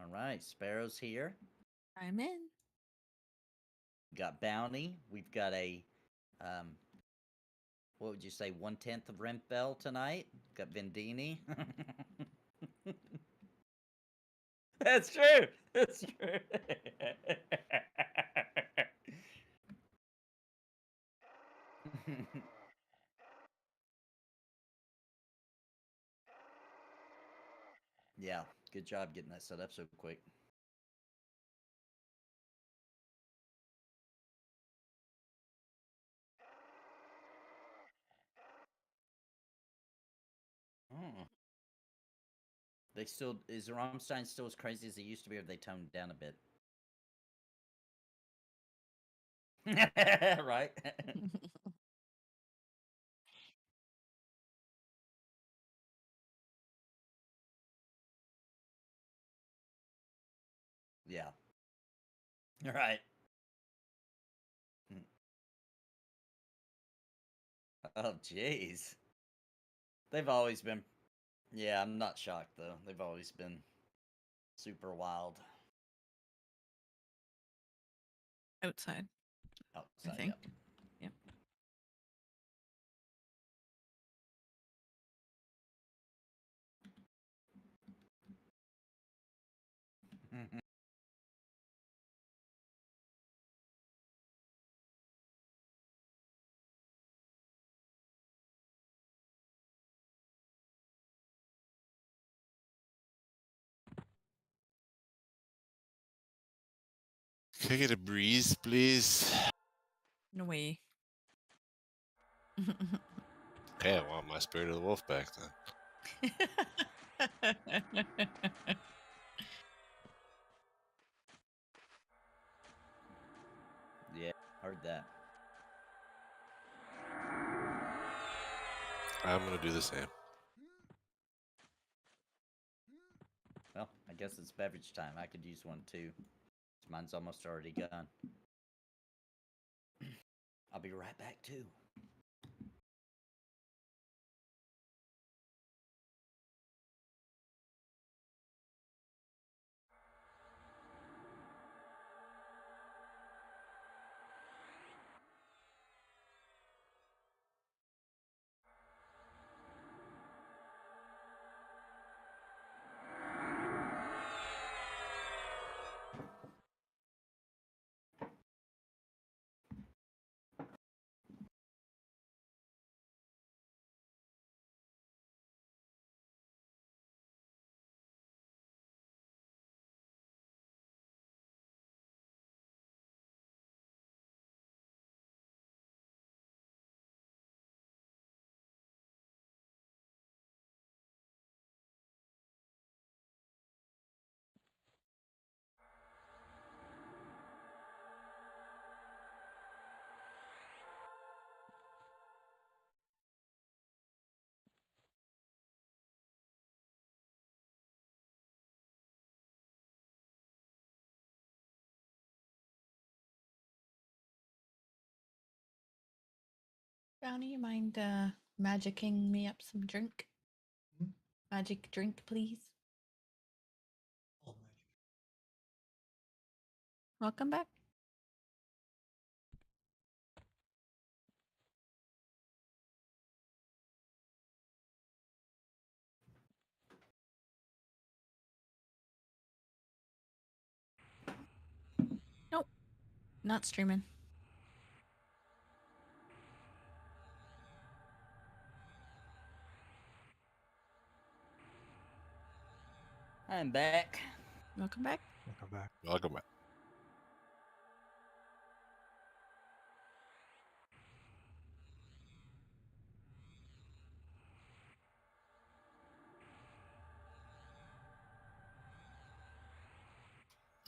All right, Sparrow's here. I'm in. We've got Bounty. We've got a, um, what would you say, 1/10 of Rempel tonight. Got Vendini. That's true. That's true. Yeah, good job getting that set up so quick. Oh. They still is Rammstein still as crazy as it used to be, or they toned down a bit? Right. Yeah. Right. Oh, jeez. They've always been. Yeah, I'm not shocked though. They've always been super wild. Outside, I Outside, think. yep. Yep. Can I get a breeze, please? No way. Okay, I want my Spirit of the Wolf back then. Yeah, heard that. I'm gonna do the same. Well, I guess it's beverage time. I could use one too. Mine's almost already gone. I'll be right back too. Brownie, you mind magicking me up some drink? Magic drink, please. Welcome back. Nope. Not streaming. I'm back. Welcome back. Welcome back. Welcome back.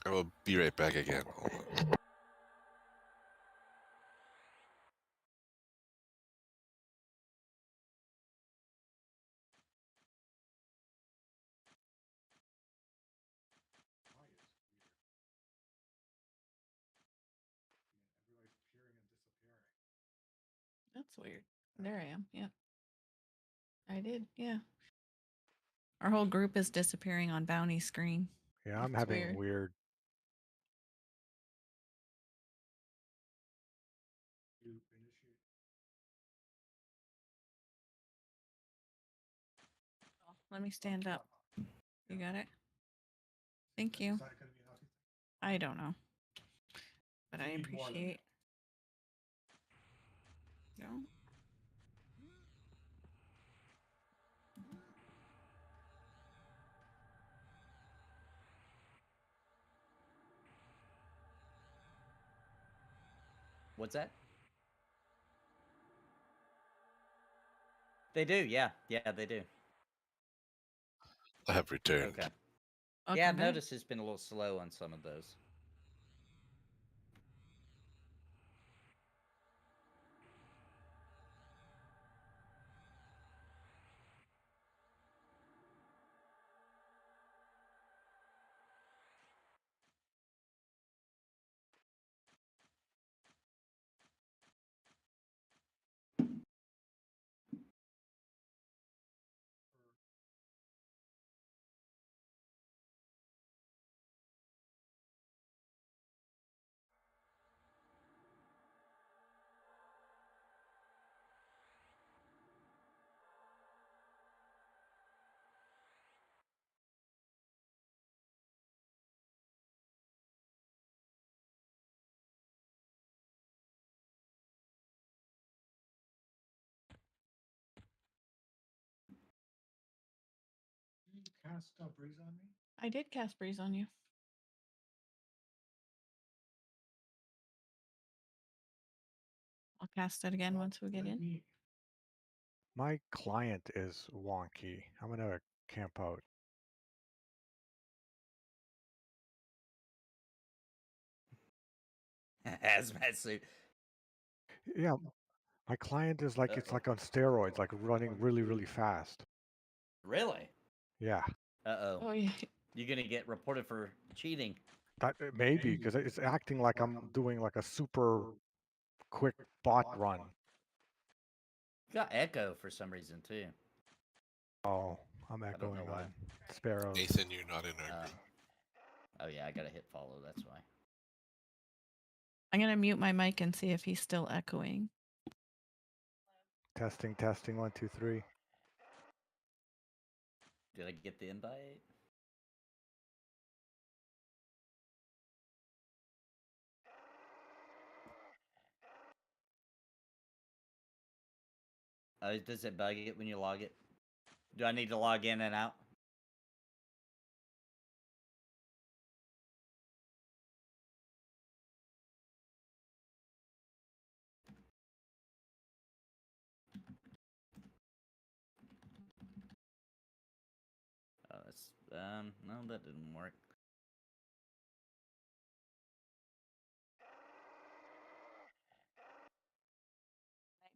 I will be right back again. Hold on. That's weird. There I am. Yeah. I did. Yeah. Our whole group is disappearing on Bounty's screen. Yeah, I'm It's having weird. weird. Let me stand up. You got it? Thank you. I don't know. But I appreciate. No. What's that? They do, yeah. Yeah, they do. I have returned. Okay. Welcome Yeah, I've back. noticed it's been a little slow on some of those. Cast breeze on me. I did cast breeze on you. I'll cast it again once we get in. My client is wonky. I'm gonna camp out. Hazmat suit. Yeah, my client is like it's like on steroids, like running really, really fast. Really? Yeah, Uh-oh. Oh yeah. You're gonna get reported for cheating. that maybe because it's acting like I'm doing like a super quick bot run. You got echo for some reason too. Oh, I'm don't echoing know why. on sparrows. Nathan, you're not in our group. Oh yeah, I gotta hit follow, that's why. I'm gonna mute my mic and see if he's still echoing. Testing, testing, 1, 2, 3. Did I get the invite? Does it bug it when you log it? Do I need to log in and out? Oh, that's no, that didn't work.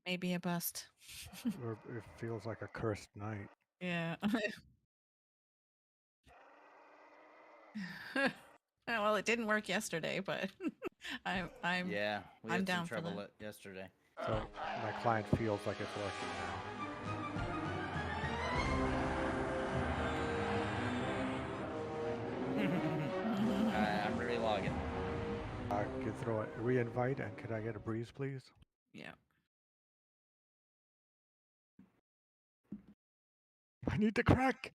Maybe a bust. Or it feels like a cursed night. Yeah. Well, it didn't work yesterday, but I'm Yeah, we I'm had some down for trouble that. yesterday. So my client feels like it's working Alright, I'm relogging. now. Could you throw a re-invite and could I get a breeze, please? Yeah. I need the crack.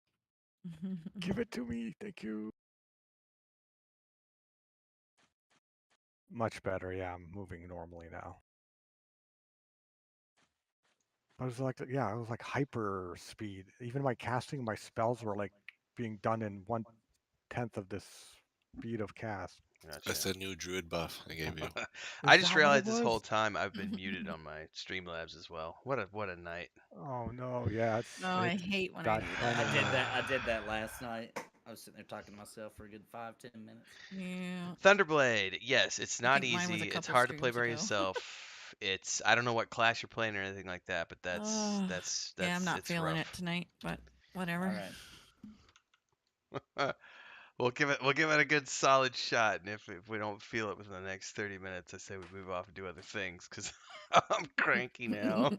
Give it to me. Thank you. Much better. Yeah, I'm moving normally now. I was like, yeah, it was like hyper speed. Even my casting, my spells were like being done in 1/10 of this speed of cast. That's Gotcha. the new druid buff I gave you. I Is just that what it realized this whole was? time I've been muted on my Streamlabs as well. What a night. Oh no, yeah, No, I it's hate when I got do kind that. of. I did that last night. I was sitting there talking to myself for a good 5-10 minutes. Yeah. Thunderblade, yes, it's I not think mine was a easy. It's couple hard to play streams by ago. yourself. It's I don't know what class you're playing or anything like that, but Ugh. that's Yeah, I'm not it's feeling rough. it tonight, but whatever. Alright. We'll give it a good solid shot, and if we don't feel it within the next 30 minutes, I say we move off and do other things because I'm cranky now.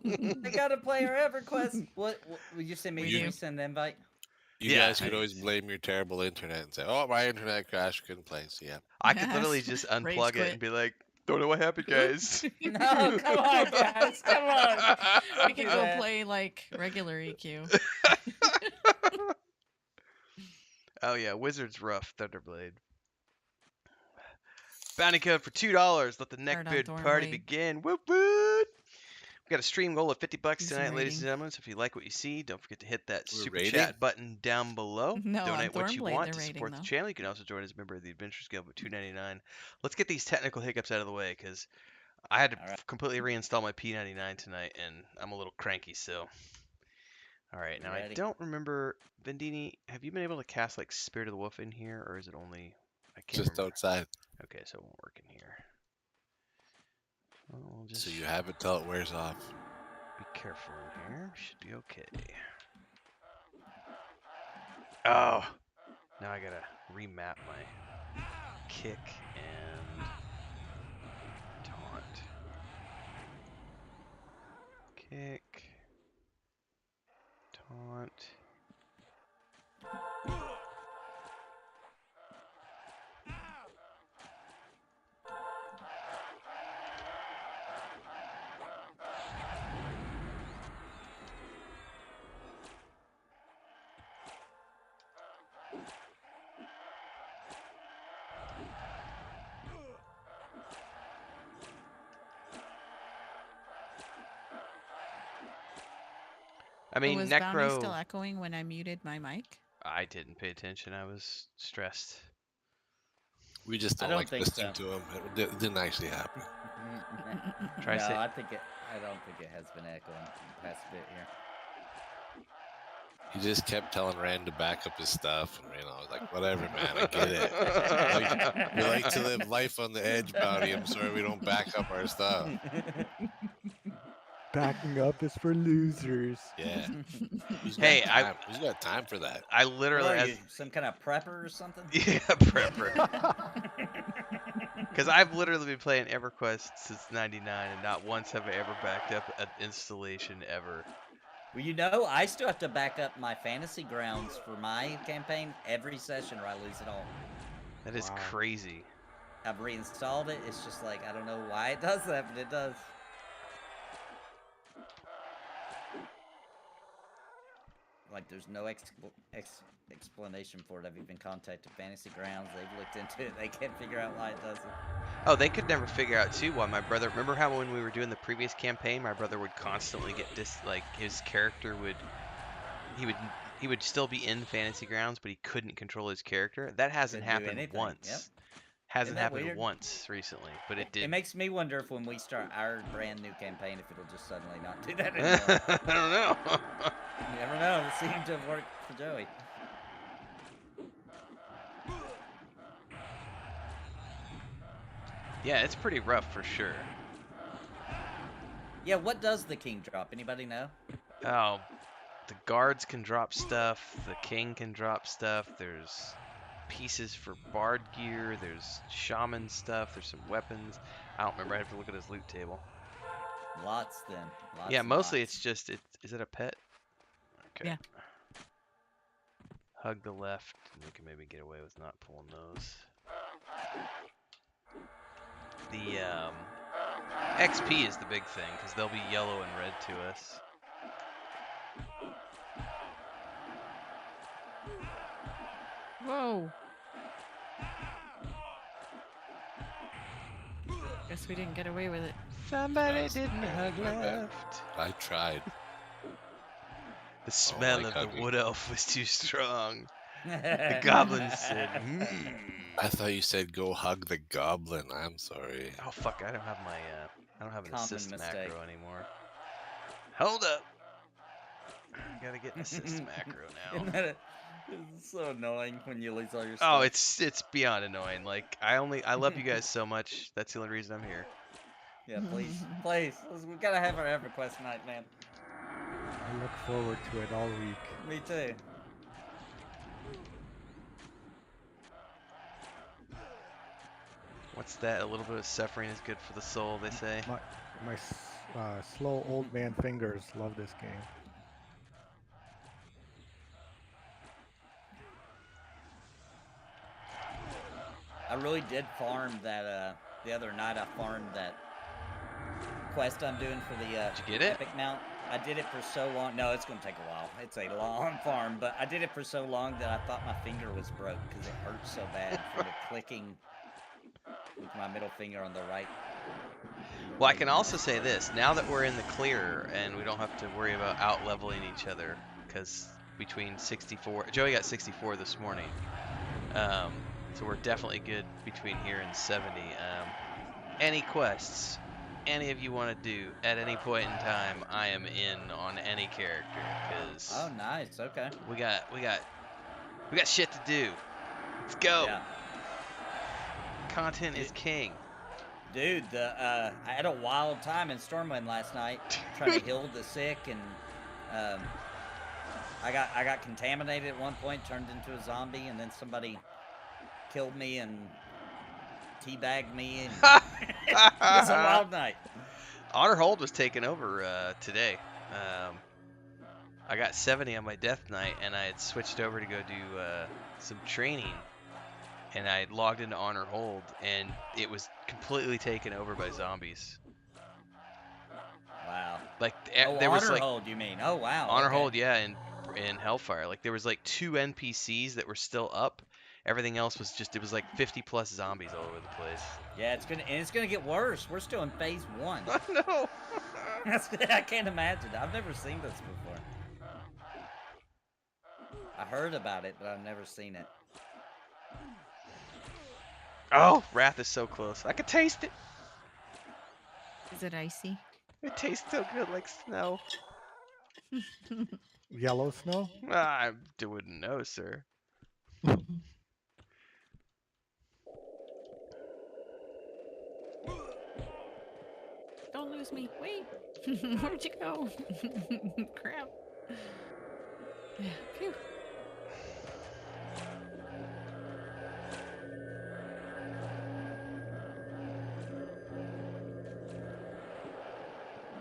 I gotta play our EverQuest. What would you send me? We Can do. you send the invite? You Yeah, guys could always blame your terrible internet and say, "Oh, my internet crashed, couldn't play." So yeah, I could literally Yes. just Rage unplug it quit. and be like, "Don't know what happened, guys." No, come on, guys. Come on. We can do go that. play like regular EQ. Oh yeah, Wizard's rough, Thunderblade. Bounty code for $2. Let the Start on neckbeard party Thornblade. begin. Whoop whoop. We got a stream goal of $50 Do some tonight, ladies raiding. and gentlemen. So if you like what you see, don't forget to hit that We're super raiding? chat button down below. No, on Donate what you Thornblade want they're to raiding, support the though. channel. You can also join as a member of the Adventurers Guild for $2.99. Let's get these technical hiccups out of the way because I had to All right. completely reinstall my P99 tonight, and I'm a little cranky. So, all right, now I Ready? don't remember, Vendini. Have you been able to cast like Spirit of the Wolf in here, or is it only? I can't just remember. outside. Okay, so it won't work in here. Well, we'll just So you have it till it wears off. be careful in here. Should be okay. Oh, now I gotta remap my kick and taunt. Kick, taunt. I mean, Was Bounty still Necro. echoing when I muted my mic? I didn't pay attention. I was stressed. We just I don't don't like think listening so. to him. It didn't actually happen. Try no, say- I don't think it has been echoing the past bit here. He just kept telling Rand to back up his stuff, and I was like, "Whatever, man, I get it. We like to live life on the edge, Bounty. I'm sorry we don't back up our stuff." Backing up is for losers. Yeah. Who's Hey, got time? Who's got time for that? I What literally, are as you, some kind of prepper or something? yeah, prepper. Because I've literally been playing EverQuest since '99, and not once have I ever backed up an installation ever. Well, you know, I still have to back up my fantasy grounds for my campaign every session or I lose it all. That is Wow. crazy. I've reinstalled it. It's just like, I don't know why it does that, but it does. Like, there's no explanation for it. I've even contacted Fantasy Grounds. They've looked into it. They can't figure out why it does it. Oh, they could never figure out too why my brother. Remember how when we were doing the previous campaign, my brother would constantly get like his character would, he would still be in Fantasy Grounds, but he couldn't control his character. That hasn't Couldn't do happened anything, once. yep. Hasn't that happened weird? once recently, but it did. It makes me wonder if when we start our brand new campaign, if it'll just suddenly not do that anymore. I don't know. You never know. It seemed to have worked for Joey. Yeah, it's pretty rough for sure. Yeah, what does the king drop? Anybody know? Oh, the guards can drop stuff. The king can drop stuff. There's pieces for bard gear. There's shaman stuff. There's some weapons. I don't remember. I have to look at his loot table. Lots then. Lots Yeah, and mostly lots. it's just is it a pet? Okay. Yeah. Hug the left, and we can maybe get away with not pulling those. The XP is the big thing because they'll be yellow and red to us. Whoa. Guess we didn't get away with it. Somebody That's didn't hug my bad. left. I tried. The smell like of the hugging. wood elf was too strong. The goblin said, "Hmm." I thought you said go hug the goblin. I'm sorry. Oh fuck! I don't have my I don't have an Common assist mistake. macro anymore. Hold up. I gotta get an assist macro now. Isn't that it's so annoying when you lose all your stuff. Oh, it's beyond annoying. Like I love you guys so much. That's the only reason I'm here. Yeah, please. Please. We've got to have our EverQuest night, man. I look forward to it all week. Me too. What's that? A little bit of suffering is good for the soul, they say. My slow old man fingers love this game. really did farm that. The other night I farmed that quest I'm doing for the Did you get it? epic mount. I did it for so long. No, it's gonna take a while. It's a long farm, but I did it for so long that I thought my finger was broke because it hurt so bad from the clicking with my middle finger on the right. Well, I can also say this: now that we're in the clear and we don't have to worry about out leveling each other, because between 64, Joey got 64 this morning, so we're definitely good between here and 70. Any quests any of you want to do at any point in time, I am in on any character because Oh, nice. Okay. we got shit to do. Let's go. Yeah. Content is king. Dude, I had a wild time in Stormwind last night trying to heal the sick, and I got contaminated at one point, turned into a zombie, and then somebody killed me and teabagged me. And it was a wild night. Honor Hold was taken over today. I got 70 on my death knight, and I had switched over to go do some training. And I logged into Honor Hold, and it was completely taken over by zombies. Wow. Like Oh, there was Honor like Hold, you mean? Oh, wow. Honor okay. Hold, yeah, in Hellfire. Like there was like 2 NPCs that were still up. Everything else was just, it was like 50 plus zombies all over the place. Yeah, it's gonna get worse. We're still in phase 1. No. I can't imagine. I've never seen this before. I heard about it, but I've never seen it. Oh, Wrath is so close. I could taste it. Is it icy? It tastes so good, like snow. Yellow snow? I wouldn't know, sir. Don't lose me. Wait. Where'd you go? Crap. Phew.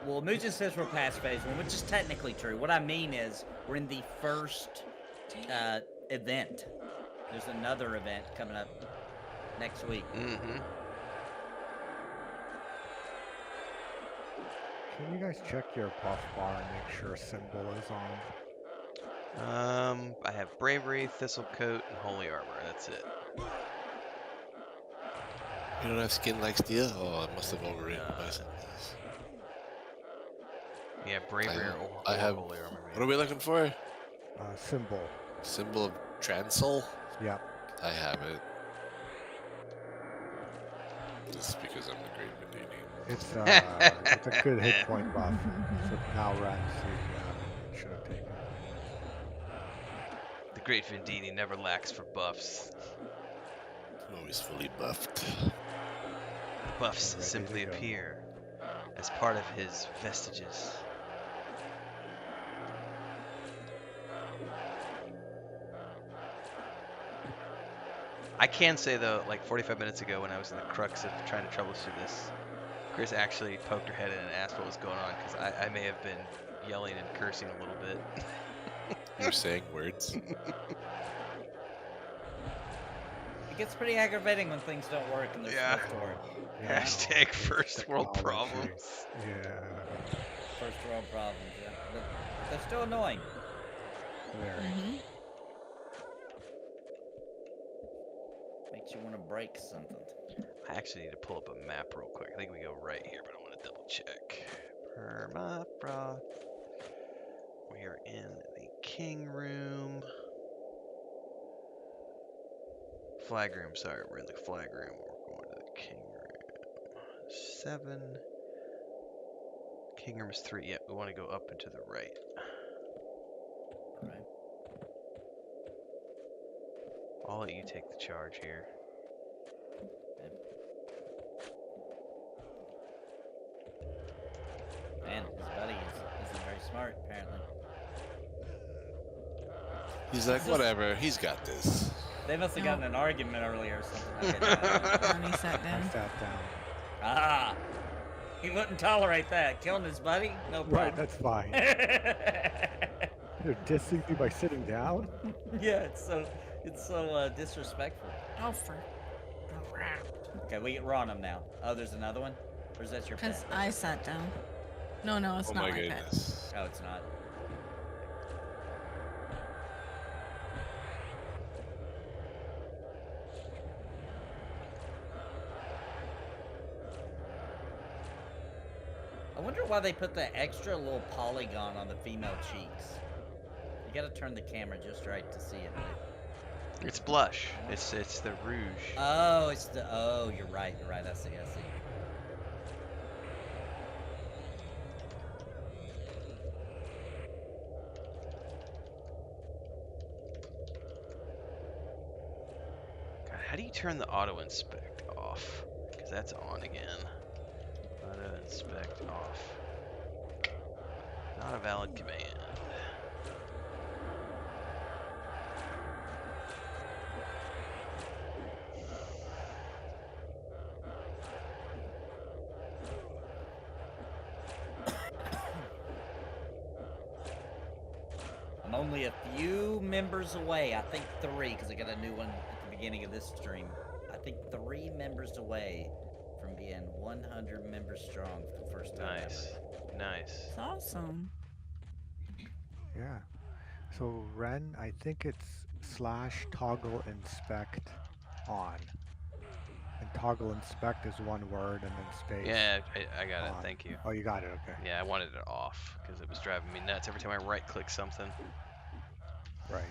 Well, Mujan says we're past phase 1, which is technically true. What I mean is we're in the first event. There's another event coming up next week. Mm-hmm. Can you guys check your buff bar and make sure symbol is on? I have Bravery, Thistle Coat, and Holy Armor. That's it. You don't have skin like steel? Oh, I must have overwritten by some of these. Yeah, Bravery or I have. Holy Armor. What are we looking for? Symbol. Symbol of Transol? Yep. I have it. Just because I'm the Great Medini. It's a good hit point buff. So now runs. You should have taken it. The Great Vendini never lacks for buffs. I'm always fully buffed. The buffs Ready to simply go. appear as part of his vestiges. I can say though, like 45 minutes ago when I was in the crux of trying to troubleshoot this, Chris actually poked her head in and asked what was going on, because I may have been yelling and cursing a little bit. You were saying words. It gets pretty aggravating when things don't work and they're Yeah. supposed to work. Yeah. Hashtag first world Technology. problems. Yeah. First world problems, yeah. But they're still annoying. Very. Mm-hmm. Makes you want to break something. I actually need to pull up a map real quick. I think we go right here, but I want to double check. Permafrost. We are in the King Room. Flag Room, sorry, we're in the Flag Room. We're going to the King Room. 7. King Room is 3. Yep, we want to go up and to the right. Right. I'll let you take the charge here. Man, his buddy isn't very smart, apparently. He's like, whatever, he's got this. They must have gotten an argument earlier or something. Johnny sat I down. sat down. Ah! He wouldn't tolerate that. Killing his buddy? No Right, problem. that's fine. You're dissing me by sitting down? Yeah, it's so disrespectful. Oh, for the Okay, we're on them now. Oh, there's another one? Or is that your Because pet? I sat down. No, it's Oh not my my pet. goodness. Oh, it's not. I wonder why they put that extra little polygon on the female cheeks. You gotta turn the camera just right to see it. But It's blush. It's the rouge. oh, it's the. Oh, you're right. I see. God, how do you turn the auto inspect off? Because that's on again. Auto inspect off. Not a valid command. I'm only a few members away. I think 3, because I got a new one at the beginning of this stream. I think 3 members away from being 100 members strong for the first time Nice. ever. Nice. It's awesome. Yeah. So Ren, I think it's /toggle inspect on. And toggle inspect is one word and then space. Yeah, I got it. on. Thank you. Oh, you got it. Okay. Yeah, I wanted it off because it was driving me nuts every time I right click something. Right.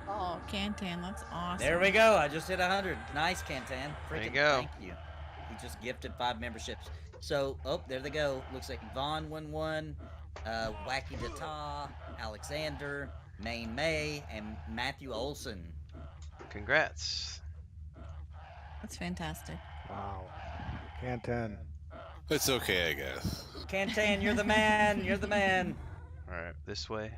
Oh, Cantan, that's awesome. There we go. I just hit 100. Nice, Cantan. There you Freaking go. thank you. He just gifted 5 memberships. So, oh, there they go. Looks like Vaughn 1-1, Wacky Data, Alexander, Maine May, and Matthew Olson. Congrats. That's fantastic. Wow. Canton. It's okay, I guess. Cantan, you're the man. You're the man. All right, this way.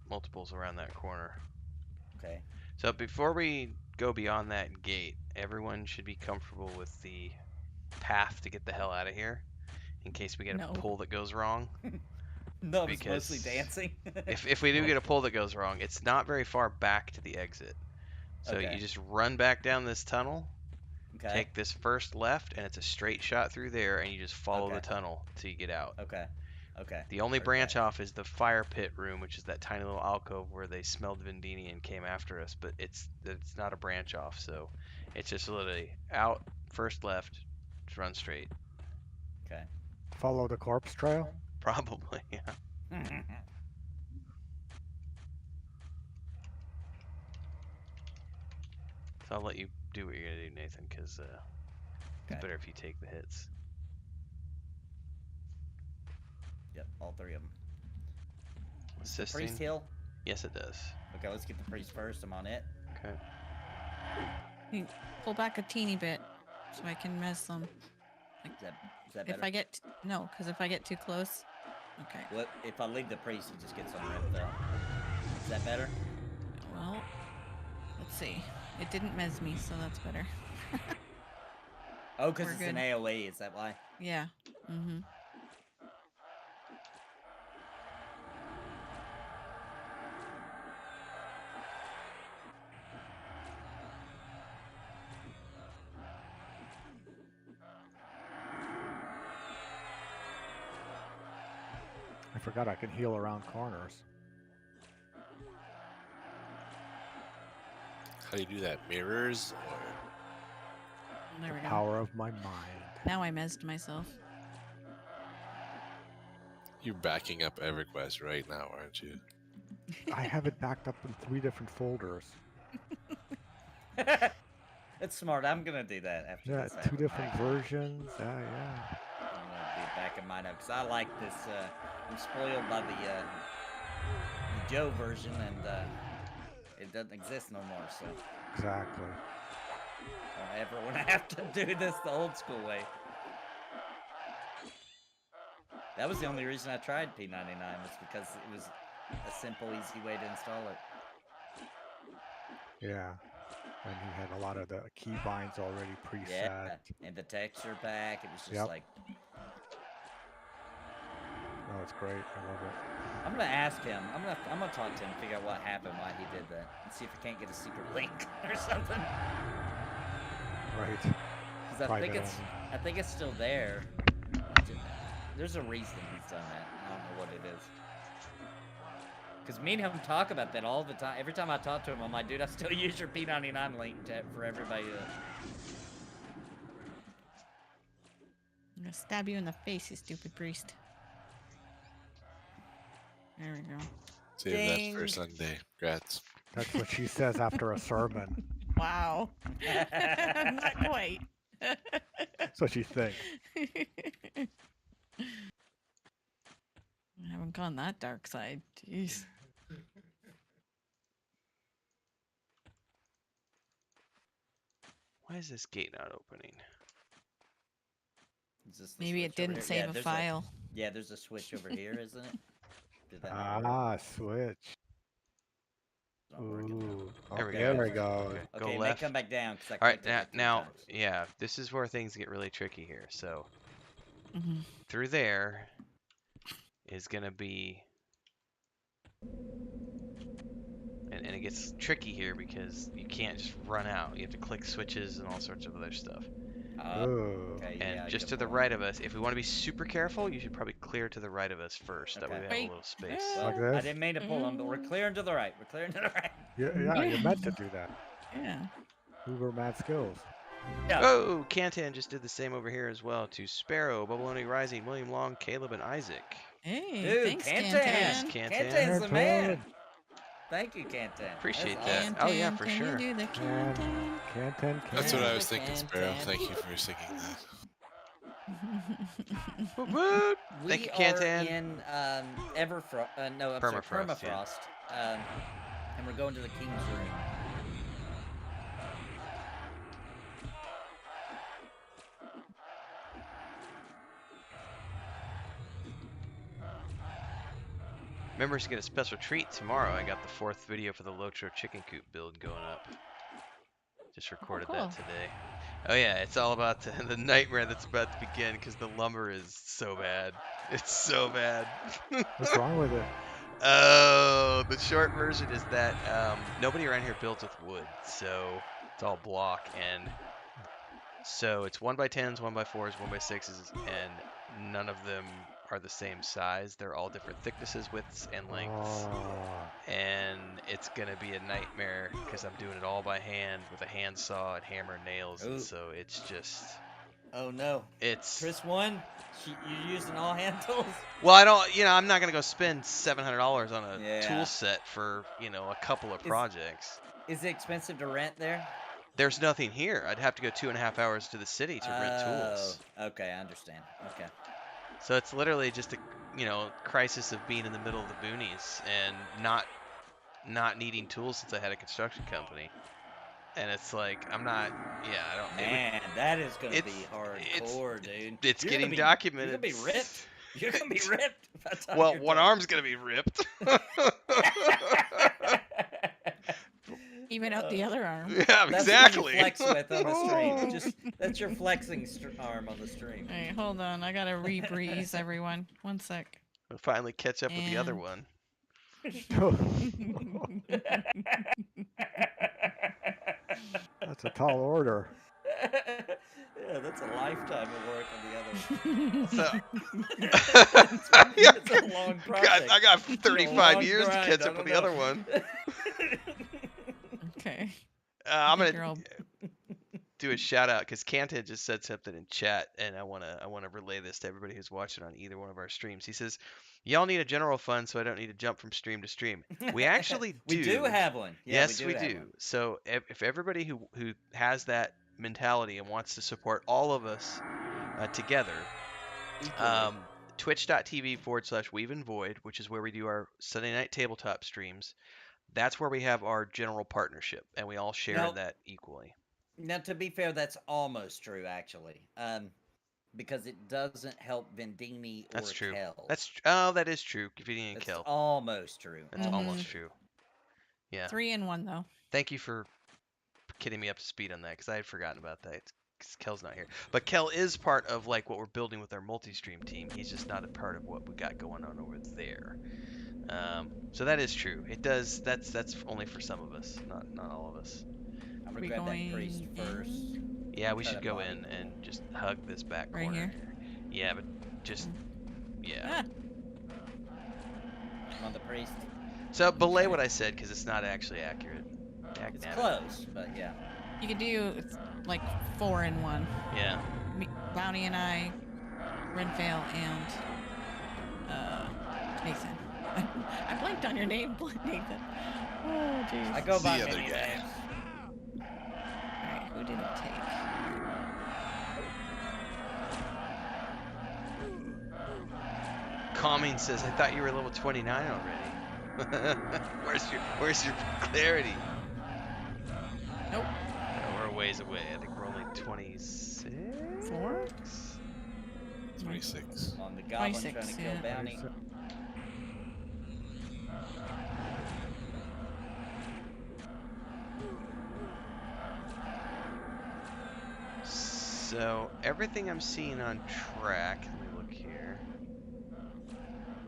Multiples around that corner. Okay. So before we go beyond that gate, everyone should be comfortable with the path to get the hell out of here, in case we get No. a pull that goes wrong. No, it's Because mostly dancing. If we do get a pull that goes wrong, it's not very far back to the exit. So Okay. you just run back down this tunnel, Okay. take this first left, and it's a straight shot through there, and you just follow the Okay. tunnel till you get out. Okay. Okay. The only Heard branch that. off is the fire pit room, which is that tiny little alcove where they smelled Vendini and came after us. But it's not a branch off, so it's just literally out, first left, just run straight. Okay. Follow the corpse trail. Probably, yeah. So I'll let you do what you're gonna do, Nathan, because Okay. it's better if you take the hits. Yep, all 3 of them. Does the Assisting? priest heal? Yes, it does. Okay, let's get the priest first. I'm on it. Okay. You pull back a teeny bit so I can miss them. Is that better? If I get no, because if I get too close, okay. What if I leave the priest? He just gets on red though. that better? Well, let's see. It didn't mez me, so that's better. Oh, because We're it's an good. AoE, is that why? Yeah. Mm-hmm. I forgot I can heal around corners. How do you do that? Mirrors or There we The go. power of my mind. Now I mezzed myself. you're backing up EverQuest right now, aren't you? I have it backed up in 3 different folders. That's smart. I'm gonna do that after Yeah, this. I 2 have it different back. versions. Yeah. I'm gonna be backing mine up because I like this. I'm spoiled by the Joe version, and it doesn't exist no more. So Exactly. I don't ever want to have to do this the old school way. That was the only reason I tried P99 was because it was a simple, easy way to install it. Yeah. And he had a lot of the keybinds already preset. Yeah, and the texture pack. It was just Yep. like. Oh, it's great. I love it. I'm gonna ask him. I'm gonna talk to him, figure out what happened, why he did that, and see if I can't get a secret link or something. Right. Because Private I think it's still there. There's a reason he's done that. I don't know what it is. Because me and him talk about that all the time. Every time I talk to him, I'm like, dude, I still use your P99 link for everybody. I'm gonna stab you in the face, you stupid priest. There we go. Save Ding. that for Sunday. Congrats. That's what she says after a sermon. Wow. Not quite. That's what she thinks. I haven't gone that dark side. Jeez. Why is this gate not opening? Is this the Maybe it switch over didn't here? save a file. Yeah, there's a switch over here, isn't it? Did that not work? Ah, switch. It's not working. Ooh. There we There go. we go. Okay, Okay, go it may left. come back down. Cause I All right, clicked it like 3 now, times. yeah, this is where things get really tricky here. So Mm-hmm. through there is gonna be, and it gets tricky here because you can't just run out. You have to click switches and all sorts of other stuff. Ooh. Okay, And yeah, just good to the point. right of us, if we want to be super careful, you should probably clear to the right of us first. That way we Okay. have a Wait. little space. Well, Like I this? didn't mean to pull them, but we're clearing to the right. We're clearing to the right. Yeah, you're meant to do that. Yeah. Uber mad skills. Yeah. Oh, Cantan just did the same over here as well to Sparrow, Bubbleoni Rising, William Long, Caleb, and Isaac. Hey, Dude, thanks, Cantan. Thanks, Cantan. Cantan. Cantan's the man. Cantan. Thank you, Cantan. Appreciate That's that. awesome. Oh, yeah, for Can sure. you do the Can- Cantan? Canton. That's what I was Cantan. thinking, Sparrow. Thank you for singing that. Woot woot! We Thank you, are Cantan. in Everfrost. No, I'm sorry, Permafrost, yeah. Permafrost. And we're going to the King's Room. Members get a special treat tomorrow. I got the 4th video for the Lotro chicken coop build going up. Just recorded cool. that today. Oh yeah, it's all about the nightmare that's about to begin because the lumber is so bad. It's so bad. What's wrong with it? Oh, the short version is that nobody around here builds with wood, so it's all block, and so it's 1x10s, 1x4s, 1x6s, and none of them are the same size. They're all different thicknesses, widths, and lengths. Oh, And it's gonna be a nightmare because I'm doing it all by hand with a handsaw and hammer and nails, Ooh. and so it's just Oh no. it's. Chris won. You're using all hand tools. Well, I don't, I'm not gonna go spend $700 on a Yeah. tool set for a couple of projects. Is it expensive to rent there? There's nothing here. I'd have to go 2.5 hours to the city to rent tools. Oh, okay, I understand. Okay. So it's literally just a crisis of being in the middle of the boonies and not needing tools since I had a construction company. And it's like I don't. Man, that is gonna be it's- hardcore, dude. It's You're getting gonna be- documented. You're gonna be ripped. You're gonna be ripped. by the time Well, you're one done. arm's gonna be ripped. even out the other arm. Yeah, That's exactly. what you flex with on the stream. Oh. Just that's your flexing arm on the stream. Hey, hold on. I gotta rebreeze, everyone. One sec. We'll finally catch up with the other And- one. That's a tall order. Yeah, that's a lifetime of work on the other one. So It's a long project. I got It's a 35 long years to grind, catch I up with don't the other know. one. Okay. I'm I think gonna you're all- do a shout out because Kantan just said something in chat, and I wanna relay this to everybody who's watching on either one of our streams. He says, "Y'all need a general fund, so I don't need to jump from stream to stream." We actually do. We do have one. Yeah, Yes, we we have do. one. So if everybody who has that mentality and wants to support all of us together, Equally. twitch.tv/Weave and Void, which is where we do our Sunday night tabletop streams. That's where we have our general partnership, and we all share Now- that equally. Now, to be fair, that's almost true, actually. Because it doesn't help Vendini or That's true. Kel. That is true. Gideon and That's Kel. almost true. That's Mhm. almost true. Yeah. 3 in 1 though. Thank you for getting me up to speed on that because I had forgotten about that. 'Cause Kel's not here, but Kel is part of like what we're building with our multi-stream team. He's just not a part of what we got going on over there. So that is true. It does. That's only for some of us, not all of us. I'm We gonna grab that priest going first. in? Yeah, we Try should to go body. in and just hug this back Right corner. here? Yeah, but just yeah. Ah, I'm on the priest. So belay Okay. what I said because it's not actually accurate. Dag It's nabbit. close, but yeah. you could do it's like 4 in 1. Yeah. Me, Bounty and I, Renfail and Nathan. I blanked on your name, Nathan. Oh jeez. I go The by other many guy. names. Alright, who did it take? Calming says, "I thought you were level 29 already." Where's your clarity? Nope. We're a ways away. I think we're only 26. 4? 26. On the goblin 26, trying to kill yeah. bounty. So everything I'm seeing on track. Let me look here.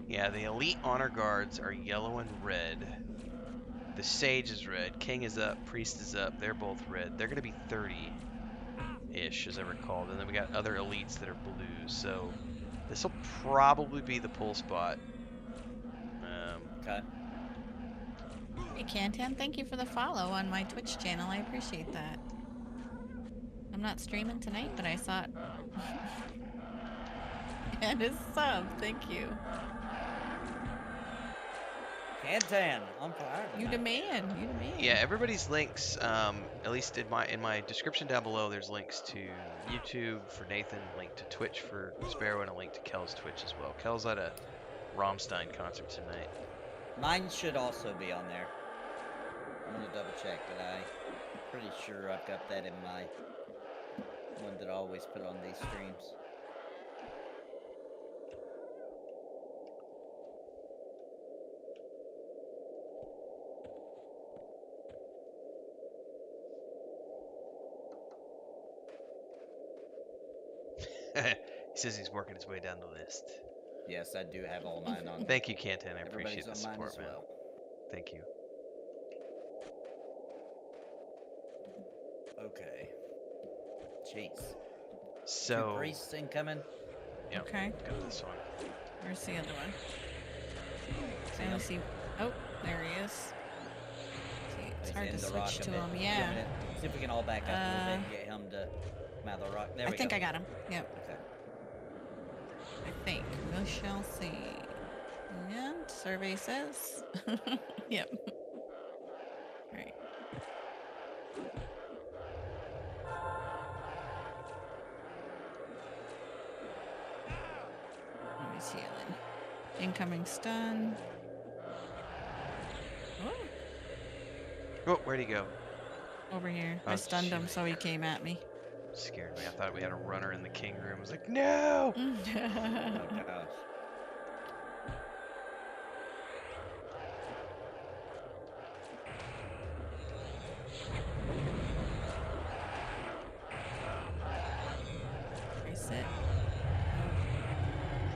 Yeah, the elite honor guards are yellow and red. The sage is red. King is up. Priest is up. They're both red. They're gonna be 30-ish, as I recall. And then we got other elites that are blue. So this will probably be the pull spot. Okay. Hey Kantan, thank you for the follow on my Twitch channel. I appreciate that. I'm not streaming tonight, but I saw it. And his sub, thank you. Kantan on fire. You tonight. demand. You demand. Yeah, everybody's links, at least in my description down below, there's links to YouTube for Nathan, a link to Twitch for Sparrow, and a link to Kel's Twitch as well. Kel's at a Rammstein concert tonight. Mine should also be on there. I'm gonna double check, but I'm pretty sure I've got that in my one that I always put on these streams. He says he's working his way down the list. Yes, I do have all mine on. Thank you, Kantan. I Everybody's appreciate the on mine support, as man. well. Thank you. Okay. Jeez. Two So, priests incoming. yep, Okay. got this one. Where's the other one? See I him? only see. Oh, there he is. See, it's He's hard in to the rock switch a to bit. him. Give Yeah. a minute. See if we can all back up a little bit and get him to come out of the rock. There I we think go. I got him. Yep. Okay. I think. We shall see. And survey says. Yep. Right. Let me see healing. Incoming stun. Oh, Oh, where'd he go? over here. Oh, I stunned him, shoot. so he came at me. Scared me. I thought we had a runner in the king room. I was like, no! Oh gosh.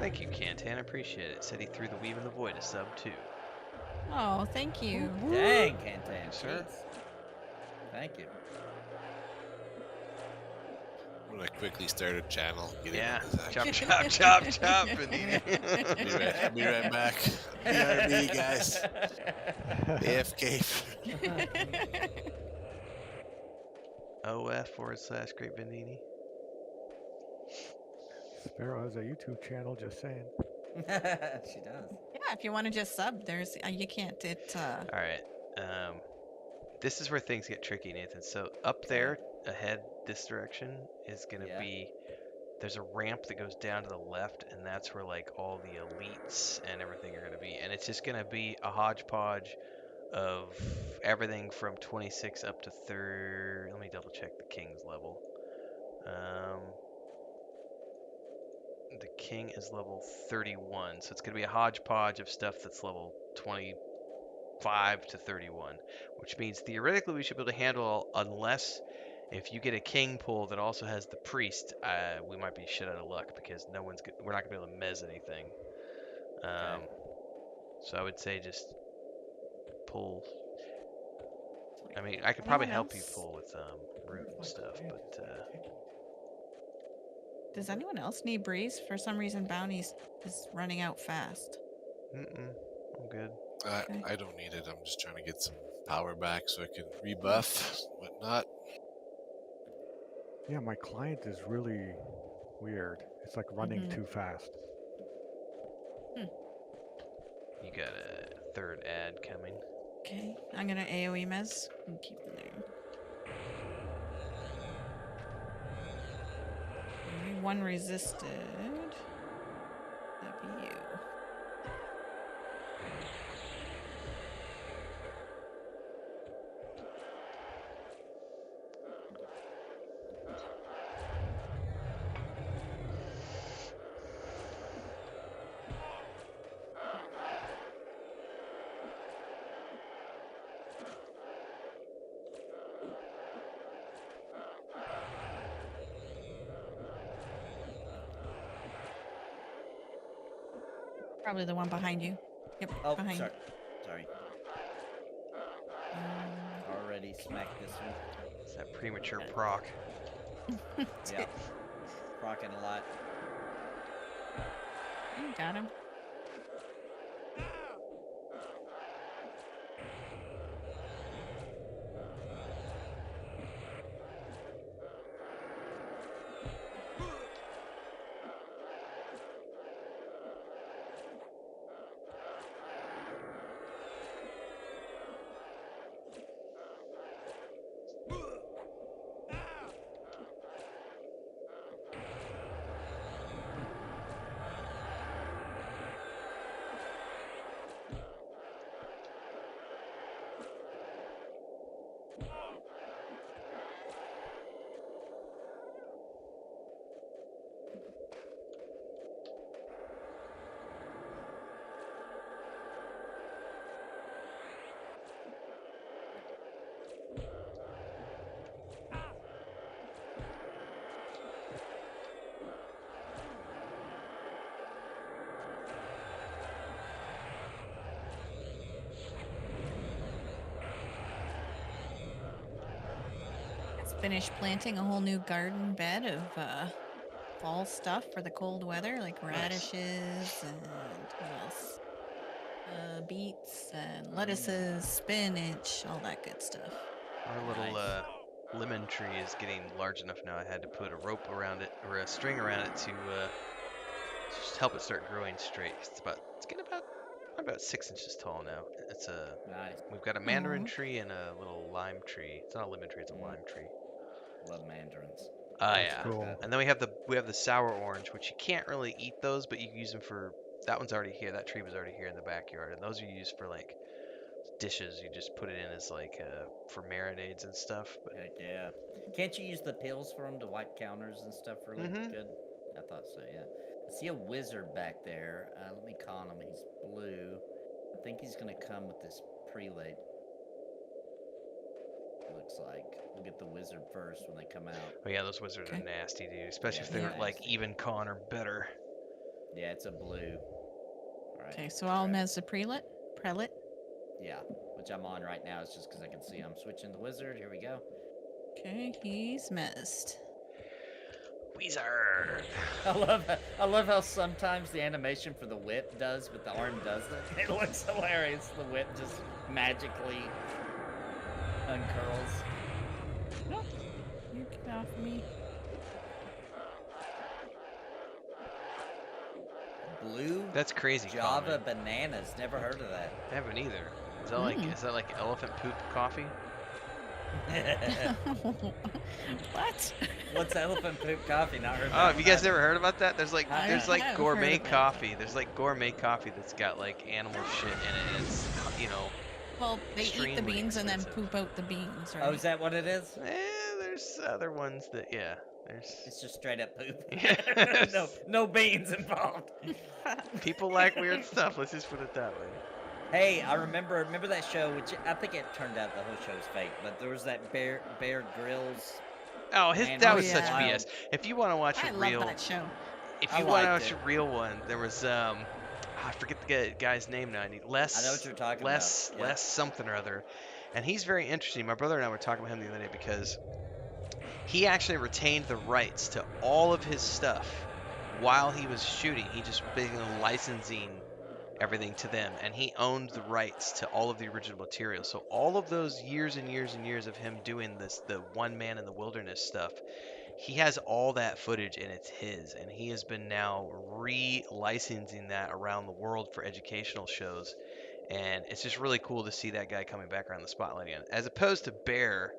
Thank you, Cantan. I appreciate it. Said he threw the Weave in the Void a sub too. Oh, thank you. Dang, Cantan. Sir. Jeez. Thank you. I'm gonna quickly start a channel. Get in Yeah. on this Chop, action. chop, chop, chop. Panini. Be right back. BRB, guys. AFK. OF/Great Bandini. Sparrow has a YouTube channel, just saying. She does. Yeah, if you want to just sub, there's you can't. All right. This is where things get tricky, Nathan. So up there, ahead, this direction is gonna be. There's a ramp that goes down to the left, and that's where like all the elites and everything are gonna be, and it's just gonna be a hodgepodge of everything from 26 up to 30. Let me double check the king's level. The king is level 31, so it's going to be a hodgepodge of stuff that's level 25 to 31, which means theoretically we should be able to handle all, unless if you get a king pull that also has the priest, we might be shit out of luck because we're not going to be able to mez anything. So I would say just pull. I mean, I could probably help you pull with root and stuff, but Does anyone else need breeze? For some reason, bounties is running out fast. I'm good. I don't need it. I'm just trying to get some power back so I can rebuff, whatnot. Yeah, my client is really weird. It's like running too fast. You got a third ad coming. Okay, I'm gonna AoE mez and keep them there. Okay, one resisted. That'd be you. Probably the one behind you. Yep, Oh, behind sorry. Sorry. Already smacked this one. It's that premature proc. Yeah. Procking a lot. You got him. Finished planting a whole new garden bed of fall stuff for the cold weather, like radishes and what else? Beets and lettuces, spinach, all that good stuff. Our little lemon tree is getting large enough now. I had to put a rope around it or a string around it to just help it start growing straight. It's getting about 6 inches tall now. It's Nice. we've got a mandarin tree and a little lime tree. It's not a lemon tree, it's a lime tree. Love mandarins. Yeah. Cool. And then we have the sour orange, which you can't really eat those, but you can use them for. That one's already here. That tree was already here in the backyard, and those are used for like dishes. You just put it in as like for marinades and stuff. But Heck yeah. Can't you use the pills for them to wipe counters and stuff really good? I thought so, yeah. I see a wizard back there. Let me con him. He's blue. I think he's going to come with this prelate. Looks like. We'll get the wizard first when they come out. oh yeah, those wizards are nasty, dude. Especially if they're they're like nasty. even con or better. Yeah, it's a blue. All right. Okay, so I'll mez the prelate. Yeah, which I'm on right now. It's just because I can see I'm switching the wizard. Here we go. Okay, he's mezzed. Wizard. I love how sometimes the animation for the whip does, but the arm doesn't. It looks hilarious. The whip just magically uncurls. No, you get off me. Blue That's crazy. Java Common. bananas. Never heard of that. I haven't either. Is that like elephant poop coffee? What? What's elephant poop coffee? Not heard. Oh, have you guys never heard about that? There's like I there's like have gourmet heard of it. coffee. There's like gourmet coffee that's got like animal shit in it. And it's Well, they eat the Extremely beans and then expensive. poop out the beans, right? Oh, is that what it is? There's other ones that there's It's just straight up poop. Yes. no beans involved. people like weird stuff. Let's just put it that way. Hey, I remember that show, which I think it turned out the whole show was fake, but there was that Bear Grylls. Oh, Man, that oh, was such yeah. BS. If you want to watch I a love real, that show. if I you want to liked watch it. a real one, there was I forget the guy's name now. I know what you're talking Les about. Yeah. Les something or other, and he's very interesting. My brother and I were talking about him the other day because he actually retained the rights to all of his stuff while he was shooting. He just began licensing everything to them, and he owned the rights to all of the original material. So all of those years and years and years of him doing the one man in the wilderness stuff, he has all that footage and it's his, and he has been now re-licensing that around the world for educational shows, and it's just really cool to see that guy coming back around the spotlight again, as opposed to Bear,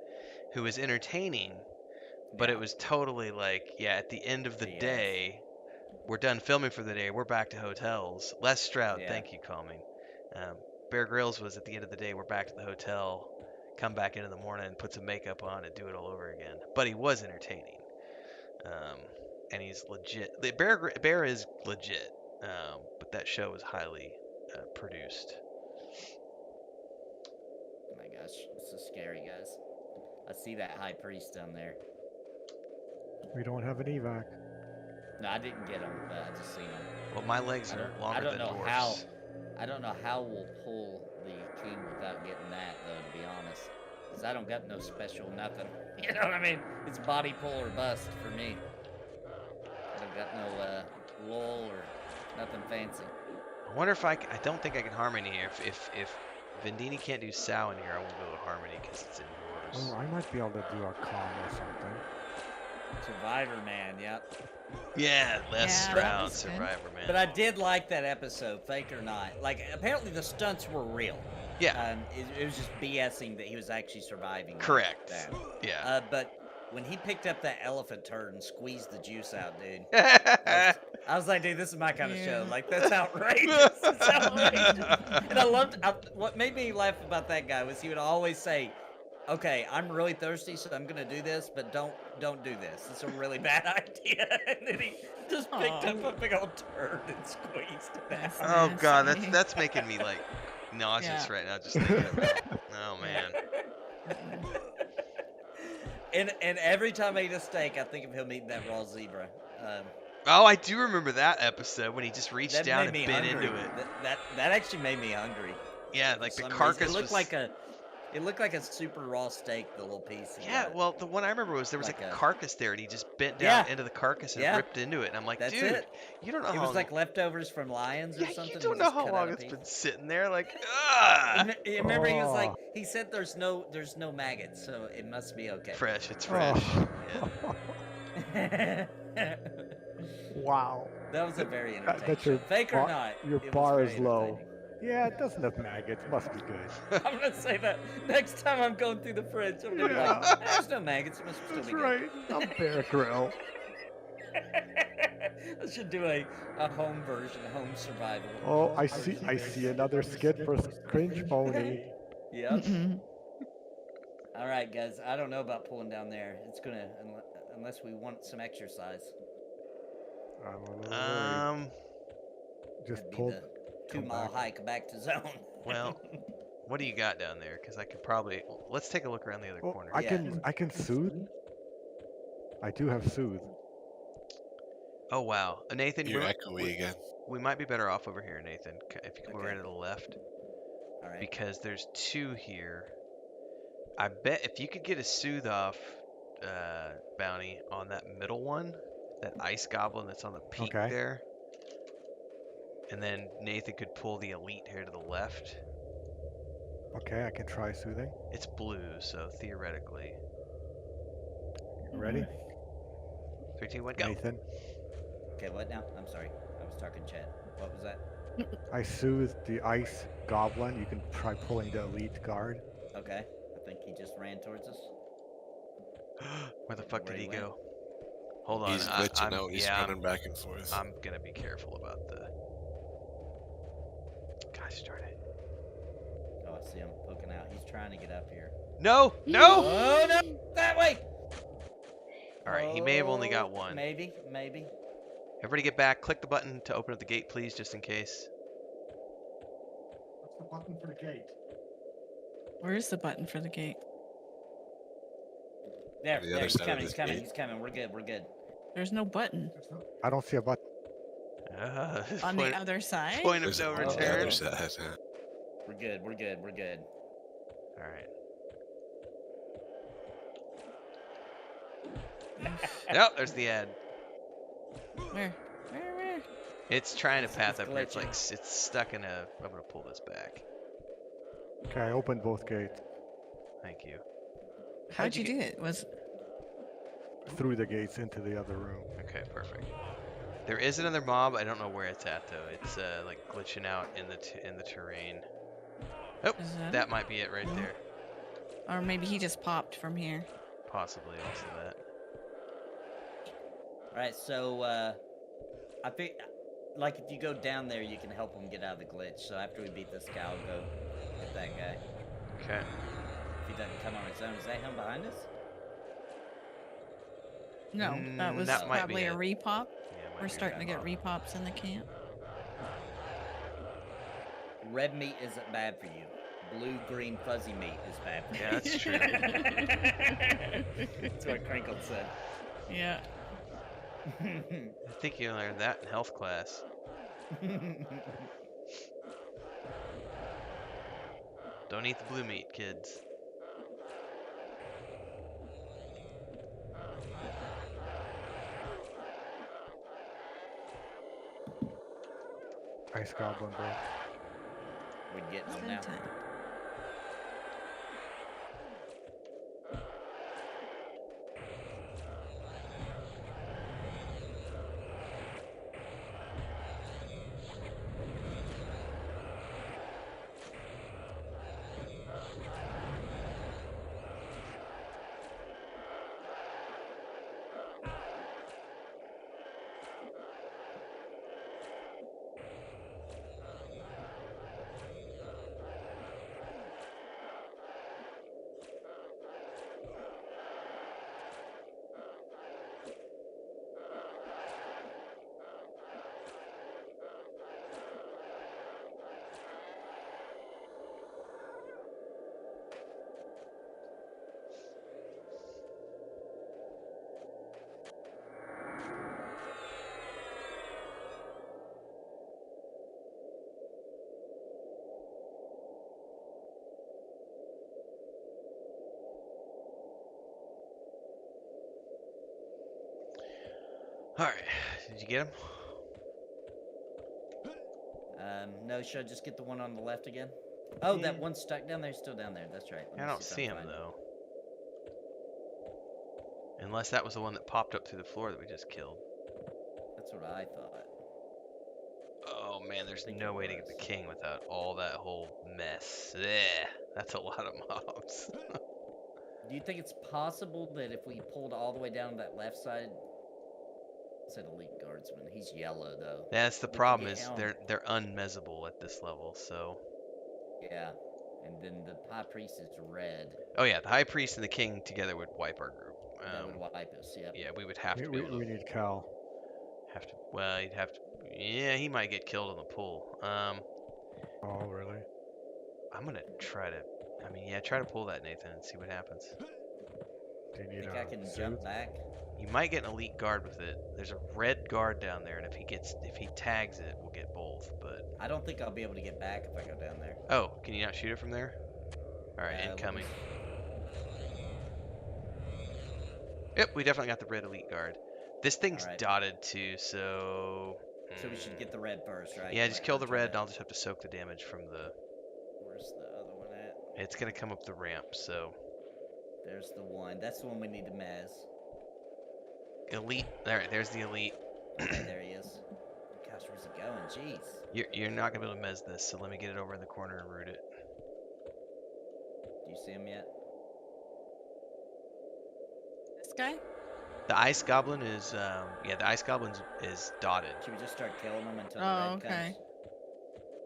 who was entertaining, but it was totally like, at the end of the BS. day, we're done filming for the day, we're back to hotels. Les Stroud, Yeah. thank you, calming. Bear Grylls was at the end of the day, we're back to the hotel, come back in the morning, put some makeup on, and do it all over again. But he was entertaining. And he's legit. The Bear is legit, but that show is highly produced. Oh my gosh, this is scary, guys. I see that high priest down there. We don't have an evac. No, I didn't get him, but I just seen him. Well, my legs are longer than dwarfs. I don't know how we'll pull the king without getting that, though, to be honest. Because I don't got no special nothing. You know what I mean? It's body pull or bust for me. I don't got no lull or nothing fancy. I wonder if I don't think I can harmony here. If Vendini can't do Sow in here, I won't go to harmony because it's indoors. Oh, I might be able to do a calm or something. Survivor Man, yep. Yeah, Les Yeah, that Stroud, was good. Survivor Man. But I did like that episode, fake or not. Like, apparently the stunts were real. Yeah, It was just BSing that he was actually surviving. correct. That. Yeah. But when he picked up that elephant turd and squeezed the juice out, dude, Yeah. I was like, dude, this is my kind of show. Yeah. Like, that's outrageous. That's outrageous. And what made me laugh about that guy was he would always say, okay, I'm really thirsty, so I'm going to do this, but don't do this. It's a really bad idea. And then he just picked up a big old turd and squeezed it out. That's Oh god, nasty. that's making me like nauseous Yeah. right now just thinking about it. Oh man. And every time I eat a steak, I think of him eating that raw zebra. Oh, I do remember that episode when he just reached That down made and me bit hungry. into it. That actually made me hungry. Yeah, for like the some carcass reason. was It looked like a super raw steak, the little piece. he Yeah, got. well, the one I remember was there was like Like a a- carcass there, and he just bent down Yeah. into the carcass and Yeah. ripped into it. And I'm like, That's dude, it. you don't know It how was long. like leftovers from lions or Yeah, something. you he don't know just how cut out long a it's piece. been sitting there. Like, You remember he was like, Oh. he said there's no maggots, so it must be okay. fresh. It's fresh. Oh. Yeah. Wow. That was a very That- entertaining that's your show. Fake or bar- not, your it was bar very is low. entertaining. Yeah, it doesn't have maggots. Must be good. I'm gonna say that next time I'm going through the fridge. I'm gonna be Yeah. like, there's no maggots. It must still That's be good. right. I'm Bear Grill. I should do a home version, home survival. Oh, I see another skit for Cringe Pony. Yep. Mm-mm. All right, guys. I don't know about pulling down there. It's gonna unless we want some exercise. I'm a little worried. Just That'd be pull. the come 2-mile back. hike back to zone. Well, what do you got down there? Because I could probably. Let's take a look around the other Oh, corner. I Yeah. can soothe. I do have soothe. Oh wow, Nathan, You're echoey again. we might be better off over here, Nathan. If you come over Okay. to the left, All right. because there's 2 here. I bet if you could get a soothe off bounty on that middle one, that ice goblin that's on the peak Okay. there, and then Nathan could pull the elite here to the left. Okay, I can try soothing. It's blue, so theoretically. You ready? 3, 2, 1, go. Nathan, Okay, what now? I'm sorry. I was talking chat. What was that? I soothed the ice goblin. You can try pulling the elite guard. Okay. I think he just ran towards us. Where the fuck Where did he he went? go? Hold on. He's glitching out. He's yeah, running back and forth. I'm gonna be careful about the. Gosh darn it! Oh, I see him poking out. He's trying to get up here. No, no! Oh no! That way! All right, he may have only got Oh, one. Maybe. Everybody get back. Click the button to open up the gate, please, just in case. What's the button for the gate? Where's the button for the gate? There, The there. other He's side of coming. this He's coming. gate. He's coming. We're good. We're good. There's no button There's no. I don't see a button. on the other side. Point of There's no on the return. other side. Huh? We're good. We're good. We're good. All right. Yep, there's the ad. Where? It's trying to It's path up here. It's like glitching. it's stuck in a. I'm gonna pull this back. Okay, I opened both gates. Thank you. How'd you do it? Was Through the gates into the other room. Okay, perfect. There is another mob. I don't know where it's at though. It's like glitching out in the terrain. Oh, Is that might be it right there. or maybe he just popped from here. Possibly also that. All right. So I think, like, if you go down there, you can help him get out of the glitch. So after we beat this guy, I'll go get that guy. Okay. If he doesn't come on his own, is that him behind us? No, that was that might be probably a it. repop. Yeah, it might We're be starting to that get mob. repops in the camp. Red meat isn't bad for you. Blue, green, fuzzy meat is bad for you. Yeah, that's true. That's what Crinkle said. Yeah. I think you learned that in health class. Don't eat the blue meat, kids. Ice goblin, bro. We're getting It's them now. bedtime. All right. Did you get him? No, should I just get the one on the left again? Oh, Yeah. that one's stuck down there. Still down there. That's right. Let I me don't if see I can him find though. Unless that was the one that popped up through the floor that we just killed. That's what I thought. Oh man, there's think no it way to get the was. king without all that whole mess. Ugh, that's a lot of mobs. Do you think it's possible that if we pulled all the way down that left side, said elite guardsman, he's yellow though. That's the We could problem get is him. they're unmezzable at this level. So Yeah, and then the high priest is red. oh yeah, the high priest and the king together would wipe our group. That would wipe us. Yep. Yeah, we would have to be able to We need Cal. Well, you'd have to. Yeah, he might get killed on the pull. Oh, really? I'm gonna try to. I mean, yeah, try to pull that Nathan and see what happens. Do you need Think a I can soothe? jump back? You might get an elite guard with it. There's a red guard down there, and if he tags it, we'll get both. But I don't think I'll be able to get back if I go down there. oh, can you not shoot it from there? All right, incoming. Yep, we definitely got the red elite guard. This thing's Alright. dotted too, so. So we should get the red first, right? Yeah, just Like, kill the red, rotate and it. I'll just have to soak the damage from the. Where's the other one at? It's gonna come up the ramp, so. There's the one. That's the one we need to mez. Elite. Alright, there's the elite. Okay, there he is. Gosh, where's he going? Jeez. You're not gonna be able to mez this, so let me get it over in the corner and root it. Do you see him yet? This guy? The ice goblin is the ice goblin is dotted. Should we just start killing him until Oh, the red okay. comes?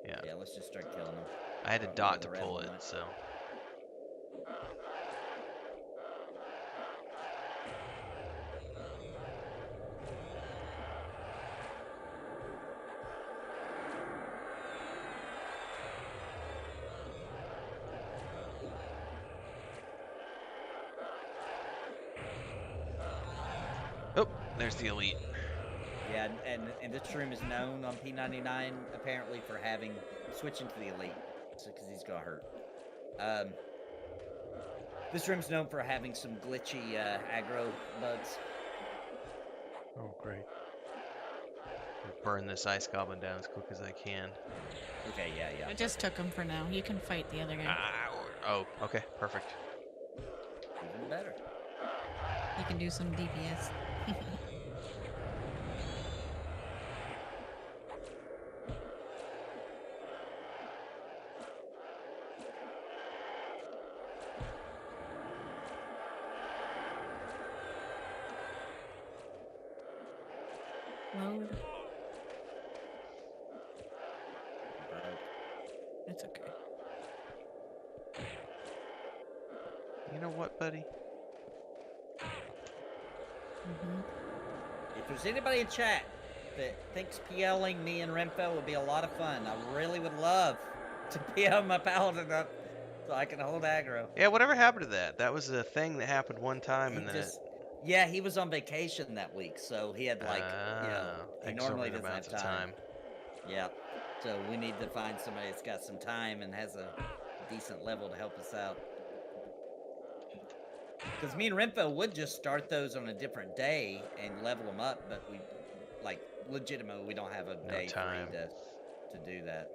Yeah. Yeah, let's just start killing him. I had a Oh, dot the to red pull one it, went. so. Oh, there's the elite. Yeah, and this room is known on P99 apparently for switching to the elite, because he's got hurt. This room's known for having some glitchy aggro bugs. Oh, great. Burn this ice goblin down as quick as I can. Okay, yeah. I just took him for now. You can fight the other guy. Oh, okay, perfect. Even better. You can do some DPS. Load. It's okay. You know what, buddy? Mm-hmm. If there's anybody in chat that thinks PLing me and Renfo would be a lot of fun, I really would love to PL my paladin up so I can hold aggro. Yeah, whatever happened to that? That was a thing that happened one time, and then Yeah, he was on vacation that week, so he had like, he normally doesn't have amounts of time. Yeah, so we need to find somebody that's got some time and has a decent level to help us out. Because me and Renfo would just start those on a different day and level them up, but we, like, legitimately, we don't have a day time free to do that.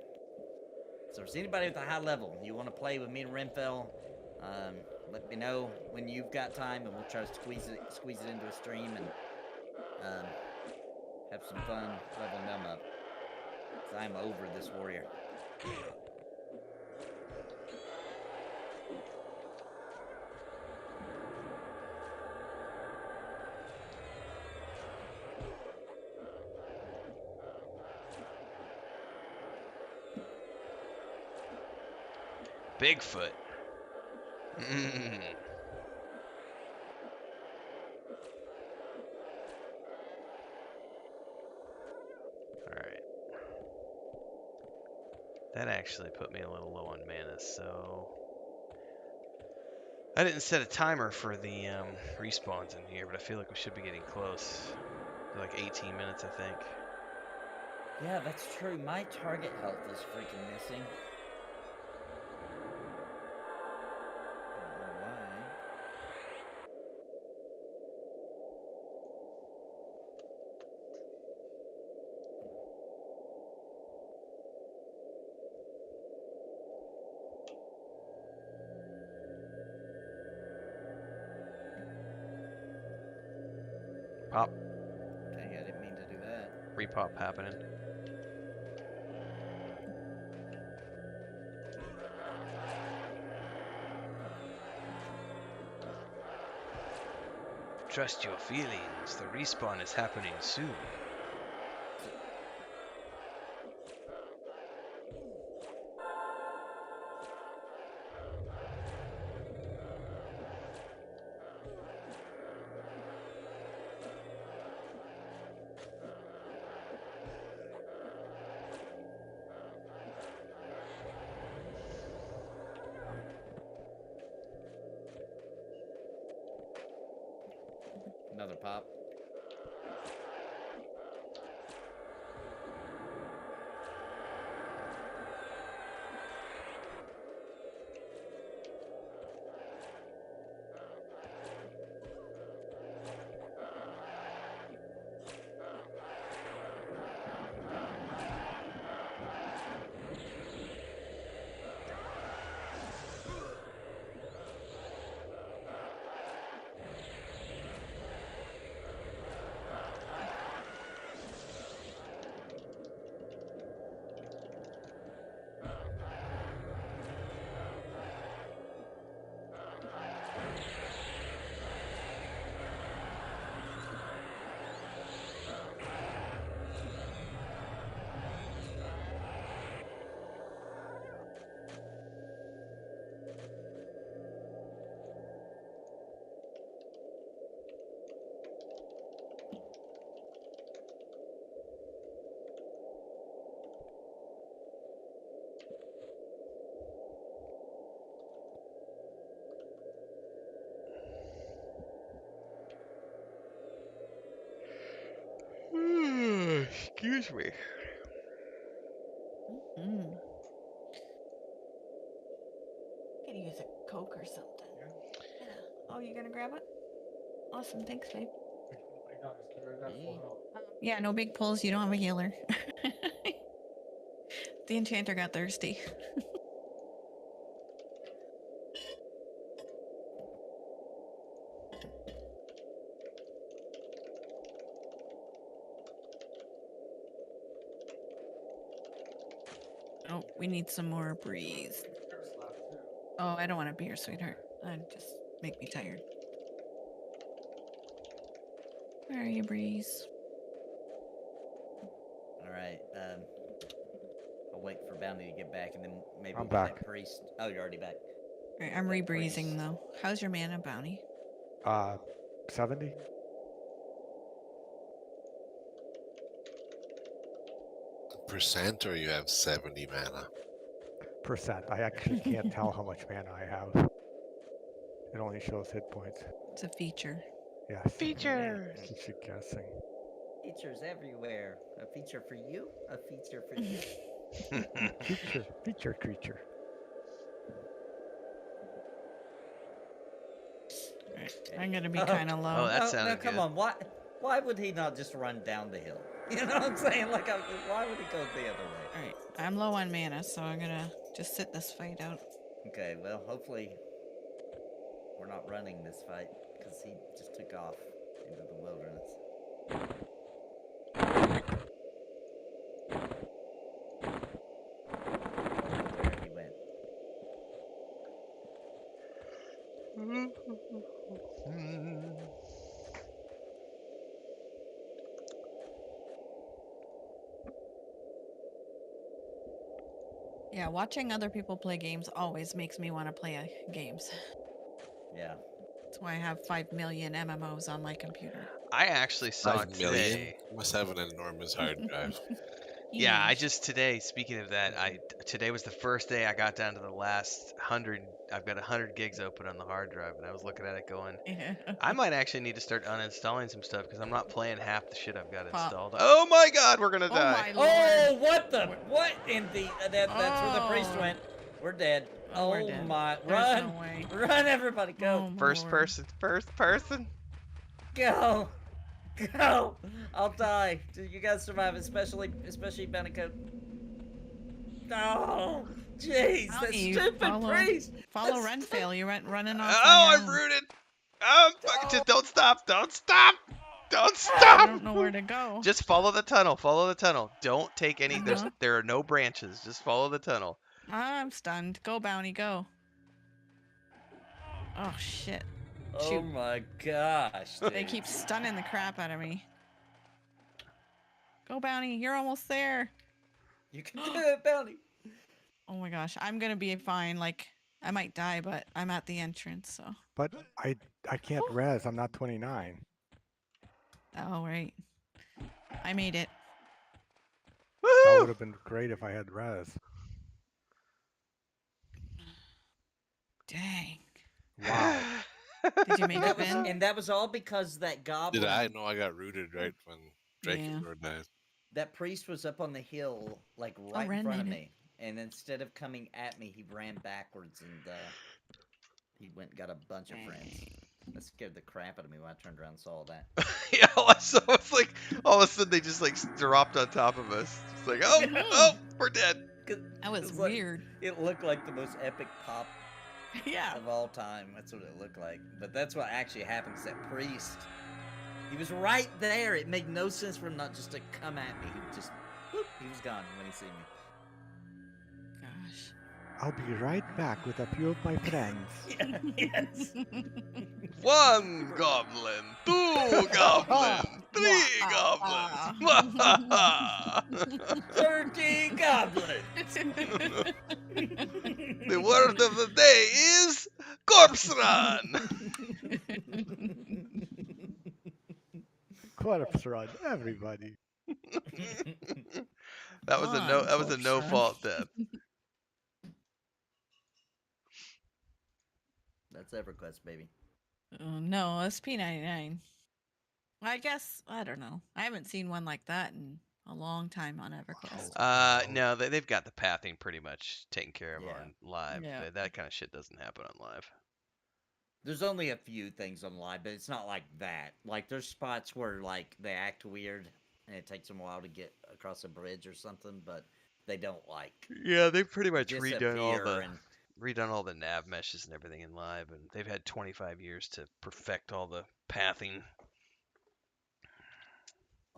So if there's anybody with a high level, you want to play with me and Renfo, let me know when you've got time, and we'll try to squeeze it into a stream and have some fun leveling them up. Because I'm over this warrior. Bigfoot. Mm. Alright. That actually put me a little low on mana, so... I didn't set a timer for the respawns in here, but I feel like we should be getting close. Like 18 minutes, I think. Yeah, that's true. My target health is freaking missing. I don't know why. Pop. Dang, I didn't mean to do that. Repop happening. Trust your feelings. The respawn is happening soon. No another pop. Excuse me. Mm. Could use a Coke or something. Yeah. Oh, you gonna grab it? Awesome, thanks, babe. Yeah, no big pulls. You don't have a healer. The enchanter got thirsty. Oh, we need some more breeze. Oh, I don't want a beer, sweetheart. That'd just make me tired. Where are you, Breeze? All right. I'll wait for Bounty to get back, and then maybe I'm we'll get back. that priest. Oh, you're already back. All right, I'm That rebreezing priest. though. How's your mana, Bounty? 70%. Or you have 70 mana? I actually can't tell how much mana I have. It only shows hit points. It's a feature. Yes. Features. Keeps you guessing. Features everywhere. A feature for you. A feature for you. Feature creature. Right. I'm gonna be kind of low. Oh, that no, sounded come good. on. Why would he not just run down the hill? You know what I'm saying? Like, why would he go the other way? All right, I'm low on mana, so I'm gonna just sit this fight out. Okay, well, hopefully we're not running this fight because he just took off into the wilderness. Where he went. Yeah, watching other people play games always makes me want to play games. Yeah. That's why I have 5 million MMOs on my computer. I actually saw 5 million? today. You must have an enormous hard drive. Yeah, I Huge. just today. Speaking of that, today was the first day I got down to the last 100. I've got 100 gigs open on the hard drive, and I was looking at it going, I might actually need to start uninstalling some stuff because I'm not playing half the shit I've got installed. Oh my God, we're gonna Oh die! my lord. Oh, what in the? That's where the priest Oh. went. We're dead. Oh, we're dead. My! There's Run! no way. Run, everybody, go! Oh, my First lord. person, first person. Go! Go! I'll die. You guys survive, especially Benecoat. No! Jeez, that Bounty, stupid priest! Follow That Renfail. You're running off. Oh, on your I'm own. rooted. Oh, fuck, just don't stop! Don't stop! Don't I stop! don't know where to go. Just follow the tunnel. Follow the tunnel. Don't take any. Uh-huh. There are no branches. Just follow the tunnel. I'm stunned. Go, Bounty, go. Oh, shit. Oh Shoot. my gosh, dude. They keep stunning the crap out of me. Go, Bounty. You're almost there. You can do it, Bounty. Oh my gosh. I'm going to be fine. Like, I might die, but I'm at the entrance, so. But I can't res. I'm not 29. Oh, right. I made it. That Woohoo! would have been great if I had res. Dang. Wow. Did you make That it, was, Ben? and that was all because that goblin. Did I? No, I got rooted right when Yeah. Drakenlord died. That priest was up on the hill, like right in Ren front of made it. me, and instead of coming at me, he ran backwards and he went and got a bunch of friends. That scared the crap out of me when I turned around and saw that. Yeah, so it's like all of a sudden they just like dropped on top of us. It's like, oh, we're dead. That was It's like- weird. It looked like the most epic pop Yeah. of all time. That's what it looked like. But that's what actually happened. Is that priest? He was right there. It made no sense for him not just to come at me. He just, whoop, he was gone when he seen me. Gosh. I'll be right back with a few of my friends. Yeah, yes. 1 goblin, 2 goblin, 3 goblins. 30 goblins. The word of the day is corpse run. Corpse run, everybody. That was a Come no. on, That was a corpse no run. fault death. That's EverQuest, baby. No, SP99. I guess, I don't know. I haven't seen one like that in a long time on EverQuest. No, they've got the pathing pretty much taken care of Yeah. on live. Yeah. That kind of shit doesn't happen on live. There's only a few things on live, but it's not like that. Like, there's spots where, like, they act weird, and it takes them a while to get across a bridge or something, but they don't, like, Yeah, they've pretty much disappear redone all the nav meshes and everything in live, and they've had 25 years to perfect all the pathing.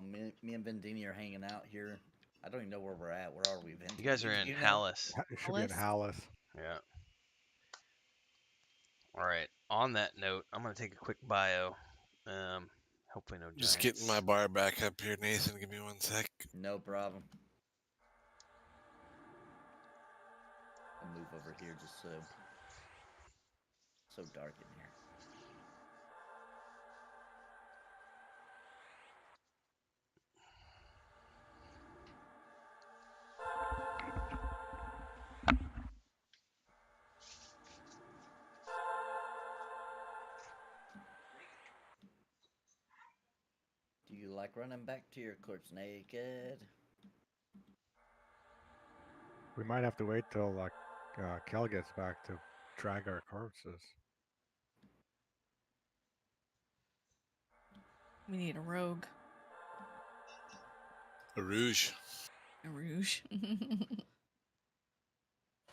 Me and Vendini are hanging out here. I don't even know where we're at. Where are we, Vendini? You guys are in Do you know? Hallis. It should be in Hallis. Yeah. All right. On that note, I'm gonna take a quick bio. Hopefully no Just giants. getting my bar back up here, Nathan. Give me 1 sec. No problem. I'll move over here just so dark in here. Do you like running back to your corpse naked? We might have to wait till Kel gets back to drag our corpses. We need a rogue. A rouge. A rouge.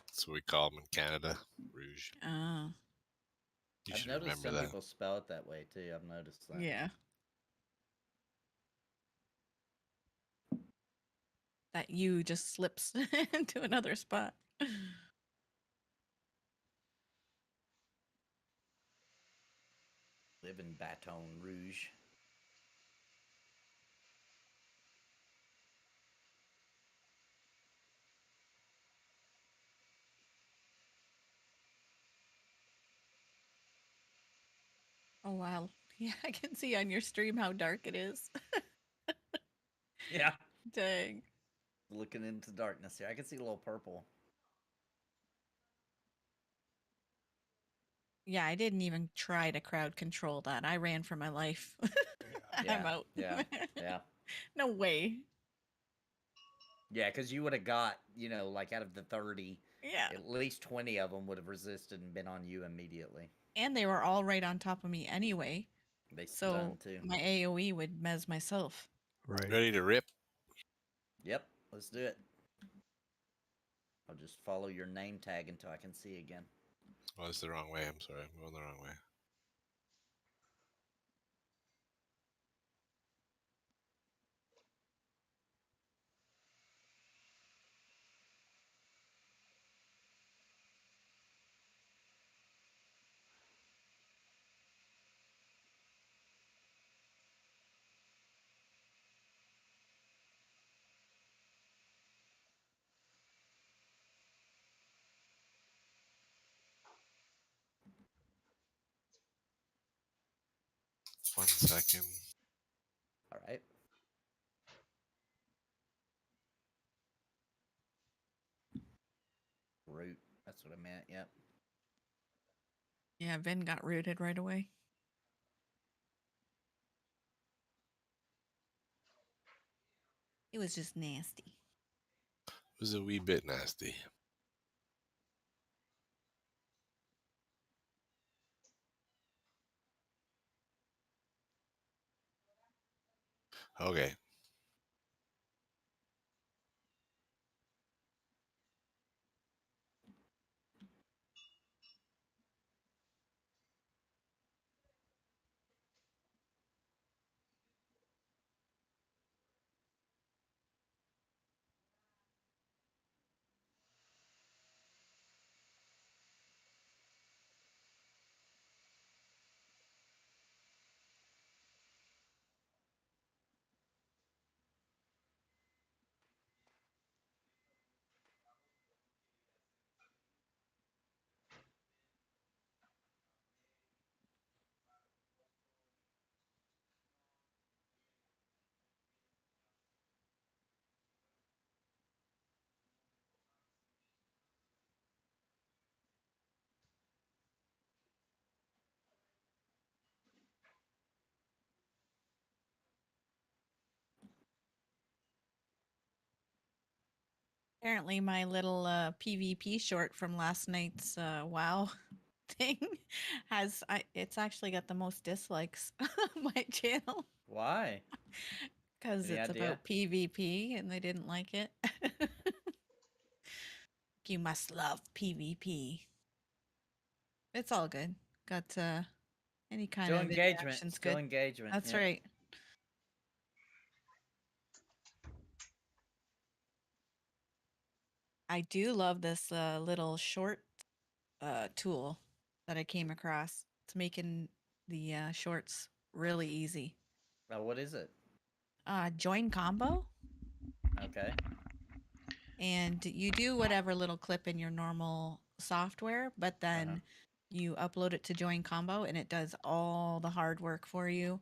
That's what we call them in Canada. Rouge. Ah, You I've should noticed remember some that. people spell it that way too. I've noticed that. yeah. That U just slips into another spot. Live in Baton Rouge. Oh wow. Yeah, I can see on your stream how dark it is. Yeah. Dang. Looking into darkness here. I can see a little purple. Yeah, I didn't even try to crowd control that. I ran for my life. I'm Yeah, out. yeah, yeah. No way. Yeah, because you would have got, like out of the 30, Yeah. at least 20 of them would have resisted and been on you immediately. And they were all right on top of me anyway. They So stunned too. my AoE would mez myself. Right. Ready to rip? Yep, let's do it. I'll just follow your name tag until I can see again. Oh, that's the wrong way. I'm sorry. I'm going the wrong way. One second. All right. Root. That's what I meant. Yep. Yeah, Vin got rooted right away. It was just nasty. It was a wee bit nasty. Okay. Apparently, my little PvP short from last night's WoW thing it's actually got the most dislikes on my channel Why? because Any it's idea? about PvP and they didn't like it. You must love PvP. It's all good. Got any kind Still of engagement. interaction's Still good. engagement. That's Yep. right. I do love this little short tool that I came across. It's making the shorts really easy. Oh, what is it? Join combo, Okay. and you do whatever little clip in your normal software, but then you upload it to Join Combo, and it does all the hard work for you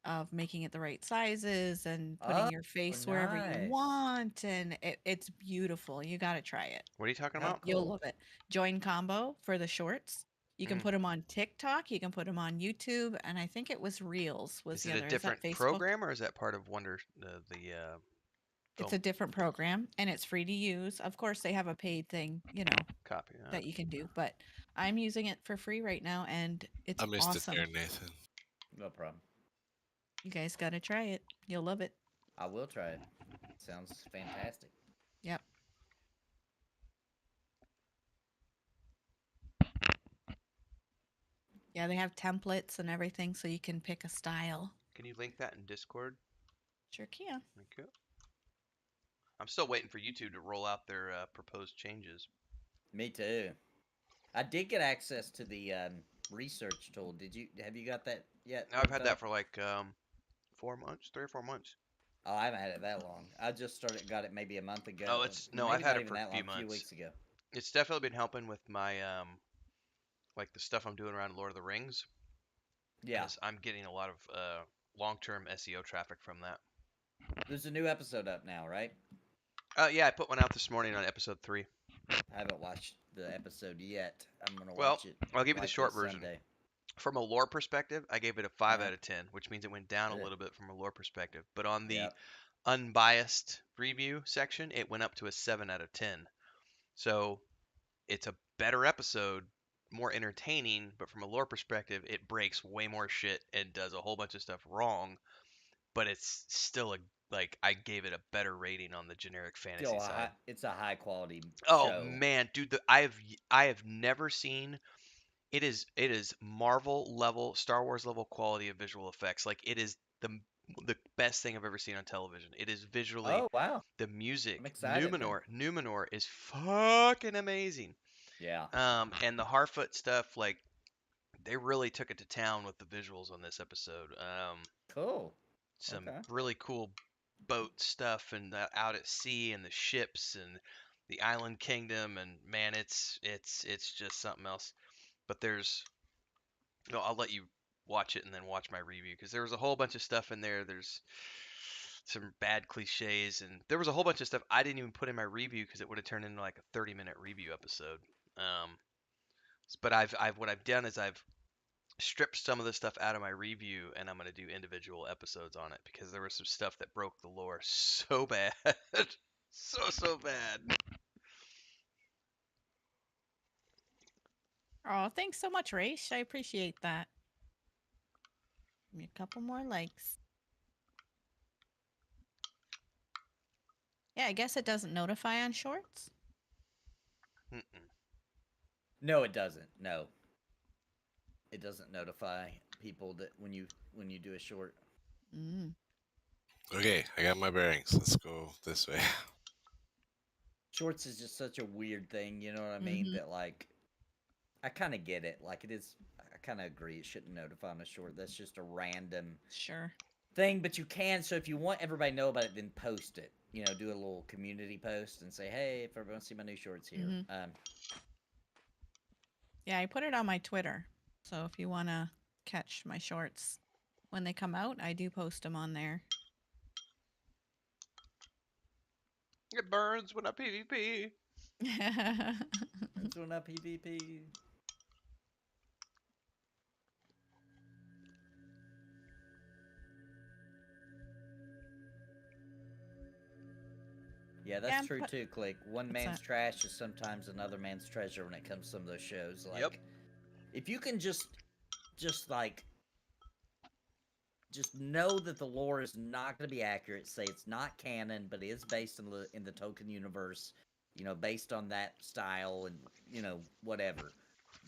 of making it the right sizes and putting Oh, your face wherever you nice. want, and it's beautiful. You got to try it. What are you talking How about? You'll cool. love it. Join Combo for the shorts. You can Mm. put them on TikTok. You can put them on YouTube, and I think it was Reels was Is the it a other. Is that different Facebook? program or is that part of Wonder the It's film a different program, and it's free to use. Of course, they have a paid thing, copy? that you can do, but I'm using it for free right now, and it's I missed it awesome. there, Nathan. No problem. You guys got to try it. You'll love it. I will try it. Sounds fantastic. Yep. Yeah, they have templates and everything, so you can pick a style. Can you link that in Discord? Sure can. Thank you. I'm still waiting for YouTube to roll out their proposed changes. Me too. I did get access to the research tool. Have you got that yet? Now I've had Info? that for like 4 months, 3 or 4 months. Oh, I haven't had it that long. I just got it maybe a month ago. Oh, it's no, maybe I've had not it even for a that few long. A few months. weeks ago. It's definitely been helping with my like the stuff I'm doing around Lord of the Rings. Yeah. 'Cause I'm getting a lot of long-term SEO traffic from that. There's a new episode up now, right? Yeah, I put one out this morning on episode 3. I haven't watched the episode yet. I'm gonna Well, watch it. I'll give you the likely short version. Sunday. From a lore perspective, I gave it a 5 Uh-huh. out of 10, which means it went down a Ugh. little bit from a lore perspective. But on the Yep. unbiased review section, it went up to a 7 out of 10. So it's a better episode, more entertaining, but from a lore perspective, it breaks way more shit and does a whole bunch of stuff wrong. But it's still like I gave it a better rating on the generic fantasy Still, side. it's a high quality Oh show. man, dude, I have never seen it is Marvel level, Star Wars level quality of visual effects. Like it is the best thing I've ever seen on television. It is visually Oh wow, the I'm music, excited then. Numenor is fucking amazing. Yeah. And the Harfoot stuff, like they really took it to town with the visuals on this episode. Cool. Some Okay. really cool boat stuff and out at sea and the ships and the island kingdom and man, it's just something else. But no, I'll let you watch it and then watch my review because there was a whole bunch of stuff in there. There's some bad cliches and there was a whole bunch of stuff I didn't even put in my review because it would have turned into like a 30-minute review episode. Um, But what I've done is I've stripped some of the stuff out of my review, and I'm gonna do individual episodes on it because there was some stuff that broke the lore so bad, so bad. Oh, thanks so much, Raish. I appreciate that. Give me a couple more likes. Yeah, I guess it doesn't notify on shorts. Mm-mm. No, it doesn't. No, it doesn't notify people that when you do a short. Mm. Okay, I got my bearings. Let's go this way. Shorts is just such a weird thing, you know what I mean? Mhm. That like, I kind of get it. Like it is, I kind of agree. It shouldn't notify on a short. That's just a random Sure. thing, but you can. So if you want everybody to know about it, then post it. You know, do a little community post and say, "Hey, if everyone wants to see my new shorts here." Mhm. Yeah, I put it on my Twitter. So if you want to catch my shorts when they come out, I do post them on there. It burns when I PvP. That's when I PvP. Yeah, that's Yeah, true but- too, Click. One What's man's that? trash is sometimes another man's treasure when it comes to some of those shows. Like, Yep. if you can just like, just know that the lore is not going to be accurate. Say it's not canon, but it is based in the Tolkien universe. You know, based on that style and whatever.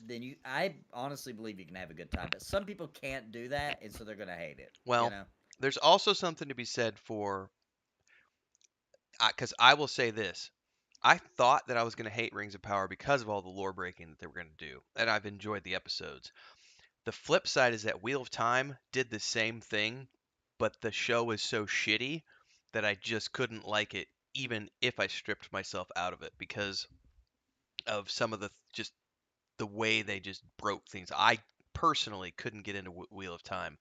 Then I honestly believe you can have a good time. But some people can't do that, and so they're going to hate it. Well, there's also something to be said for, because I will say this. I thought that I was going to hate Rings of Power because of all the lore breaking that they were going to do, and I've enjoyed the episodes. The flip side is that Wheel of Time did the same thing, but the show was so shitty that I just couldn't like it, even if I stripped myself out of it because of some of just the way they just broke things. I personally couldn't get into Wheel of Time.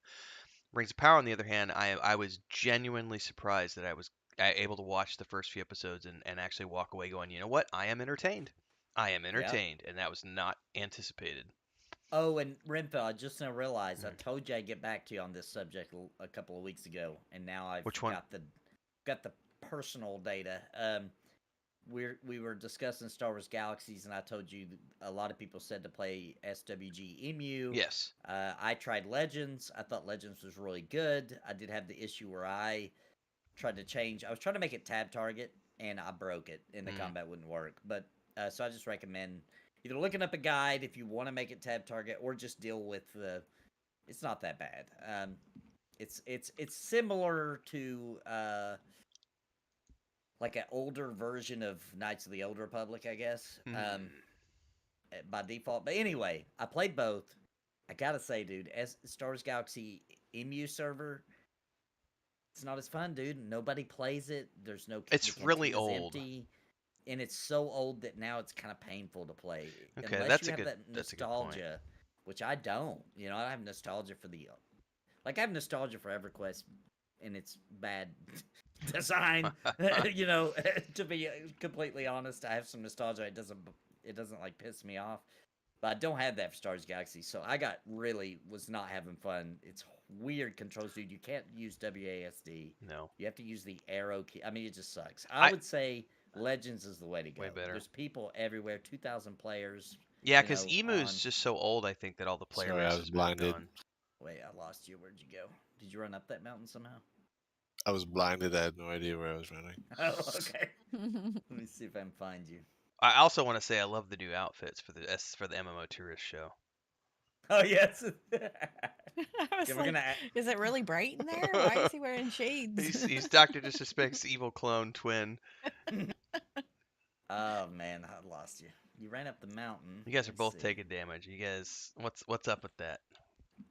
Rings of Power, on the other hand, I was genuinely surprised that I was able to watch the first few episodes and actually walk away going, you know what? I am entertained. I am entertained, and that was not anticipated. Oh, and Renfell, I just now realized I Mhm. told you I'd get back to you on this subject a couple of weeks ago, and now I've Which one? got the personal data. We were discussing Star Wars Galaxies, and I told you a lot of people said to play SWG Emu. Yes. I tried Legends. I thought Legends was really good. I did have the issue where I tried to change. I was trying to make it tab target, and I broke it, and the combat wouldn't work. But so I just recommend either looking up a guide if you want to make it tab target, or just deal with the. It's not that bad. It's similar to like an older version of Knights of the Old Republic, I guess. By default. But anyway, I played both. I gotta say, dude, as Star Wars Galaxy Emu server, it's not as fun, dude. Nobody plays it. There's no. It's really old. Empty, and it's so old that now it's kind of painful to play. Okay, Unless that's you a have good. that That's a good point. nostalgia, which I don't. You know, I have nostalgia for the. Like I have nostalgia for EverQuest, and it's bad design. You know, to be completely honest, I have some nostalgia. It doesn't like piss me off. But I don't have that for Star Wars Galaxy, so I was not having fun. It's weird controls, dude. You can't use WASD. No. You have to use the arrow key. I mean, it just sucks. I would say Legends is the way to go. Way better. There's people everywhere, 2,000 players. Yeah, because Emu's just so old. I think that all the player Sorry, I was blinded. Wait, I lost you. Where'd you go? Did you run up that mountain somehow? I was blinded. I had no idea where I was running. Oh, okay. Let me see if I can find you. I also want to say I love the new outfits for the MMO Tourist show. Oh yes. I was like, is it really bright in there? Why is he wearing shades? He's Dr. Disrespect's evil clone twin. Oh man, I lost you. You ran up the mountain. You guys are both taking damage. You guys, what's up with that?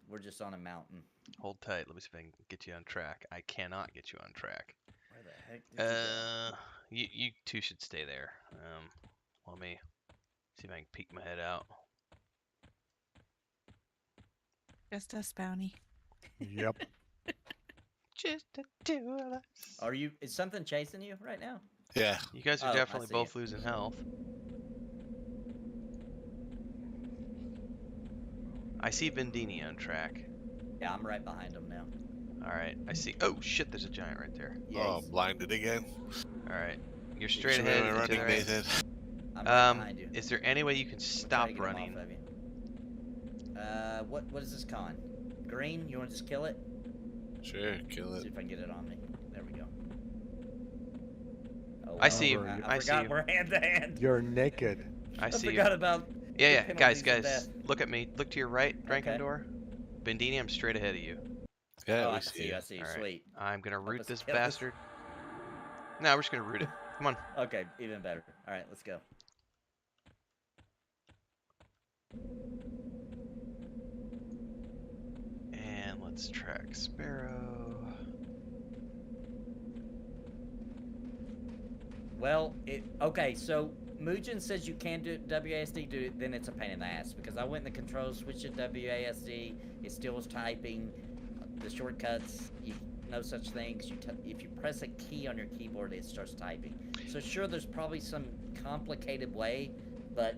We're just on a mountain. Hold tight. Let me see if I can get you on track. I cannot get you on track. Where the heck did you go? You two should stay there. Let me see if I can peek my head out. Just us, Bounty. Yep. Just the two of us. Is something chasing you right now? Yeah. You guys are definitely both losing health. I see Vendini on track. Yeah, I'm right behind him now. All right, I see. Oh shit, there's a giant right there. Yeah, Oh, he's- blinded again. All right, you're Should straight Which way ahead am I and to the running, right. Nathan? I'm right behind you. Is there any way you can I'm gonna try to stop get him running? off of you. What is this con? Green? You want to just kill it? Sure, kill See it. if I can get it on me. There we go. Oh, I see you. However, I I see forgot you. we're hand to hand. You're naked. I I see you. forgot about Yeah, the yeah, guys, penalties of death. look at me. Look to your right, Okay. Drankendor. Vendini, I'm straight ahead of you. Yeah, Oh, we I see see you. you. I see you. All right. Sweet. I'm gonna Help root us this kill this. bastard. No, we're just gonna root it. Come on. Okay, even better. All right, let's go. And let's track Sparrow. Well, okay. So Mugen says you can do WASD, do it, then it's a pain in the ass because I went in the controls, switched to WASD. It still was typing. The shortcuts, no such things. If you press a key on your keyboard, it starts typing. So sure, there's probably some complicated way, but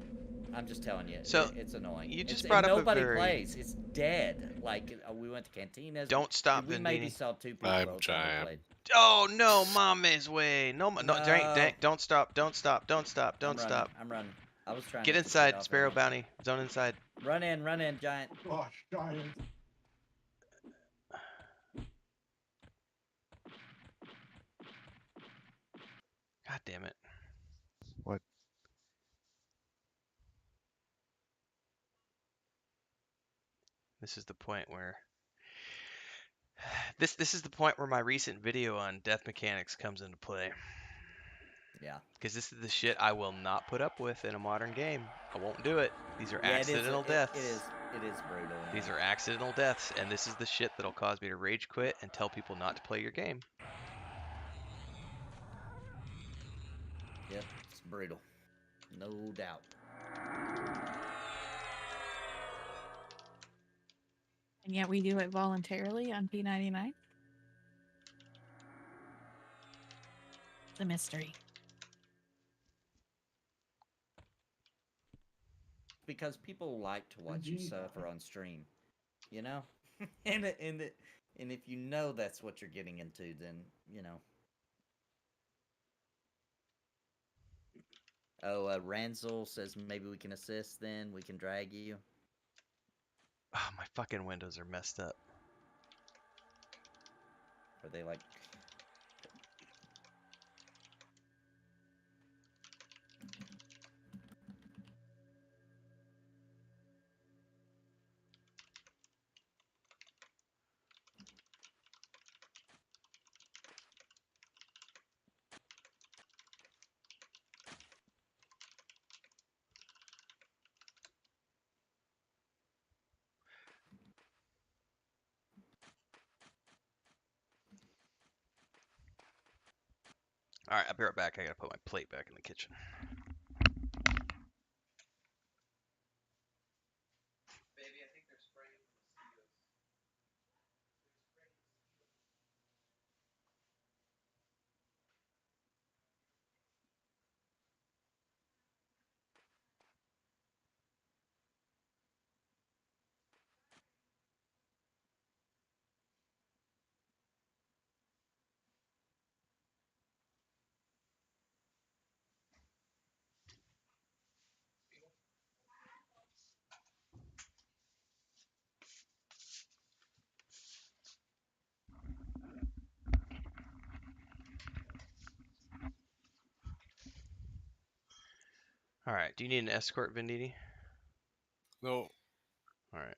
I'm just telling you, So, it's annoying. you just And brought up a nobody very- plays. It's dead. Like we went to cantinas. Don't stop, We maybe Vendini. saw 2 people I'm the whole time we trying. played. Oh no, Mame's way. No, no, No. don't stop, don't stop, don't stop, don't I'm running. stop. I'm running. I was trying Get to inside, off Sparrow everyone. bounty. Zone inside. Run in, giant. Gosh, giant. God damn it. What? This is the point where this is the point where my recent video on death mechanics comes into play. Yeah. Because this is the shit I will not put up with in a modern game. I won't do it. These are Yeah, it is. accidental deaths. It is brutal. These are accidental deaths, and this is the shit that'll cause me to rage quit and tell people not to play your game. Yep, it's brutal. No doubt. And yet we do it voluntarily on P99. It's a mystery. Because people like to watch you suffer on stream, you know, and if you know that's what you're getting into, then you know. Oh, Ranzel says maybe we can assist. Then we can drag you. Oh, my fucking windows are messed up. Are they like? All right, I'll be right back. I gotta put my plate back in the kitchen. Baby, I think they're spraying mosquitoes. All right, do you need an escort, Vendini? No. All right.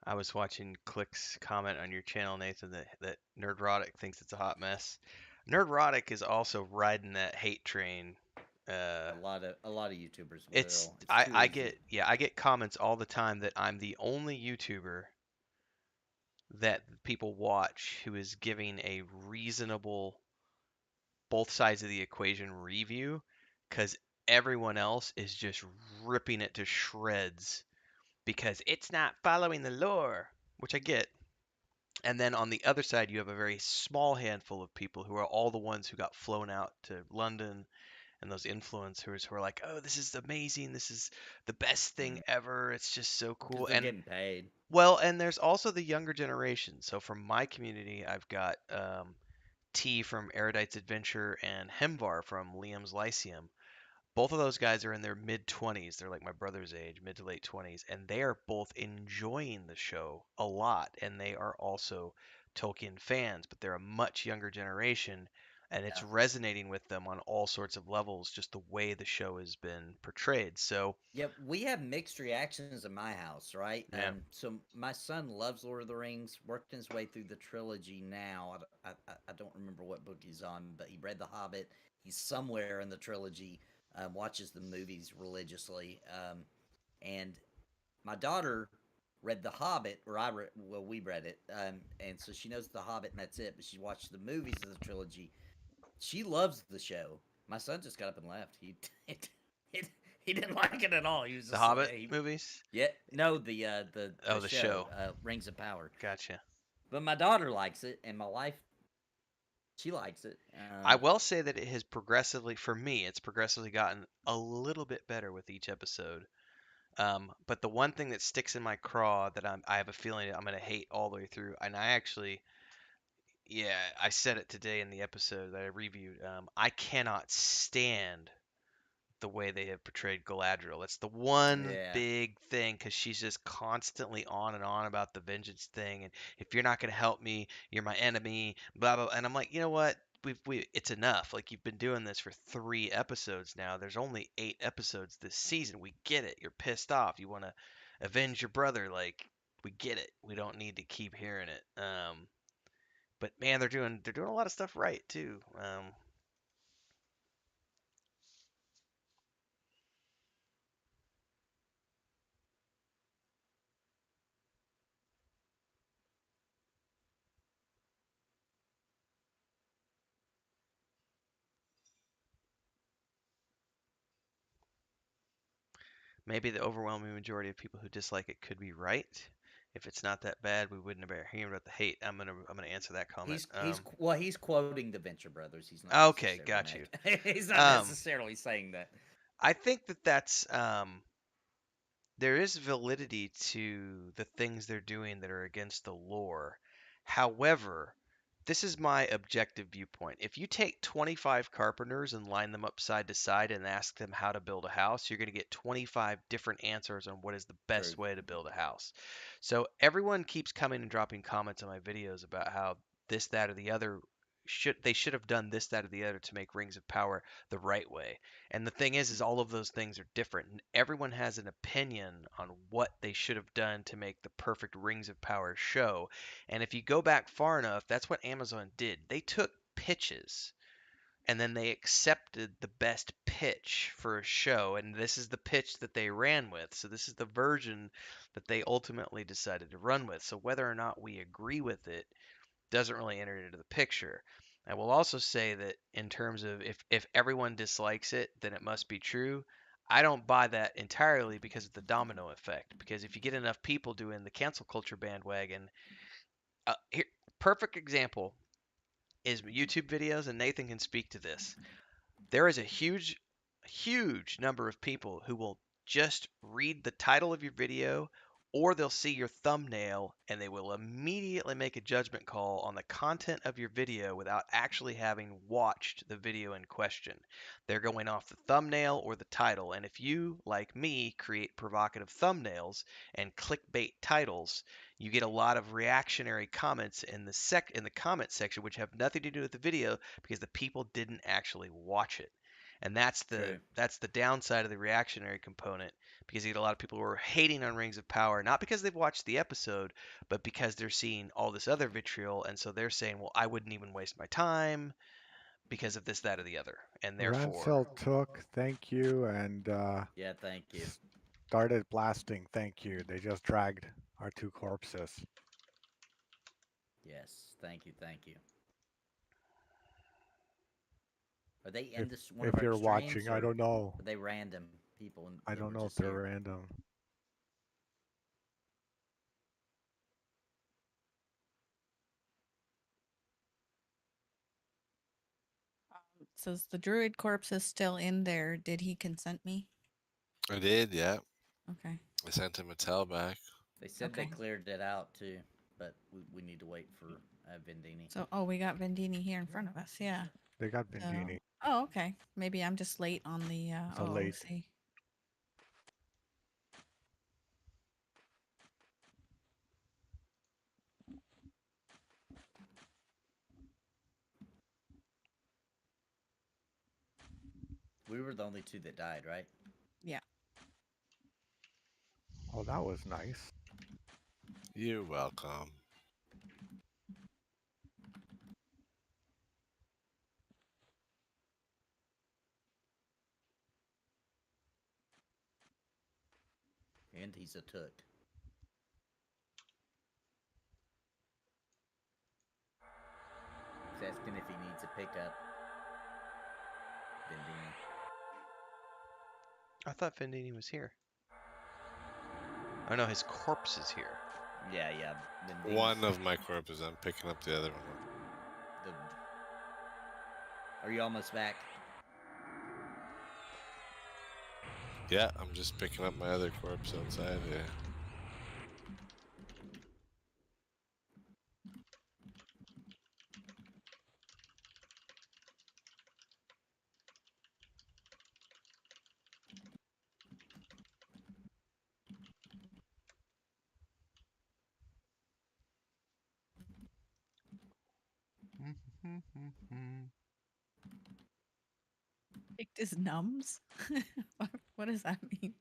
I was watching Click's comment on your channel, Nathan, that Nerdrotic thinks it's a hot mess. Nerdrotic is also riding that hate train. A lot of YouTubers It's will. It's too I easy. get comments all the time that I'm the only YouTuber that people watch who is giving a reasonable both sides of the equation review, because everyone else is just ripping it to shreds because it's not following the lore, which I get. And then on the other side, you have a very small handful of people who are all the ones who got flown out to London, and those influencers who are like, "Oh, this is amazing. This is the best thing ever. It's just so Because cool." they're And getting paid. well, and there's also the younger generation. So from my community, I've got T from Erudite's Adventure and Hemvar from Liam's Lyceum. Both of those guys are in their mid 20s. They're like my brother's age, mid to late 20s, and they are both enjoying the show a lot. And they are also Tolkien fans, but they're a much younger generation, and it's Yeah. resonating with them on all sorts of levels, just the way the show has been portrayed. So, Yeah, we have mixed reactions in my house, right? yeah, So my son loves Lord of the Rings, working his way through the trilogy now. I don't remember what book he's on, but he read The Hobbit. He's somewhere in the trilogy, watches the movies religiously. And my daughter read The Hobbit, or we read it, and so she knows The Hobbit, and that's it. But she watched the movies of the trilogy. She loves the show. My son just got up and left. He, he didn't like it at all. He was the just like, Hobbit movies. yeah, no, the Oh, the show, show. Rings of Power. Gotcha. But my daughter likes it, and my wife, she likes it. I will say that it has progressively, for me, it's progressively gotten a little bit better with each episode. But the one thing that sticks in my craw that I have a feeling I'm gonna hate all the way through, and I actually, yeah, I said it today in the episode that I reviewed. I cannot stand the way they have portrayed Galadriel. That's the one Yeah, big thing because she's just constantly on and on about the vengeance thing. And if you're not going to help me, you're my enemy. Blah blah. And I'm like, you know what? It's enough. Like you've been doing this for 3 episodes now. There's only 8 episodes this season. We get it. You're pissed off. You want to avenge your brother. Like we get it. We don't need to keep hearing it. But man, they're doing a lot of stuff right too. Maybe the overwhelming majority of people who dislike it could be right. If it's not that bad, we wouldn't have heard about the hate. I'm gonna answer that comment. he's quoting the Venture Brothers. He's not Okay, necessarily got you. he's not Um, necessarily saying that. I think that's there is validity to the things they're doing that are against the lore. However, this is my objective viewpoint. If you take 25 carpenters and line them up side to side and ask them how to build a house, you're going to get 25 different answers on what is the best True. way to build a house. So everyone keeps coming and dropping comments on my videos about how this, that, or the other should have done this, that, or the other to make Rings of Power the right way. And the thing is all of those things are different. And everyone has an opinion on what they should have done to make the perfect Rings of Power show. And if you go back far enough, that's what Amazon did. They took pitches and then they accepted the best pitch for a show. And this is the pitch that they ran with. So this is the version that they ultimately decided to run with. So whether or not we agree with it doesn't really enter into the picture. I will also say that in terms of if everyone dislikes it, then it must be true. I don't buy that entirely because of the domino effect. Because if you get enough people doing the cancel culture bandwagon, here, perfect example is YouTube videos, and Nathan can speak to this. There is a huge number of people who will just read the title of your video or they'll see your thumbnail and they will immediately make a judgment call on the content of your video without actually having watched the video in question. They're going off the thumbnail or the title. And if you, like me, create provocative thumbnails and clickbait titles, you get a lot of reactionary comments in the comment section which have nothing to do with the video because the people didn't actually watch it. and that's True. the downside of the reactionary component, because you get a lot of people who are hating on Rings of Power, not because they've watched the episode, but because they're seeing all this other vitriol, and so they're saying, well, I wouldn't even waste my time because of this, that, or the other, and therefore, Rancel took, thank you, and Yeah, thank you. started blasting, thank you. They just dragged our 2 corpses. Yes, thank you, thank you. Are they If, in this one of if our you're streams, watching, or I don't know. are they random people I that don't were know if just they're here? random. It says the druid corpse is still in there. Did he consent me? I did, yeah. Okay. I sent him a tell back. They said they Okay. cleared it out too, but we need to wait for Vendini. So, oh, we got Vendini here in front of us. Yeah. They got So, Bendini. oh, okay. Maybe I'm just late on the. So late. See. We were the only 2 that died, right? Yeah. Oh, that was nice. You're welcome. And he's a took. He's asking if he needs a pickup. Vendini. I thought Vendini was here. Oh no, his corpse is here. Yeah, yeah. Vendini's One of my corpses. I'm picking up the other one. the... Are you almost back? Yeah, I'm just picking up my other corpse outside. Yeah. Picked his nums. What does that mean?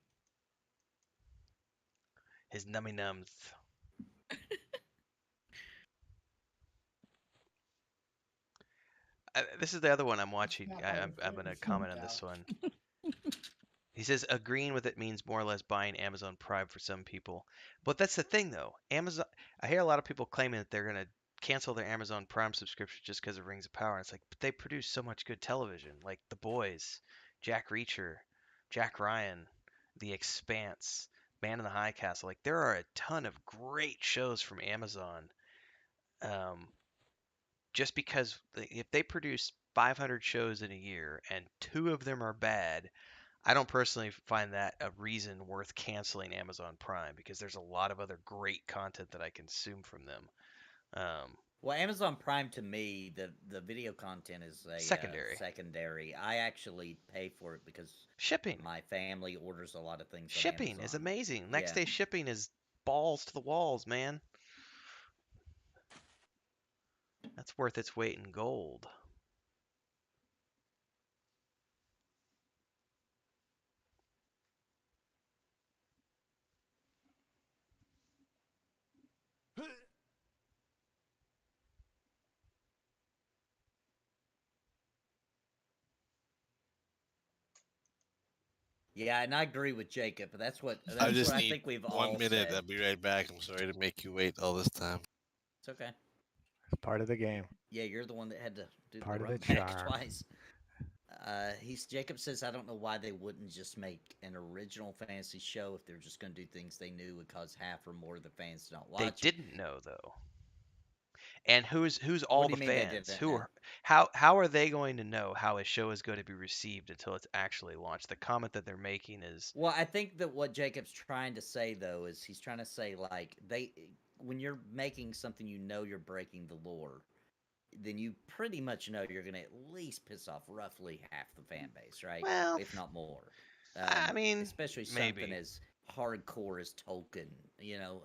His nummy nums. This is the other one I'm watching. I'm going to comment on this one. He says agreeing with it means more or less buying Amazon Prime for some people. But that's the thing, though. Amazon. I hear a lot of people claiming that they're going to cancel their Amazon Prime subscription just because of Rings of Power. And it's like, but they produce so much good television, like The Boys, Jack Reacher, Jack Ryan, The Expanse, Man in the High Castle. Like there are a ton of great shows from Amazon. Just because if they produce 500 shows in a year and 2 of them are bad, I don't personally find that a reason worth canceling Amazon Prime, because there's a lot of other great content that I consume from them. Well, Amazon Prime to me, the video content is a Secondary. secondary. I actually pay for it because Shipping. my family orders a lot of things on Shipping Amazon. is amazing. Next Yeah. day shipping is balls to the walls, man. That's worth its weight in gold. Yeah, and I agree with Jacob. That's what I just I need think we've 1 all minute. said. I'll be right back. I'm sorry to make you wait all this time. It's okay. It's part of the game. Yeah, you're the one that had to do Part the of run the back charm. twice. Jacob says I don't know why they wouldn't just make an original fantasy show if they're just going to do things they knew would cause half or more of the fans to not watch. They didn't know though. And who's What all do the you mean they fans? didn't Who know? are how are they going to know how a show is going to be received until it's actually launched? The comment that they're making is, Well, I think that what Jacob's trying to say though is he's trying to say like when you're making something you know you're breaking the lore, then you pretty much know you're going to at least piss off roughly half the fan base, right? well, If not more. I mean, especially something maybe. as hardcore as Tolkien, you know.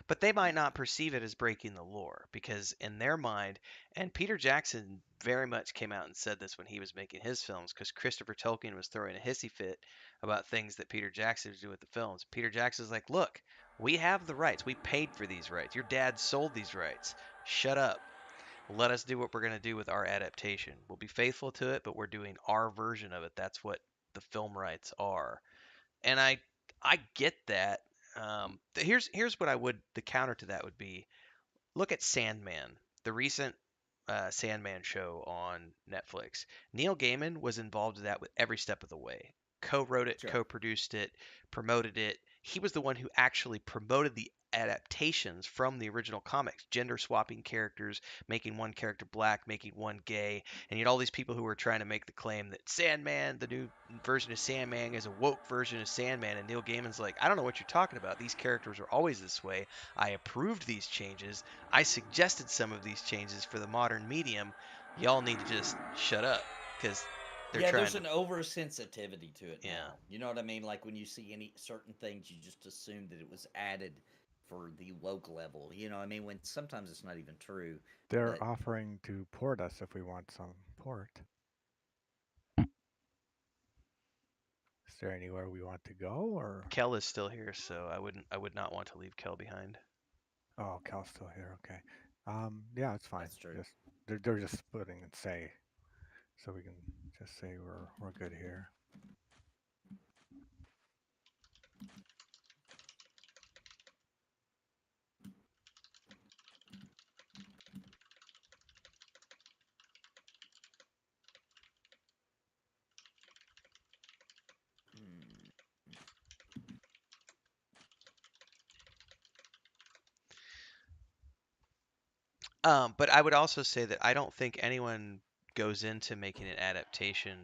But they might not perceive it as breaking the lore, because in their mind, and Peter Jackson very much came out and said this when he was making his films, because Christopher Tolkien was throwing a hissy fit about things that Peter Jackson was doing with the films. Peter Jackson's like, look, we have the rights. We paid for these rights. Your dad sold these rights. Shut up. Let us do what we're going to do with our adaptation. We'll be faithful to it, but we're doing our version of it. That's what the film rights are. And I get that. Here's what I would the counter to that would be: look at Sandman, the recent Sandman show on Netflix. Neil Gaiman was involved in that with every step of the way. Co-wrote it, Sure. co-produced it, promoted it. He was the one who actually promoted the adaptations from the original comics, gender swapping characters, making one character black, making one gay, and you had all these people who were trying to make the claim that Sandman, the new version of Sandman, is a woke version of Sandman, and Neil Gaiman's like, I don't know what you're talking about. These characters are always this way. I approved these changes. I suggested some of these changes for the modern medium. Y'all need to just shut up, because they're Yeah, trying there's to. an oversensitivity to it Yeah. now. You know what I mean? Like when you see any certain things, you just assume that it was added for the woke level. You know what I mean? When sometimes it's not even true. They're But offering to port us if we want some port. Is there anywhere we want to go, or? Kel is still here, so I would not want to leave Kel behind. Oh, Cal's still here. Okay. Yeah, it's fine. that's true. Just they're just splitting and say, so we can just say we're good here. But I would also say that I don't think anyone goes into making an adaptation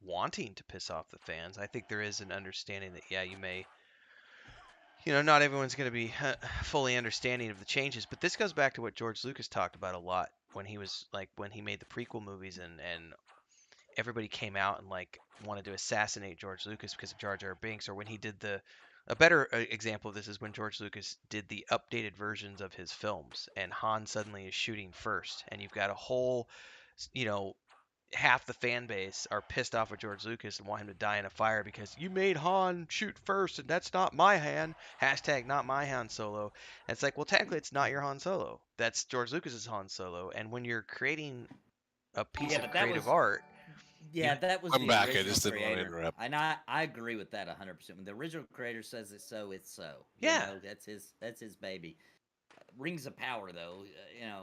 wanting to piss off the fans. I think there is an understanding that, yeah, you may, not everyone's going to be fully understanding of the changes. But this goes back to what George Lucas talked about a lot when he was like when he made the prequel movies, and everybody came out and like wanted to assassinate George Lucas because of Jar Jar Binks, or when he did a better example of this is when George Lucas did the updated versions of his films, and Han suddenly is shooting first, and you've got a whole, you know, half the fan base are pissed off with George Lucas and want him to die in a fire because you made Han shoot first, and that's not my Han. Hashtag not my Han Solo. And it's like, well, technically, it's not your Han Solo. That's George Lucas's Han Solo. And when you're creating a piece Yeah, of but that creative was art, yeah, that was I'm the back. I original just didn't want to creator, interrupt. and I agree with that 100%. When the original creator says it's so, it's so. Yeah. That's his baby. Rings of Power, though, yeah,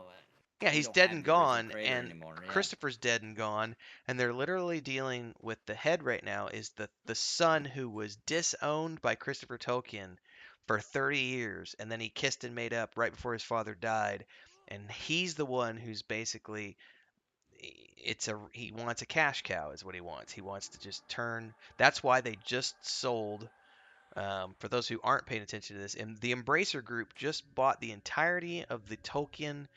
you he's don't dead have and the original gone, creator and anymore. Yeah. Christopher's dead and gone, and they're literally dealing with the head right now is the son who was disowned by Christopher Tolkien for 30 years, and then he kissed and made up right before his father died, and he's the one who's basically he wants a cash cow is what he wants. He wants to just turn. That's why they just sold. For those who aren't paying attention to this, and the Embracer Group just bought the entirety of the Tolkien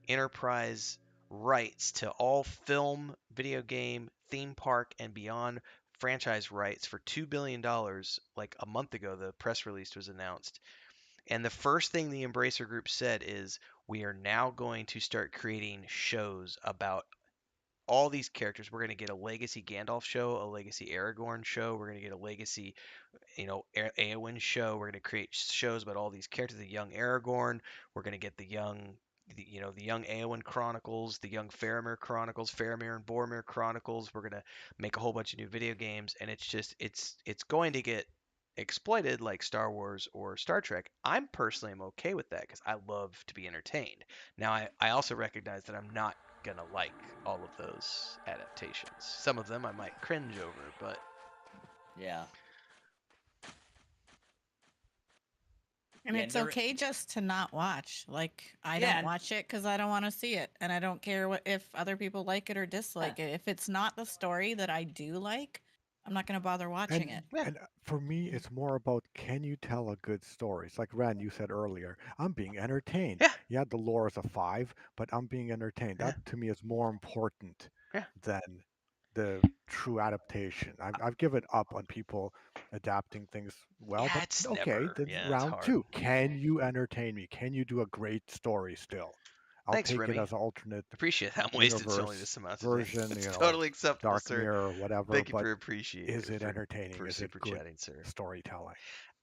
Enterprise rights to all film, video game, theme park, and beyond franchise rights for $2 billion. Like a month ago, the press release was announced. And the first thing the Embracer Group said is, we are now going to start creating shows about all these characters. We're going to get a Legacy Gandalf show, a Legacy Aragorn show. We're going to get a Legacy Eowyn show. We're going to create shows about all these characters. The young Aragorn. We're going to get the young Eowyn Chronicles, the young Faramir Chronicles, Faramir and Boromir Chronicles. We're going to make a whole bunch of new video games, and it's going to get exploited like Star Wars or Star Trek. I'm personally am okay with that because I love to be entertained. Now I also recognize that I'm not gonna like all of those adaptations. Some of them I might cringe over, but Yeah. And Yeah, it's there- okay just to not watch. Like I Yeah, don't and- watch it because I don't want to see it, and I don't care if other people like it or dislike it. If it's not the story that I do like, I'm not going to bother watching it. Yeah. And for me, it's more about can you tell a good story? It's like Ren, you said earlier, I'm being entertained. Yeah. Yeah, the lore is a 5, but I'm being entertained. Yeah. That to me is more important Yeah. than the true adaptation. I've given up on people adapting things well, Yeah, but it's okay, never- then yeah, it's round hard. 2. Can you entertain me? Can you do a great story still? I'll Thanks, take Remy. it as an alternate Appreciate how I'm wasted only universe this amount today. version, It's you know, totally acceptable, Dark sir. Mirror or whatever. Thank you But for appreciating is it entertaining? for Is it super good chatting, sir. storytelling?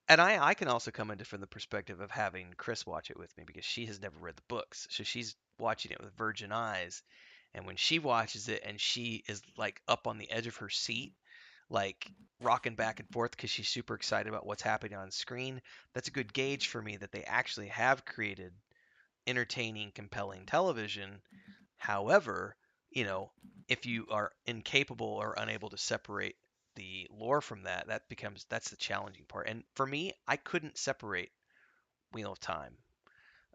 And I can also come into from the perspective of having Chris watch it with me because she has never read the books. So she's watching it with virgin eyes. And when she watches it and she is like up on the edge of her seat, like rocking back and forth because she's super excited about what's happening on screen, that's a good gauge for me that they actually have created entertaining, compelling television. However, if you are incapable or unable to separate the lore from that, that's the challenging part. And for me, I couldn't separate Wheel of Time.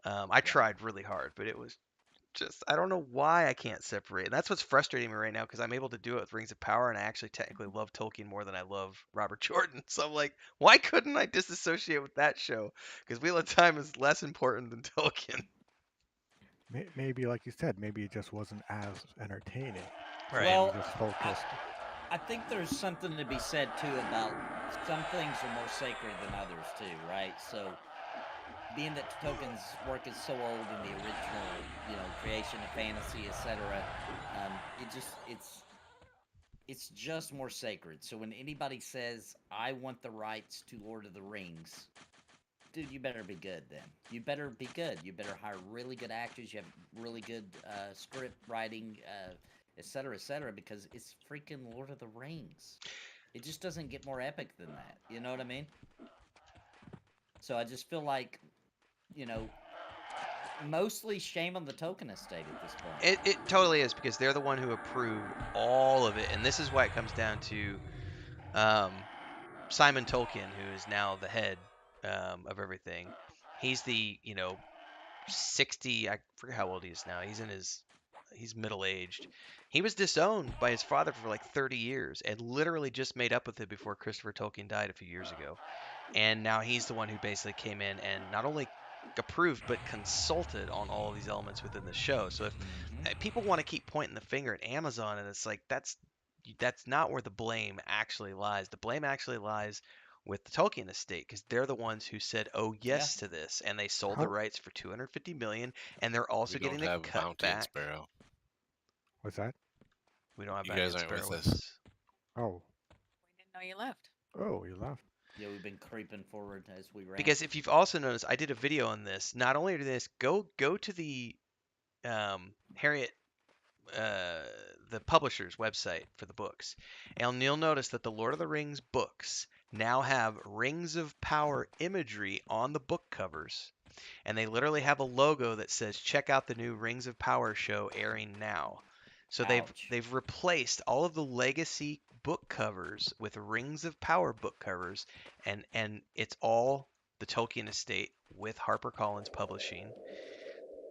I tried really hard, but it was just I don't know why I can't separate. And that's what's frustrating me right now because I'm able to do it with Rings of Power, and I actually technically love Tolkien more than I love Robert Jordan. So I'm like, why couldn't I disassociate with that show? Because Wheel of Time is less important than Tolkien. Maybe, like you said, maybe it just wasn't as entertaining. Right. Well, Just focused. I think there's something to be said too about some things are more sacred than others too, right? So, being that Tolkien's work is so old in the original, creation of fantasy, etc., it's just more sacred. So when anybody says, "I want the rights to Lord of the Rings," dude, you better be good then. You better be good. You better hire really good actors. You have really good script writing, etc., because it's freaking Lord of the Rings. It just doesn't get more epic than that. You know what I mean? So I just feel like, mostly shame on the Tolkien estate at this point. It totally is because they're the one who approved all of it, and this is why it comes down to Simon Tolkien, who is now the head of everything. He's the 60. I forget how old he is now. He's middle aged. He was disowned by his father for like 30 years and literally just made up with it before Christopher Tolkien died a few years ago. And now he's the one who basically came in and not only approved but consulted on all of these elements within the show. So if people want to keep pointing the finger at Amazon, and it's like that's not where the blame actually lies. The blame actually lies with the Tolkien estate because they're the ones who said, "Oh yes" to this, and they sold the rights for 250 million, and they're also We don't getting a have cut Bounty and back. Sparrow. What's that? We don't have You Bounty guys and aren't Sparrow with with us. us. Oh. We didn't know you left. Oh, you left. Yeah, we've been creeping forward as we ran. Because if you've also noticed, I did a video on this. Not only did this go to the Harriet, the publisher's website for the books, and you'll notice that the Lord of the Rings books now have Rings of Power imagery on the book covers, and they literally have a logo that says "Check out the new Rings of Power show airing now." So they've replaced all of the legacy book covers with Rings of Power book covers, and it's all the Tolkien estate with HarperCollins Publishing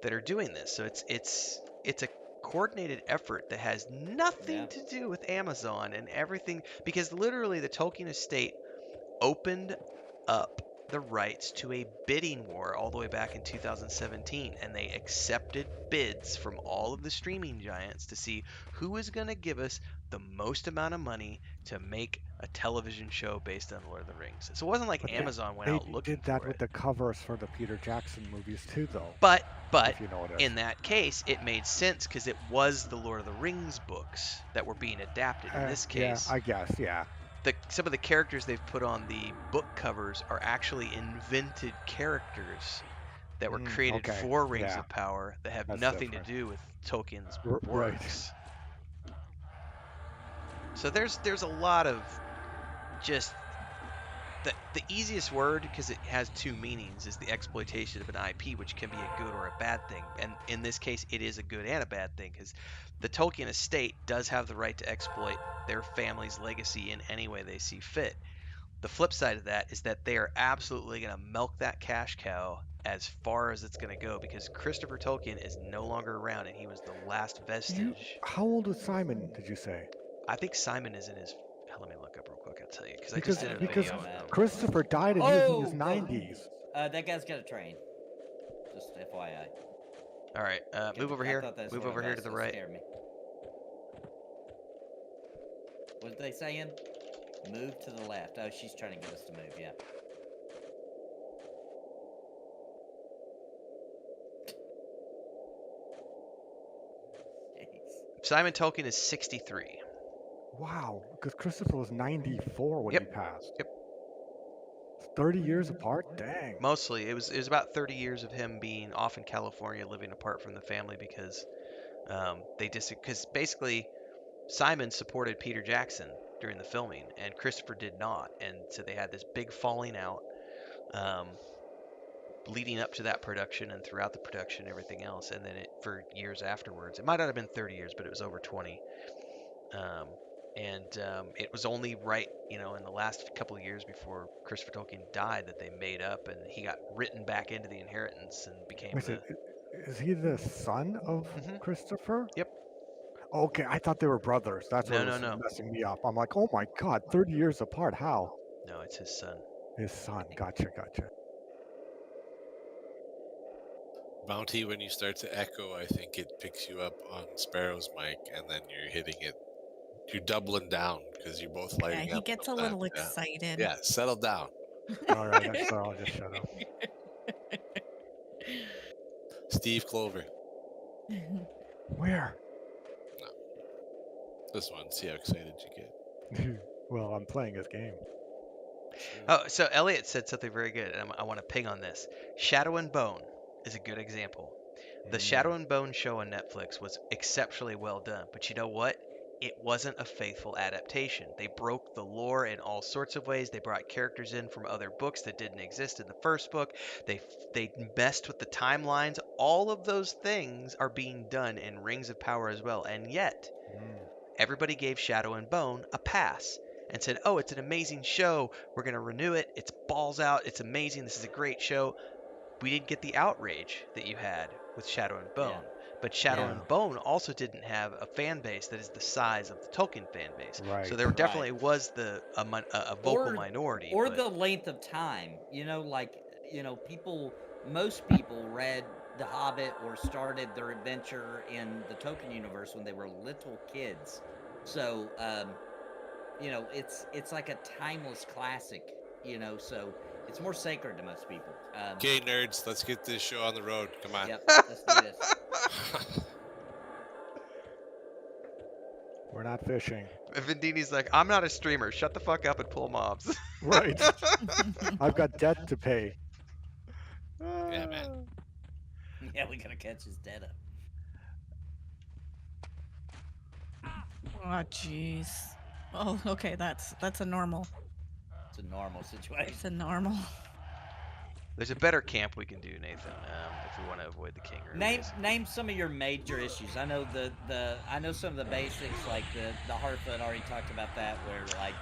that are doing this. So it's a coordinated effort that has nothing to do with Amazon and everything, because literally the Tolkien estate opened up the rights to a bidding war all the way back in 2017, and they accepted bids from all of the streaming giants to see who is going to give us the most amount of money to make a television show based on Lord of the Rings. So it wasn't like Amazon went out looking did that for with it. the covers for the Peter Jackson movies too, though. But if you notice. in that case, it made sense because it was the Lord of the Rings books that were being adapted. In this case, yeah, I guess, yeah. Some of the characters they've put on the book covers are actually invented characters that were created for Rings of Power that have nothing to do with Tolkien's works. Right. So there's a lot of just the easiest word, because it has two meanings, is the exploitation of an IP, which can be a good or a bad thing. And in this case, it is a good and a bad thing, because the Tolkien estate does have the right to exploit their family's legacy in any way they see fit. The flip side of that is that they are absolutely going to milk that cash cow as far as it's going to go, because Christopher Tolkien is no longer around, and he was the last vestige. How old was Simon, did you say? I think Simon is in his... Let me look up real quick, I'll tell you, because I just did a because video. Christopher died and he was in his 90s. That guy's got a train. Just FYI. All right, move over here. Move over here to the right. Me. What are they saying? Move to the left. Oh, she's trying to get us to move, yeah. Simon Tolkien is 63. Wow, because Christopher was 94 when Yep. he passed. Yep. 30 years apart? Dang. Mostly, it was about 30 years of him being off in California, living apart from the family because because basically Simon supported Peter Jackson during the filming and Christopher did not, and so they had this big falling out leading up to that production and throughout the production and everything else, and then for years afterwards. It might not have been 30 years, but it was over 20. It was only right, in the last couple of years before Christopher Tolkien died that they made up, and he got written back into the inheritance and became Wait, is he the son of Mhm. Christopher? Yep. Okay, I thought they were brothers. That's what was No. messing me up. I'm like, oh my god, 30 years apart. How? No, it's his son. His son. Gotcha. Bounty, when you start to echo, I think it picks you up on Sparrow's mic, and then you're hitting it. You're doubling down because you're both Yeah, lighting he up. gets a sometimes, little yeah. excited. Yeah, settle down. All right, so I'll just shut up. Steve Clover. Where? This one, see how excited you get. Well, I'm playing his game. Oh, so Elliot said something very good, and I want to ping on this. Shadow and Bone is a good example. The Shadow and Bone show on Netflix was exceptionally well done, but you know what? It wasn't a faithful adaptation. They broke the lore in all sorts of ways. They brought characters in from other books that didn't exist in the first book. They messed with the timelines. All of those things are being done in Rings of Power as well, and yet everybody gave Shadow and Bone a pass and said, "Oh, it's an amazing show. We're going to renew it. It's balls out. It's amazing. This is a great show." We didn't get the outrage that you had with Shadow and Bone. Yeah. But Shadow Yeah. and Bone also didn't have a fan base that is the size of the Tolkien fan base. Right. So there definitely was a vocal minority. Or but the length of time. Most people read The Hobbit or started their adventure in the Tolkien universe when they were little kids. So, it's like a timeless classic, so it's more sacred to most people. Okay, nerds, let's get this show on the road. Come on. Yep, let's do this. We're not fishing. Vendini's like, "I'm not a streamer. Shut the fuck up and pull mobs." Right. I've got debt to pay. Yeah, man. Yeah, we gotta catch his dead up. Oh, jeez. Oh, okay, that's a normal. It's a normal situation. It's a normal. There's a better camp we can do, Nathan, if we want to avoid the king. Name some of your major issues. I know I know some of the basics, like the Heartfoot. Already talked about that. Where like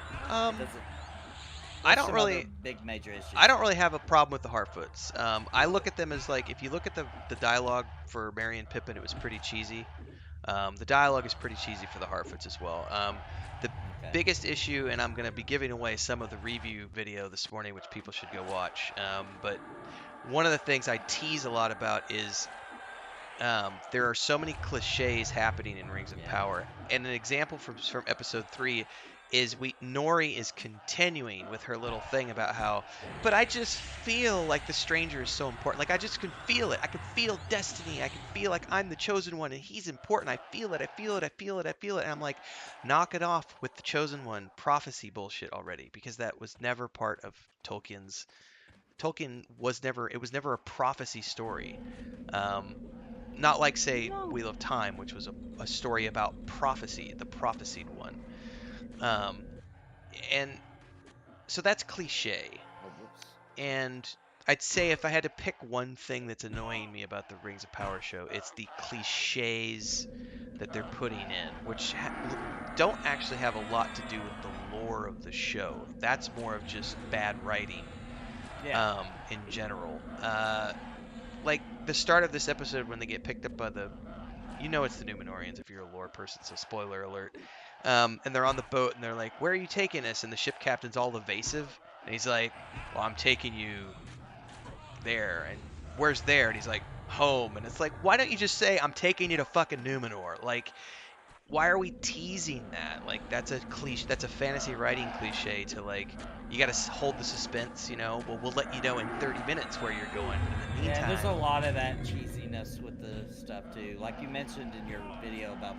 I don't really big major issues. I don't really have a problem with the Heartfoots. I look at them as like, if you look at the dialogue for Merry and Pippin, it was pretty cheesy. The dialogue is pretty cheesy for the Heartfoots as well. The biggest issue, and I'm going to be giving away some of the review video this morning, which people should go watch. But one of the things I tease a lot about is there are so many cliches happening in Rings of Power. And an example from episode 3 is Nori is continuing with her little thing about how, but I just feel like the stranger is so important. Like, I just can feel it. I can feel destiny. I can feel like I'm the chosen one and he's important. I feel it. And I'm like, knock it off with the chosen one prophecy bullshit already, because that was never part of Tolkien was never a prophecy story. Not like, say, Wheel of Time, which was a story about prophecy, the prophesied one. And so that's cliche. And I'd say if I had to pick one thing that's annoying me about the Rings of Power show, it's the cliches that they're putting in, which don't actually have a lot to do with the lore of the show. That's more of just bad writing in general. Like the start of this episode when they get picked up by it's the Numenorians if you're a lore person, so spoiler alert. And they're on the boat and they're like, "Where are you taking us?" And the ship captain's all evasive. And he's like, "Well, I'm taking you there." And where's there? And he's like, "Home." And it's like, why don't you just say, "I'm taking you to fucking Numenor"? Like, why are we teasing that? Like, that's a cliche. That's a fantasy writing cliche to, like, you got to hold the suspense, Well, we'll let you know in 30 minutes where you're going. But in the meantime, there's a lot of that cheesiness with the stuff too. Like you mentioned in your video about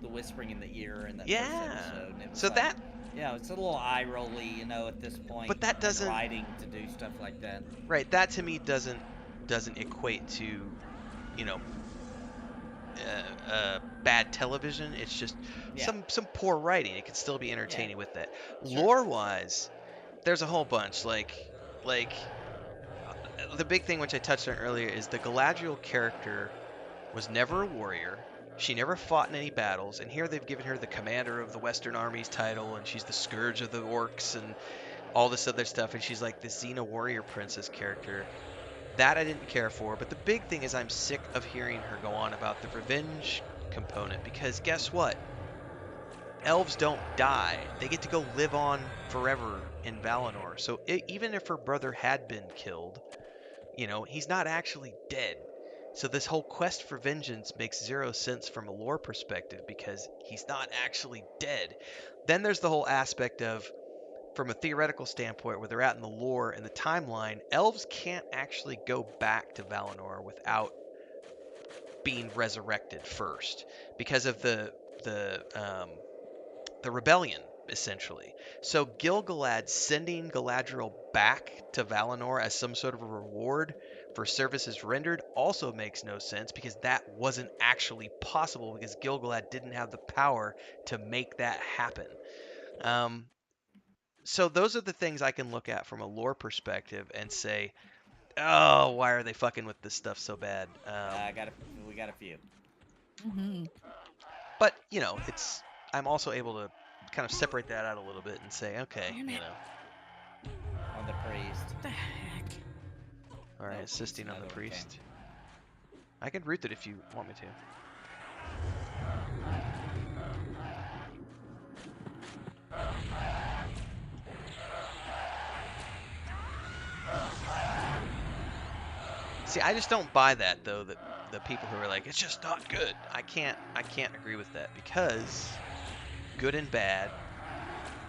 the whispering in the ear in that first Yeah. episode, and it was So like, that, it's a little eye rolly, at this point. but that in doesn't, writing to do stuff like that. right? That to me doesn't equate to, you know, bad television. It's just Yeah. some poor writing. It could still be entertaining with that. Sure. Lore wise, there's a whole bunch. The big thing which I touched on earlier is the Galadriel character was never a warrior. She never fought in any battles, and here they've given her the commander of the Western Armies title, and she's the scourge of the orcs and all this other stuff, and she's like the Xena warrior princess character. That I didn't care for, but the big thing is I'm sick of hearing her go on about the revenge component, because guess what? Elves don't die. They get to go live on forever in Valinor. So even if her brother had been killed, he's not actually dead. So this whole quest for vengeance makes zero sense from a lore perspective because he's not actually dead. Then there's the whole aspect of, from a theoretical standpoint, where they're at in the lore and the timeline, elves can't actually go back to Valinor without being resurrected first because of the rebellion, essentially. So Gil-galad sending Galadriel back to Valinor as some sort of a reward for services rendered also makes no sense, because that wasn't actually possible because Gil-galad didn't have the power to make that happen. So those are the things I can look at from a lore perspective and say, oh, why are they fucking with this stuff so bad? We got a few. Mm-hmm. But I'm also able to kind of separate that out a little bit and say, okay, Damn it. On the priest. What the heck? All right, Oh, assisting it's on the another one, priest. I can root it if you want me to. See, I just don't buy that, though, that the people who are like, it's just not good. I can't agree with that, because good and bad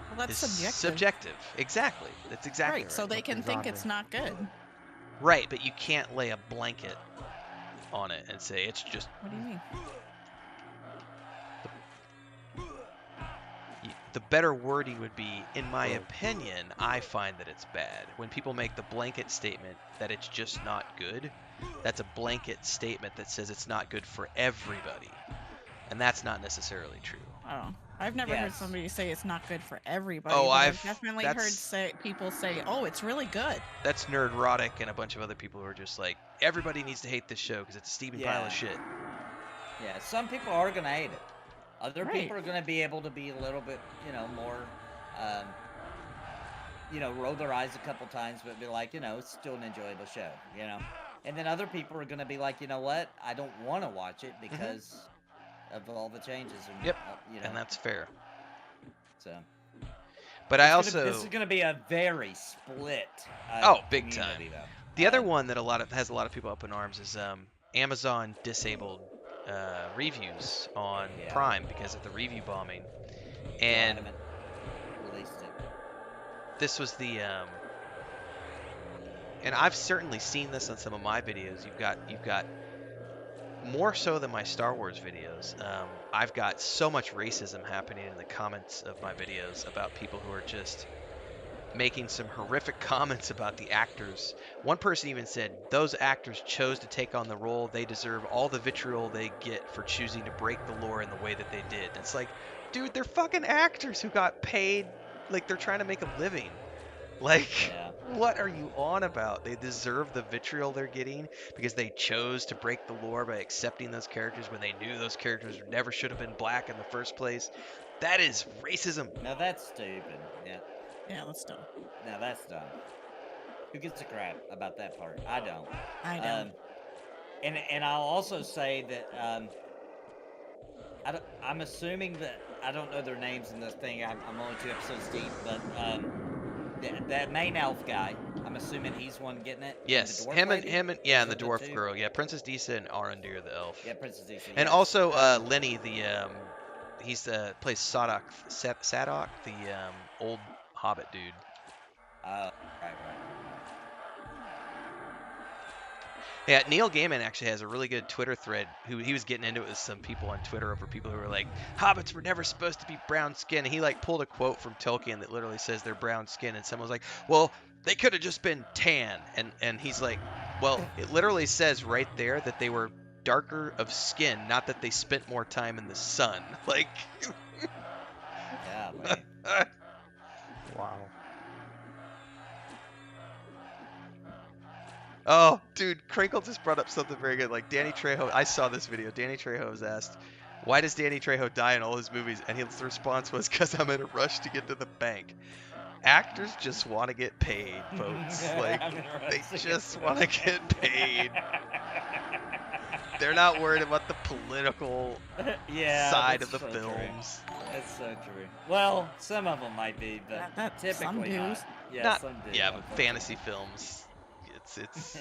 Well, that's is subjective. Exactly. That's exactly right. So they can think it's not good. Right, but you can't lay a blanket on it and say it's just... What do you mean? The better wording would be, in my opinion, I find that it's bad. When people make the blanket statement that it's just not good, that's a blanket statement that says it's not good for everybody. And that's not necessarily true. Oh, I've never heard somebody say it's not good for everybody. Oh, but I've definitely heard people say, "Oh, it's really good." That's Nerdrotic and a bunch of other people who are just like, everybody needs to hate this show because it's a steaming pile of shit. Yeah, some people are gonna hate it. Other people are gonna be able to be a little bit, more, roll their eyes a couple times, but be like, it's still an enjoyable show, And then other people are gonna be like, you know what? I don't want to watch it because of all the changes. And, and that's fair. So. But this is gonna be a very split. Big time. Though. The other one that has a lot of people up in arms is Amazon disabled reviews on Prime because of the review bombing, and released it. This was and I've certainly seen this on some of my videos. You've got more so than my Star Wars videos. I've got so much racism happening in the comments of my videos about people who are just making some horrific comments about the actors. One person even said, those actors chose to take on the role. They deserve all the vitriol they get for choosing to break the lore in the way that they did. It's like, dude, they're fucking actors who got paid like they're trying to make a living. Like, what are you on about? They deserve the vitriol they're getting because they chose to break the lore by accepting those characters when they knew those characters never should have been black in the first place. That is racism. No, that's stupid. Yeah. Yeah, that's dumb. No, that's dumb. Who gives a crap about that part? I don't. I don't. And I'll also say that I'm assuming that I don't know their names in this thing. I'm only 2 episodes deep, but that main elf guy, I'm assuming he's one getting it. Yes, him and and the dwarf girl. Yeah, Princess Disa and Arondir the elf. Yeah, Princess Disa. And also Lenny, he's plays Sadok, the old Hobbit dude. Right. Yeah, Neil Gaiman actually has a really good Twitter thread. Who he was getting into it with some people on Twitter over people who were like, "Hobbits were never supposed to be brown skin." And he like pulled a quote from Tolkien that literally says they're brown skin, and someone was like, "Well, they could have just been tan." And he's like, "Well, it literally says right there that they were darker of skin, not that they spent more time in the sun." Like, Golly. Wow. oh, dude, Crinkle just brought up something very good. Like Danny Trejo, I saw this video. Danny Trejo was asked, "Why does Danny Trejo die in all his movies?" And his response was, "Because I'm in a rush to get to the bank." Actors just want to get paid, folks. Like I'm in a rush they to get just to want to get paid. They're not worried about the political Yeah, side that's of the so true. films. That's so true. Well, some of them might be, but Some typically do. not. Yeah, Not, some do. yeah, but unfortunately. fantasy films, it's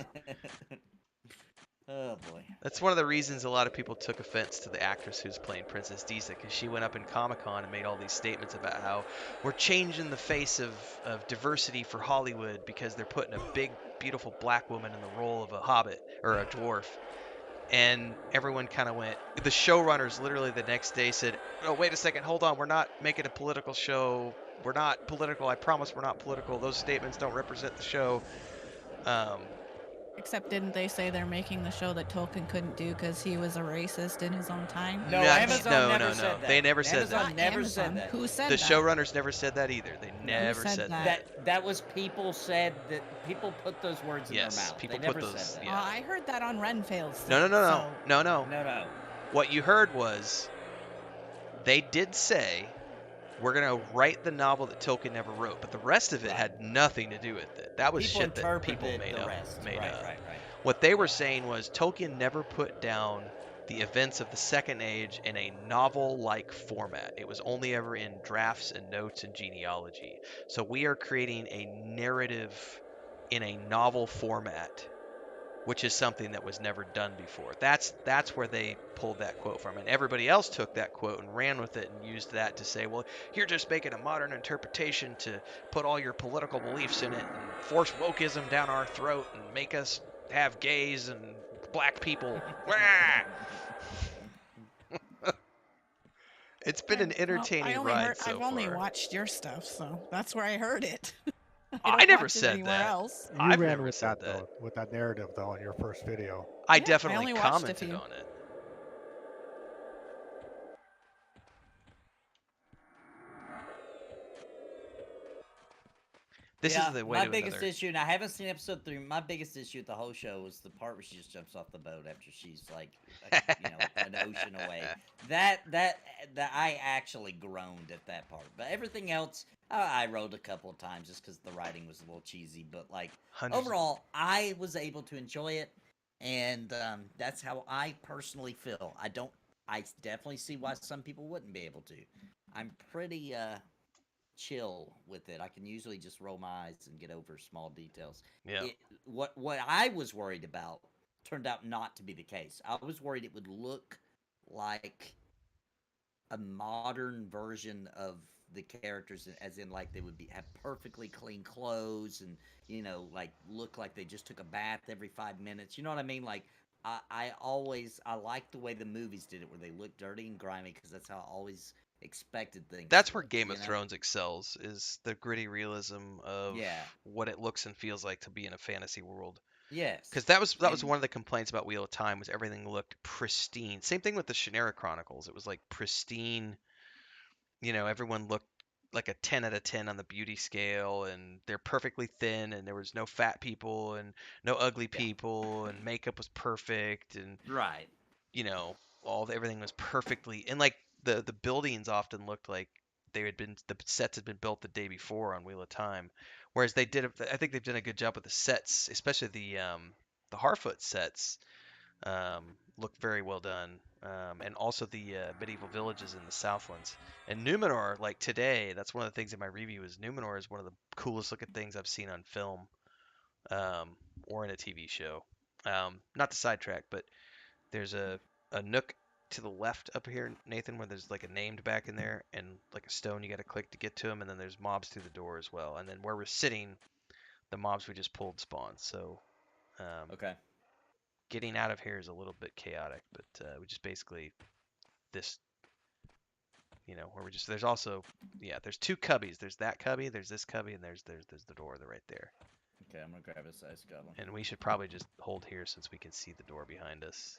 Oh boy. That's one of the reasons a lot of people took offense to the actress who's playing Princess Disa, because she went up in Comic-Con and made all these statements about how we're changing the face of diversity for Hollywood because they're putting a big, beautiful black woman in the role of a hobbit or a dwarf. And everyone kind of went, the showrunners literally the next day said, "Oh, wait a second, hold on, we're not making a political show. We're not political. I promise we're not political. Those statements don't represent the show." Um, Except didn't they say they're making the show that Tolkien couldn't do because he was a racist in his own time? No, Nah, Amazon no, never no, said no. that. They never said Amazon that. never Amazon. said that. Who said The that? showrunners never said that either. They never said said that? that. That was people said that people put those words in Yes, their mouth. people They put never those- said that. yeah. I heard that on Renfield's No, no, thing, no, no, so- no, no. No. What you heard was they did say we're gonna write the novel that Tolkien never wrote, but the rest of it Right. had nothing to do with it. That was People shit that people interpreted made the up. rest. Made Right. up. What they were saying was Tolkien never put down the events of the Second Age in a novel-like format. It was only ever in drafts and notes and genealogy. So we are creating a narrative in a novel format, which is something that was never done before. That's where they pulled that quote from. And everybody else took that quote and ran with it and used that to say, well, you're just making a modern interpretation to put all your political beliefs in it and force wokeism down our throat and make us have gays and black people. It's been an entertaining ride so I've only far. watched your stuff, so that's where I heard it. I don't never watch it said anywhere that. else. You I've ran never with said that that. though, with that narrative though in your first video. I Yeah, I definitely only watched a commented few. on it. This Yeah, is the way my to biggest another. issue, and I haven't seen episode 3. My biggest issue with the whole show was the part where she just jumps off the boat after she's like an ocean away. That I actually groaned at that part. But everything else, I rolled a couple of times just because the writing was a little cheesy. But like overall, I was able to enjoy it, and that's how I personally feel. I definitely see why some people wouldn't be able to. I'm pretty chill with it. I can usually just roll my eyes and get over small details. Yeah. What I was worried about turned out not to be the case. I was worried it would look like a modern version of the characters, as in like they would have perfectly clean clothes and like look like they just took a bath every 5 minutes. You know what I mean? Like I like the way the movies did it, where they look dirty and grimy, because that's how I always expected things. That's to where look, Game of Thrones excels, is the gritty realism of what it looks and feels like to be in a fantasy world. Yes. Because that was one of the complaints about Wheel of Time, was everything looked pristine. Same thing with the Shannara Chronicles. It was like pristine. Everyone looked like a 10 out of 10 on the beauty scale, and they're perfectly thin, and there was no fat people and no ugly people, and makeup was perfect, and right. Everything was perfectly, and like the buildings often looked like the sets had been built the day before on Wheel of Time, whereas I think they've done a good job with the sets, especially the Harfoot sets. Look very well done, and also the medieval villages in the Southlands. And Numenor, like today, that's one of the things in my review, is Numenor is one of the coolest looking things I've seen on film, or in a TV show. Not to sidetrack, but there's a nook to the left up here, Nathan, where there's like a named back in there, and like a stone you got to click to get to them, and then there's mobs through the door as well. And then where we're sitting, the mobs we just pulled spawn. So, Okay. getting out of here is a little bit chaotic, but we just basically this, where we just there's also there's two cubbies. There's that cubby, there's this cubby, and there's the door right there. Okay, I'm gonna grab a size goblin. And we should probably just hold here since we can see the door behind us.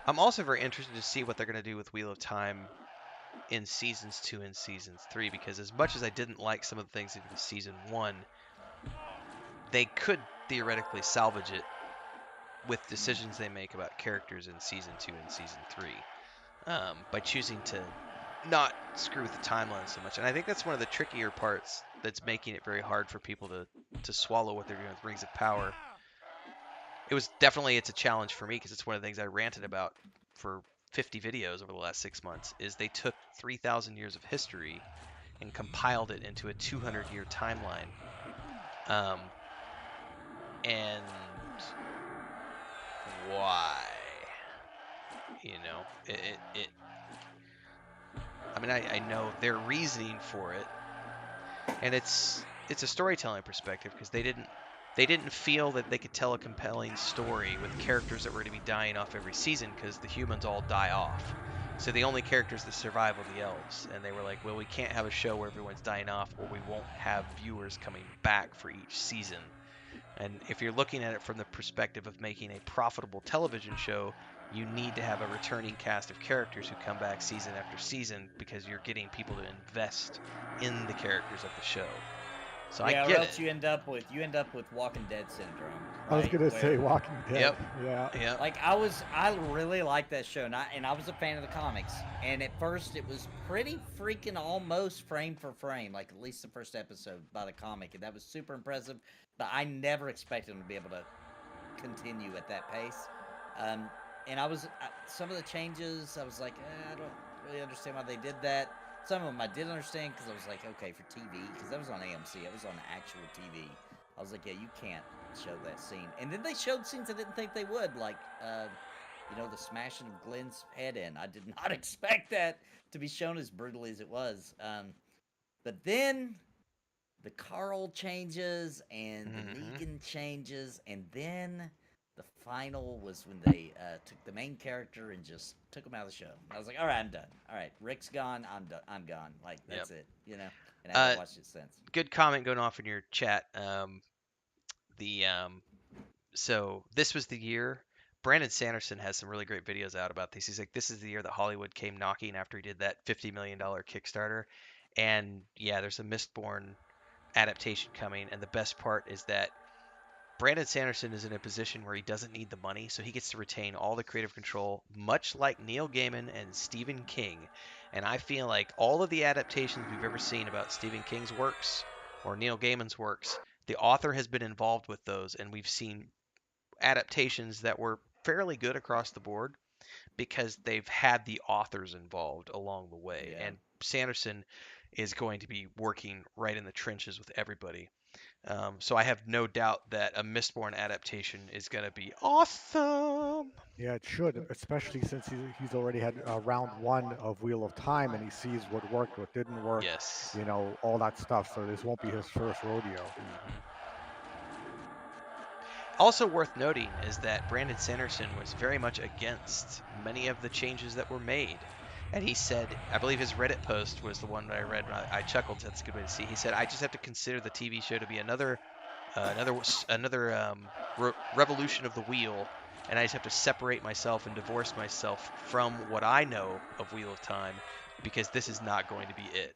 I'm also very interested to see what they're going to do with Wheel of Time in Seasons 2 and Seasons 3, because as much as I didn't like some of the things in Season 1, they could theoretically salvage it with decisions they make about characters in Season 2 and Season 3 by choosing to not screw with the timeline so much. And I think that's one of the trickier parts that's making it very hard for people to swallow what they're doing with Rings of Power. It's a challenge for me because it's one of the things I ranted about for 50 videos over the last 6 months, is they took 3,000 years of history and compiled it into a 200-year timeline. And why? I know their reasoning for it, and it's a storytelling perspective, because they didn't feel that they could tell a compelling story with characters that were going to be dying off every season, because the humans all die off. So the only characters that survive are the elves, and they were like, well, we can't have a show where everyone's dying off, or we won't have viewers coming back for each season. And if you're looking at it from the perspective of making a profitable television show, you need to have a returning cast of characters who come back season after season, because you're getting people to invest in the characters of the show. So I or get else it. you end up with Walking Dead syndrome. I was right? gonna say Walking Dead. Yep. Yeah. Yep. Like I really liked that show, and I was a fan of the comics. And at first, it was pretty freaking almost frame for frame, like at least the first episode by the comic, and that was super impressive. But I never expected them to be able to continue at that pace. And some of the changes, I was like, I don't really understand why they did that. Some of them I did understand, because I was like, okay, for TV, because that was on AMC, it was on actual TV. I was like, yeah, you can't show that scene. And then they showed scenes I didn't think they would, like, the smashing of Glenn's head in. I did not expect that to be shown as brutally as it was. But then the Carl changes and the Negan changes, and then the final was when they took the main character and just took him out of the show. I was like, all right, I'm done. All right, Rick's gone. I'm done. I'm gone. Like, that's it. And I haven't watched it since. Good comment going off in your chat. So this was the year. Brandon Sanderson has some really great videos out about this. He's like, this is the year that Hollywood came knocking after he did that $50 million Kickstarter. And yeah, there's a Mistborn adaptation coming. And the best part is that Brandon Sanderson is in a position where he doesn't need the money, so he gets to retain all the creative control, much like Neil Gaiman and Stephen King. And I feel like all of the adaptations we've ever seen about Stephen King's works or Neil Gaiman's works, the author has been involved with those, and we've seen adaptations that were fairly good across the board because they've had the authors involved along the way. Yeah. And Sanderson is going to be working right in the trenches with everybody. So I have no doubt that a Mistborn adaptation is going to be awesome. Yeah, it should, especially since he's already had round one of Wheel of Time, and he sees what worked, what didn't work, Yes. all that stuff. So this won't be his first rodeo. Also worth noting is that Brandon Sanderson was very much against many of the changes that were made. And he said, I believe his Reddit post was the one that I read when I chuckled. That's a good way to see. He said, I just have to consider the TV show to be another revolution of the wheel, and I just have to separate myself and divorce myself from what I know of Wheel of Time, because this is not going to be it.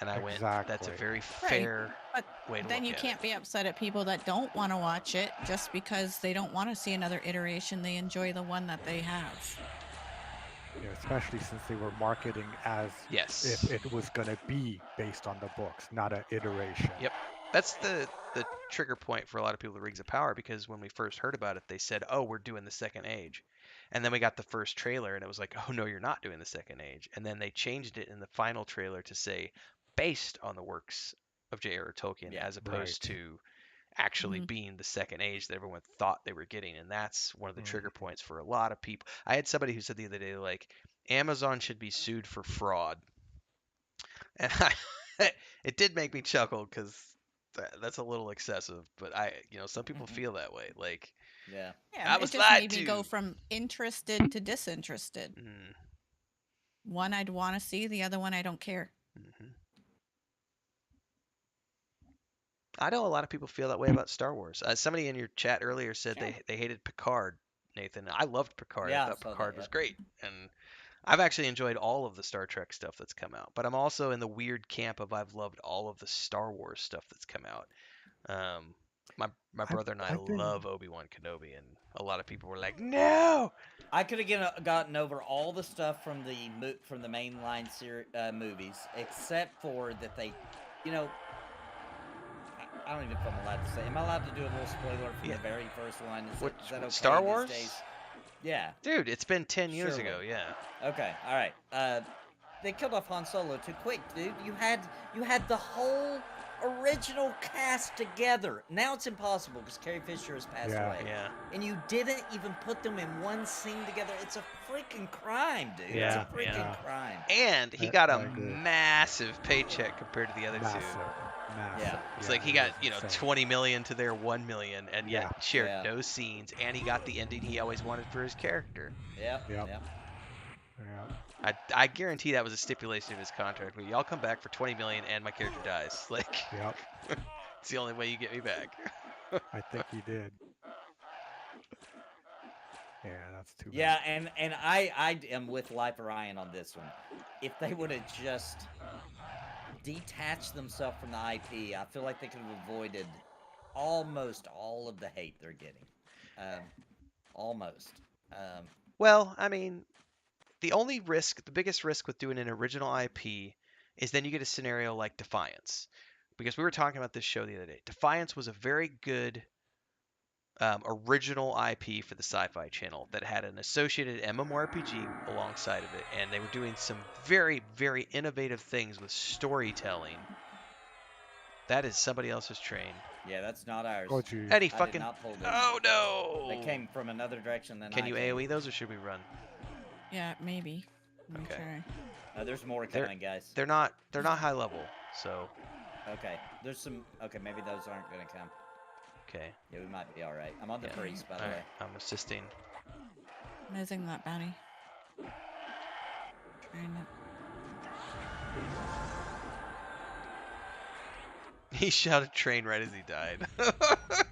And I went, that's a very fair way to look at it. Then you can't be upset at people that don't want to watch it just because they don't want to see another iteration. They enjoy the one that they have. Yeah, especially since they were marketing as if it was going to be based on the books, not an iteration. Yep. That's the trigger point for a lot of people with Rings of Power, because when we first heard about it, they said, oh, we're doing the Second Age. And then we got the first trailer, and it was like, oh, no, you're not doing the Second Age. And then they changed it in the final trailer to say, based on the works of J.R.R. Tolkien, Yeah. as opposed Right. to actually Mhm. being the second age that everyone thought they were getting. And that's one of the trigger points for a lot of people. I had somebody who said the other day, like, Amazon should be sued for fraud. And it did make me chuckle because that's a little excessive. But some people feel that way. Like, Yeah. Yeah, I it was just lied made me to. go from interested to disinterested. Mm, One I'd want to see, the other one I don't care. mhm. I know a lot of people feel that way about Star Wars. Somebody in your chat earlier said Sure. they hated Picard, Nathan. I loved Picard. I Yeah, I thought saw that, Picard was yep. great. And I've actually enjoyed all of the Star Trek stuff that's come out. But I'm also in the weird camp of I've loved all of the Star Wars stuff that's come out. My brother and I I've been love Obi-Wan Kenobi, and a lot of people were like, "No!" I could have gotten over all the stuff from the mainline movies, except for that they, you know, I don't even know if I'm allowed to say. Am I allowed to do a little spoiler from Yeah. the very first one? Is that okay Star these Wars? days? Yeah. Dude, it's been 10 years Surely. ago. Yeah. Okay. All right. They killed off Han Solo too quick, dude. You had the whole original cast together. Now it's impossible because Carrie Fisher has passed Yeah. away. Yeah. And you didn't even put them in one scene together. It's a freaking crime, dude. Yeah, It's a freaking yeah. crime. And he I- got I a agree. massive paycheck compared to the other Massive. two. Massive. Yeah. It's Yeah, like he it got, was insane. 20 million to their 1 million, and yet Yeah. shared Yeah. no scenes, and he got the ending he always wanted for his character. Yep. Yep. Yep. Yeah. I guarantee that was a stipulation of his contract. Where y'all come back for 20 million and my character dies. Like, Yep. it's the only way you get me back. I think he did. Yeah, that's too bad. Yeah, and I am with Life Orion on this one. If they would have just detached themselves from the IP, I feel like they could have avoided almost all of the hate they're getting. Almost. Well, I mean, the biggest risk with doing an original IP is then you get a scenario like Defiance. Because we were talking about this show the other day. Defiance was a very good original IP for the Sci-Fi Channel that had an associated MMORPG alongside of it, and they were doing some very, very innovative things with storytelling. That is somebody else's train. Yeah, that's not ours. Oh, geez. And he I fucking. did not pull those. Oh no! They came from another direction than Can I you came. AoE those, or should we run? Yeah, maybe. Let me Okay. try. There's more They're- coming, guys. They're not high level, so Okay, there's some. Okay, maybe those aren't gonna come. okay. Yeah, we might be all right. I'm on the Yeah. priest, by the All way. right, I'm assisting. Missing that bounty. Trying to. He shouted train right as he died. Alright,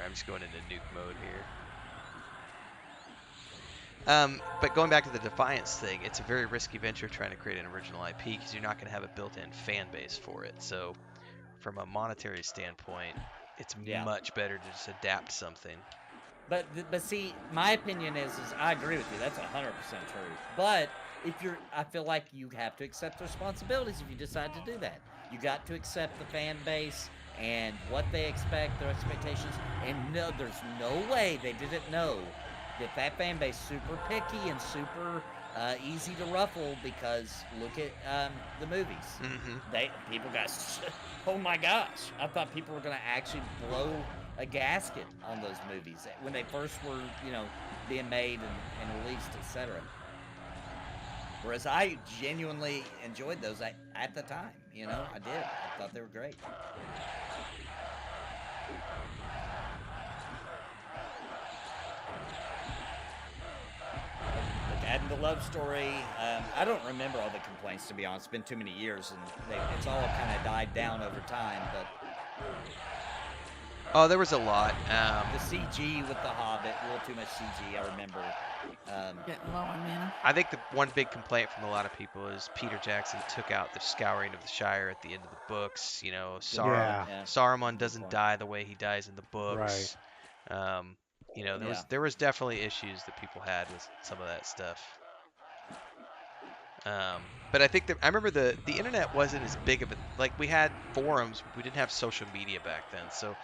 I'm just going into nuke mode here. But going back to the Defiance thing, it's a very risky venture trying to create an original IP because you're not going to have a built-in fan base for it. So, from a monetary standpoint, it's much better to just adapt something. But see, my opinion is I agree with you. That's 100% true. But I feel like you have to accept responsibilities if you decide to do that. You got to accept the fan base and what they expect, their expectations. And no, there's no way they didn't know that fan base is super picky and super easy to ruffle because look at the movies. Mm-hmm. People got, oh my gosh, I thought people were gonna actually blow a gasket on those movies when they first were, being made and released, etc. Whereas I genuinely enjoyed those at the time. I did. I thought they were great. Adding the love story, I don't remember all the complaints, to be honest. It's been too many years, and it's all kind of died down over time. But oh, there was a lot. The CG with the Hobbit, a little too much CG. I remember. Getting low on mana. I think the one big complaint from a lot of people is Peter Jackson took out the Scouring of the Shire at the end of the books. Saruman doesn't die the way he dies in the books. Right. There was definitely issues that people had with some of that stuff. But I think that I remember the internet wasn't as big of a like we had forums. We didn't have social media back then, so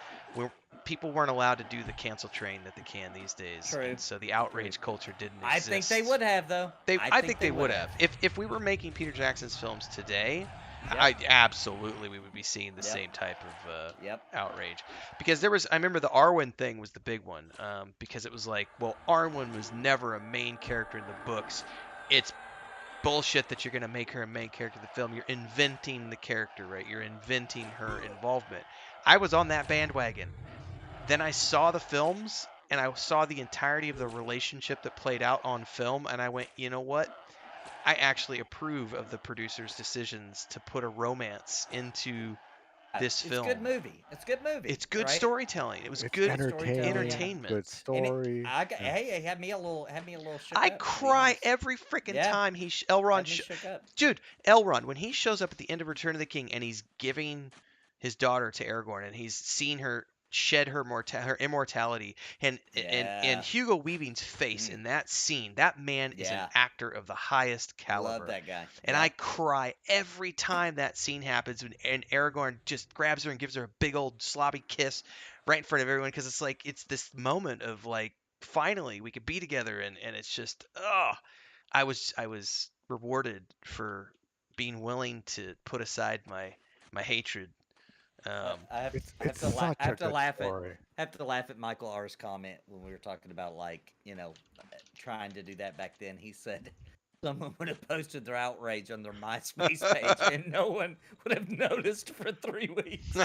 people weren't allowed to do the cancel train that they can these days, True. and so the outrage culture didn't I exist. think they would have though. I think they would have. If we were making Peter Jackson's films today, Yep. I absolutely we would be seeing the Yep. same type of Yep. outrage. Because I remember the Arwen thing was the big one. Because it was like, well, Arwen was never a main character in the books. It's bullshit that you're gonna make her a main character of the film. You're inventing the character, right? You're inventing her involvement. I was on that bandwagon. Then I saw the films and I saw the entirety of the relationship that played out on film, and I went, you know what? I actually approve of the producer's decisions to put a romance into this film. It's a good movie. It's a good movie. It's good right? storytelling. It was It's good entertainment, good entertainment. story. Hey, it had me a little shook I up, to be cry honest. every freaking Yeah. time Had Elrond me shook up. Dude, Elrond, when he shows up at the end of Return of the King and he's giving his daughter to Aragorn and he's seen her shed her immortality, and Yeah. Hugo Weaving's face in that scene, that man is an Yeah. actor of the highest caliber. Love that guy. And Yep. I cry every time that scene happens, and Aragorn just grabs her and gives her a big old slobby kiss right in front of everyone, because it's like it's this moment of like finally we could be together, and it's just I was rewarded for being willing to put aside my hatred. I have It's to such a good laugh story. have to laugh at Michael R's comment when we were talking about like trying to do that back then. He said someone would have posted their outrage on their MySpace page and no one would have noticed for 3 weeks.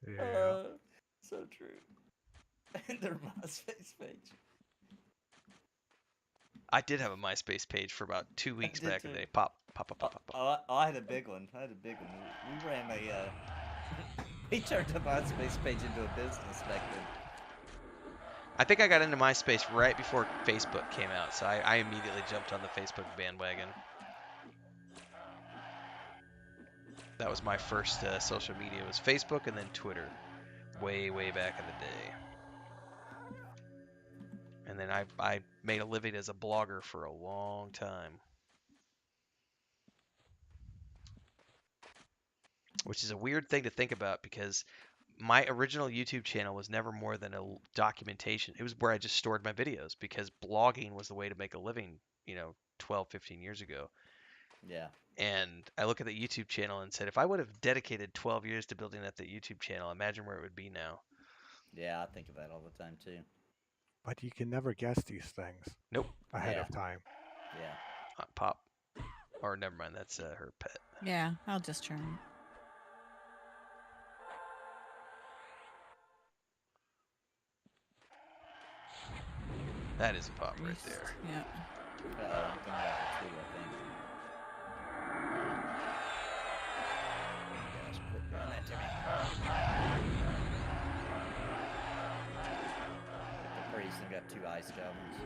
Yeah. So true. Their MySpace page. I did have a MySpace page for about 2 weeks did back in the too. day. Pop. I had a big one. We ran a we turned the MySpace page into a business back then. I think I got into MySpace right before Facebook came out, so I immediately jumped on the Facebook bandwagon. That was my first social media. It was Facebook and then Twitter, way back in the day. And then I made a living as a blogger for a long time, which is a weird thing to think about because my original YouTube channel was never more than a documentation. It was where I just stored my videos because blogging was the way to make a living, 12, 15 years ago. Yeah. And I look at the YouTube channel and said, if I would have dedicated 12 years to building up the YouTube channel, imagine where it would be now. Yeah, I think of that all the time too. But you can never guess these things. Nope. Ahead of time. Yeah. Pop. Or never mind, that's her pet. Yeah, I'll just turn. That is a Pop right there. Yeah. I'm coming back at 2, I think. Guys, quit doing that to me. The priest and got 2 ice goblins.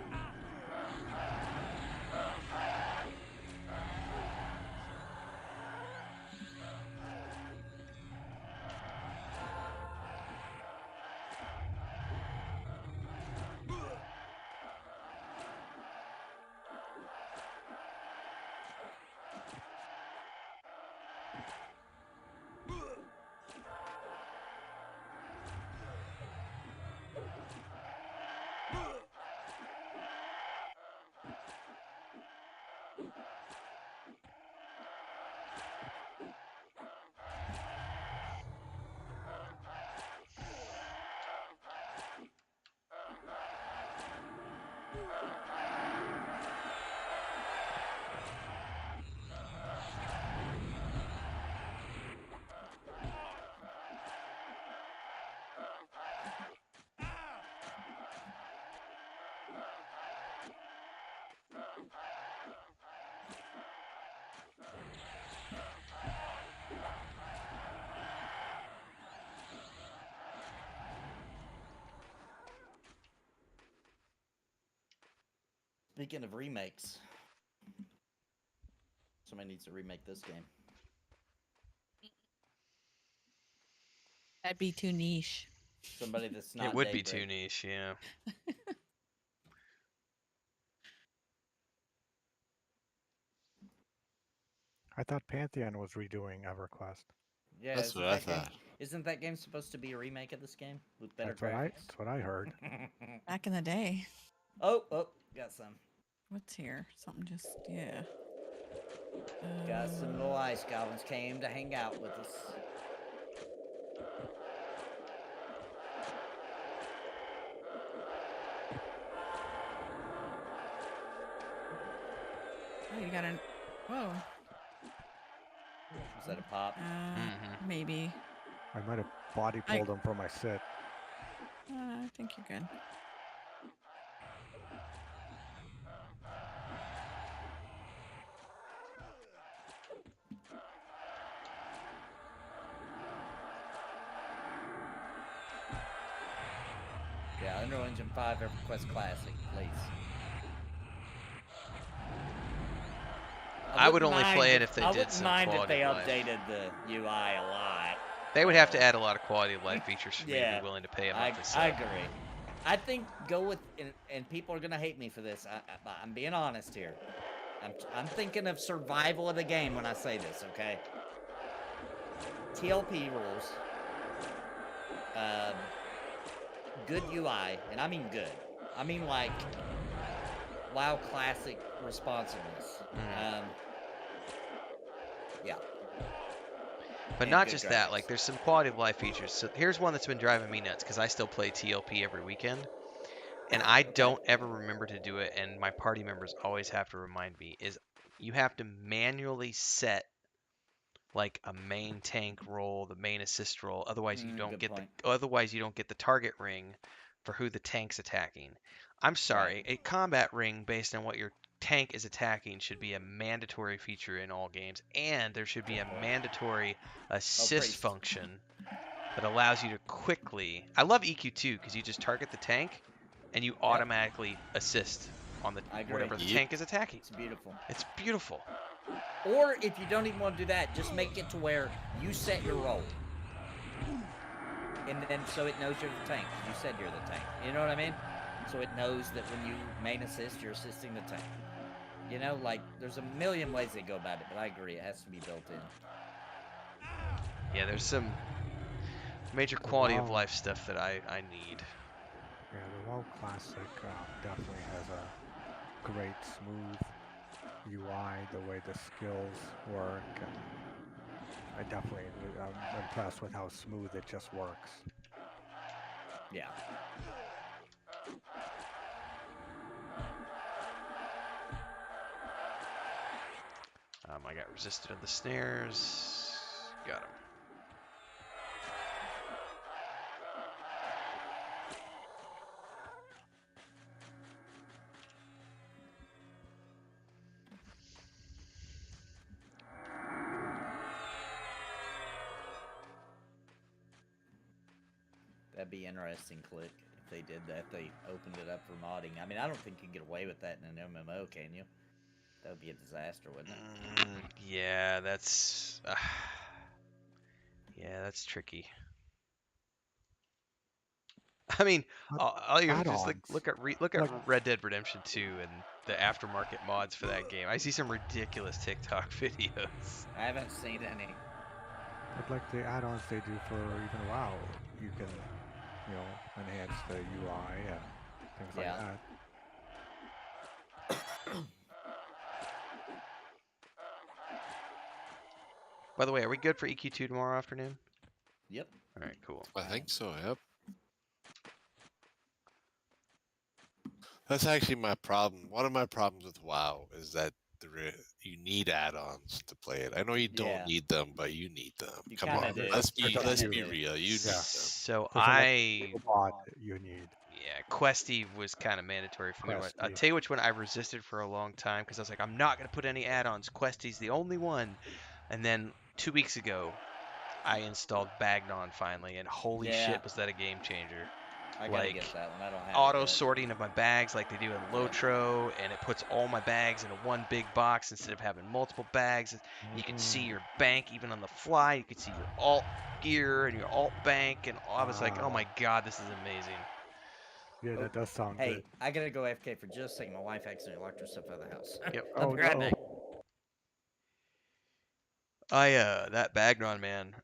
Speaking of remakes, somebody needs to remake this game. That'd be too niche. Somebody that's not. It would be Daybreak. too niche, yeah. I thought Pantheon was redoing EverQuest. Yeah, That's what I thought. Isn't that game supposed to be a remake of this game with better graphics? That's what I heard. Back in the day. Oh, got some. What's here? Something just, yeah. Got some little ice goblins came to hang out with us. Oh, you got an. Whoa. Was that a pop? Maybe. I might have body pulled him from my sit. I think you're good. Yeah, Unreal Engine 5 EverQuest Classic, please. I would only play it if they did some I wouldn't mind if quality they of life. updated the UI a lot. They would have to add a lot of quality of life features for me to Yeah, be willing to pay a monthly sub. I agree. I think go with, and people are gonna hate me for this. I'm being honest here. I'm thinking of survival of the game when I say this. Okay. TLP rules. Good UI, and I mean good. I mean like WoW Classic responsiveness. Yeah. But not just that, like there's some quality of life features. So here's one that's been driving me nuts because I still play TLP every weekend. And I don't ever remember to do it, and my party members always have to remind me, is you have to manually set like a main tank role, the main assist role, otherwise you don't get the target ring for who the tank's attacking. I'm sorry, a combat ring based on what your tank is attacking should be a mandatory feature in all games, and there should be a mandatory assist function that allows you to quickly. I love EQ2 because you just target the tank and you automatically assist on the whatever the tank is attacking. It's beautiful. It's beautiful. Or if you don't even want to do that, just make it to where you set your role. And then so it knows you're the tank. You said you're the tank. You know what I mean? So it knows that when you main assist, you're assisting the tank. You know, like, there's a million ways they go about it, but I agree, it has to be built in. Yeah, there's some major quality of life stuff that I need. Yeah, the WoW Classic definitely has a great smooth UI, the way the skills work, and I'm impressed with how smooth it just works. Yeah. I got resisted on the snares. Got him. That'd be interesting, Click, if they did that. They opened it up for modding. I mean, I don't think you can get away with that in an MMO, can you? That would be a disaster, wouldn't it? Yeah, that's yeah, that's tricky. I mean, all you just look at Red Dead Redemption 2 and the aftermarket mods for that game. I see some ridiculous TikTok videos. I haven't seen any. But like the add-ons they do for even WoW, you can, enhance the UI and things like that. By the way, are we good for EQ2 tomorrow afternoon? Yep. All right, cool. I think so, yep. That's actually my problem. One of my problems with WoW is that you need add-ons to play it. I know you don't need them, but you need them. Come on, let's be real. You need them. So you need. Yeah, Questy was kind of mandatory for me. I'll tell you which one I resisted for a long time because I was like, I'm not going to put any add-ons. Questy's the only one. And then 2 weeks ago, I installed Bagnon finally, and holy shit, was that a game changer. I gotta get that one. I don't have auto sorting of my bags like they do in Lotro, and it puts all my bags into one big box instead of having multiple bags. You can see your bank even on the fly. You can see your alt gear and your alt bank, and I was like, oh my god, this is amazing. Yeah, that does sound good. Hey, I gotta go AFK for just a second. My wife accidentally locked herself out of the house. Yep. I'll be right back. That Bagnon, man,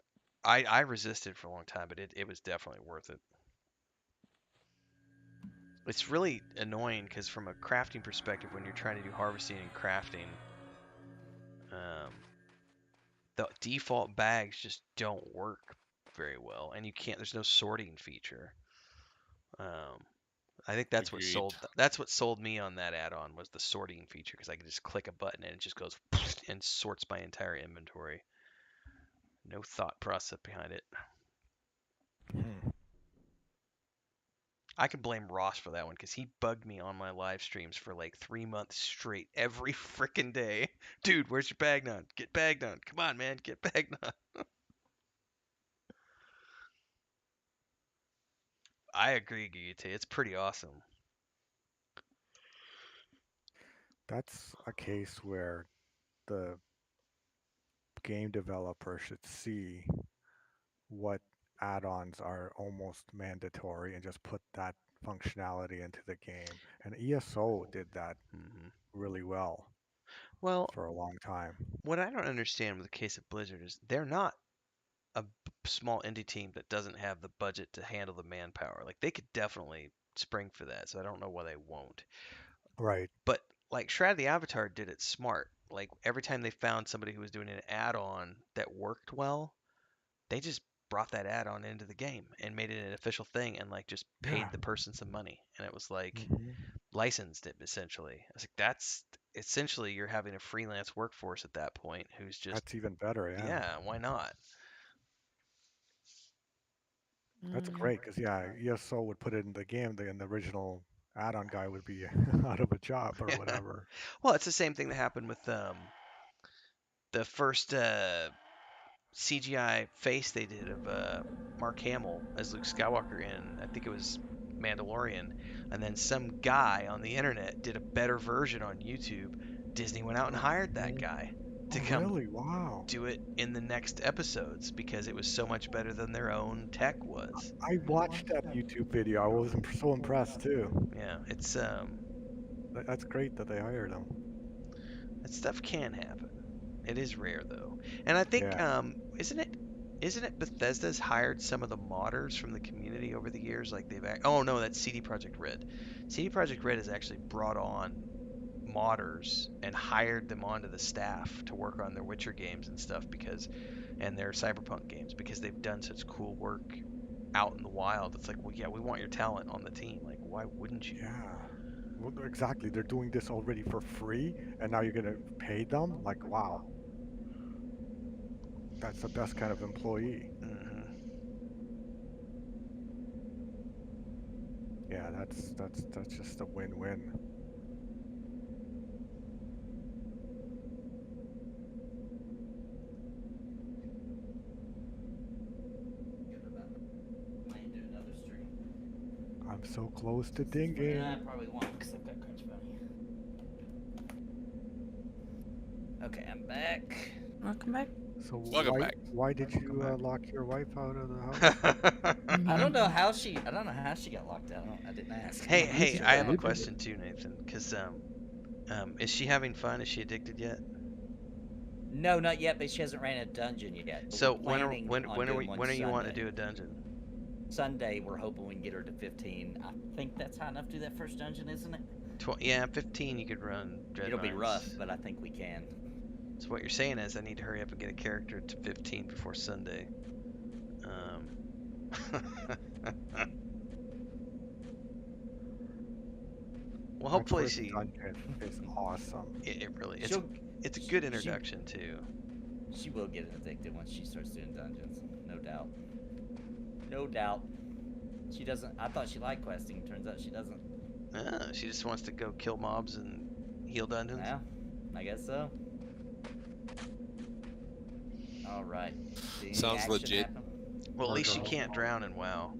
I resisted for a long time, but it was definitely worth it. It's really annoying because from a crafting perspective, when you're trying to do harvesting and crafting, the default bags just don't work very well, and you can't. There's no sorting feature. I think that's what sold me on that add-on was the sorting feature because I could just click a button and it just goes and sorts my entire inventory. No thought process behind it. I can blame Ross for that one because he bugged me on my live streams for like 3 months straight every freaking day. Dude, where's your Bagnon? Get Bagnon. Come on, man, get Bagnon. I agree, Guyute. It's pretty awesome. That's a case where the game developer should see what add-ons are almost mandatory and just put that functionality into the game. And ESO did that really well. Well, for a long time. What I don't understand with the case of Blizzard is they're not a small indie team that doesn't have the budget to handle the manpower. Like they could definitely spring for that, so I don't know why they won't. Right. But like Shroud of the Avatar did it smart. Like every time they found somebody who was doing an add-on that worked well, they just brought that add-on into the game and made it an official thing and like just paid the person some money. And it was like licensed it essentially. I was like, that's essentially you're having a freelance workforce at that point who's just That's even better, yeah. Yeah, why not? That's great because ESO would put it in the game, and the original add-on guy would be out of a job or whatever. Well, it's the same thing that happened with the first CGI face they did of Mark Hamill as Luke Skywalker in, I think it was Mandalorian, and then some guy on the internet did a better version on YouTube. Disney went out and hired that guy to come do it in the next episodes because it was so much better than their own tech was. I watched that YouTube video. I was so impressed too. Yeah, it's that's great that they hired him. That stuff can happen. It is rare though, and I think isn't it Bethesda's hired some of the modders from the community over the years? Like oh no, that's CD Projekt Red. CD Projekt Red has actually brought on modders and hired them onto the staff to work on their Witcher games and stuff and their Cyberpunk games because they've done such cool work out in the wild. It's like, well, yeah, we want your talent on the team. Like, why wouldn't you? Yeah. Well, exactly. They're doing this already for free, and now you're gonna pay them? Like, wow. That's the best kind of employee. Yeah, that's just a win-win. I'm so close to dinging. Yeah, I probably won't because I've got Crunch Bunny. Okay, I'm back. Welcome back. So why did you lock your wife out of the house? I don't know how she got locked out. I didn't ask. Hey, I have a question too, Nathan. Because is she having fun? Is she addicted yet? No, not yet. But she hasn't ran a dungeon yet. So when are you wanting to do a dungeon? Sunday, we're hoping we can get her to 15. I think that's high enough to do that first dungeon, isn't it? Yeah, 15 you could run. It'll be rough, but I think we can. So what you're saying is I need to hurry up and get a character to 15 before Sunday. Well, hopefully she. It's awesome. It really is. It's a good introduction too. She will get addicted once she starts doing dungeons, no doubt. No doubt. She doesn't. I thought she liked questing. Turns out she doesn't. She just wants to go kill mobs and heal dungeons. Yeah, I guess so. All right. Sounds legit. Well, at least she can't drown in WoW.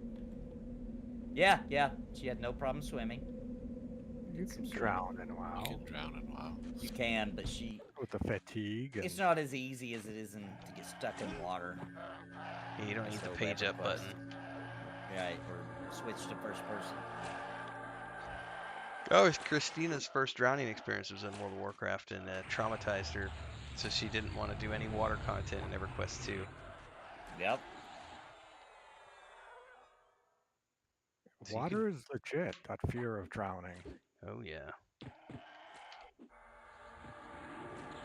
Yeah. She had no problem swimming. You can drown in WoW. You can drown in WoW. You can, but with the fatigue. It's not as easy as it is to get stuck in water. Yeah, you don't need the page up button. Right, or switch to first person. Oh, Christina's first drowning experience was in World of Warcraft and traumatized her So she didn't want to do any water content in EverQuest 2. Yep. So Water is legit, that fear of drowning. Oh, yeah.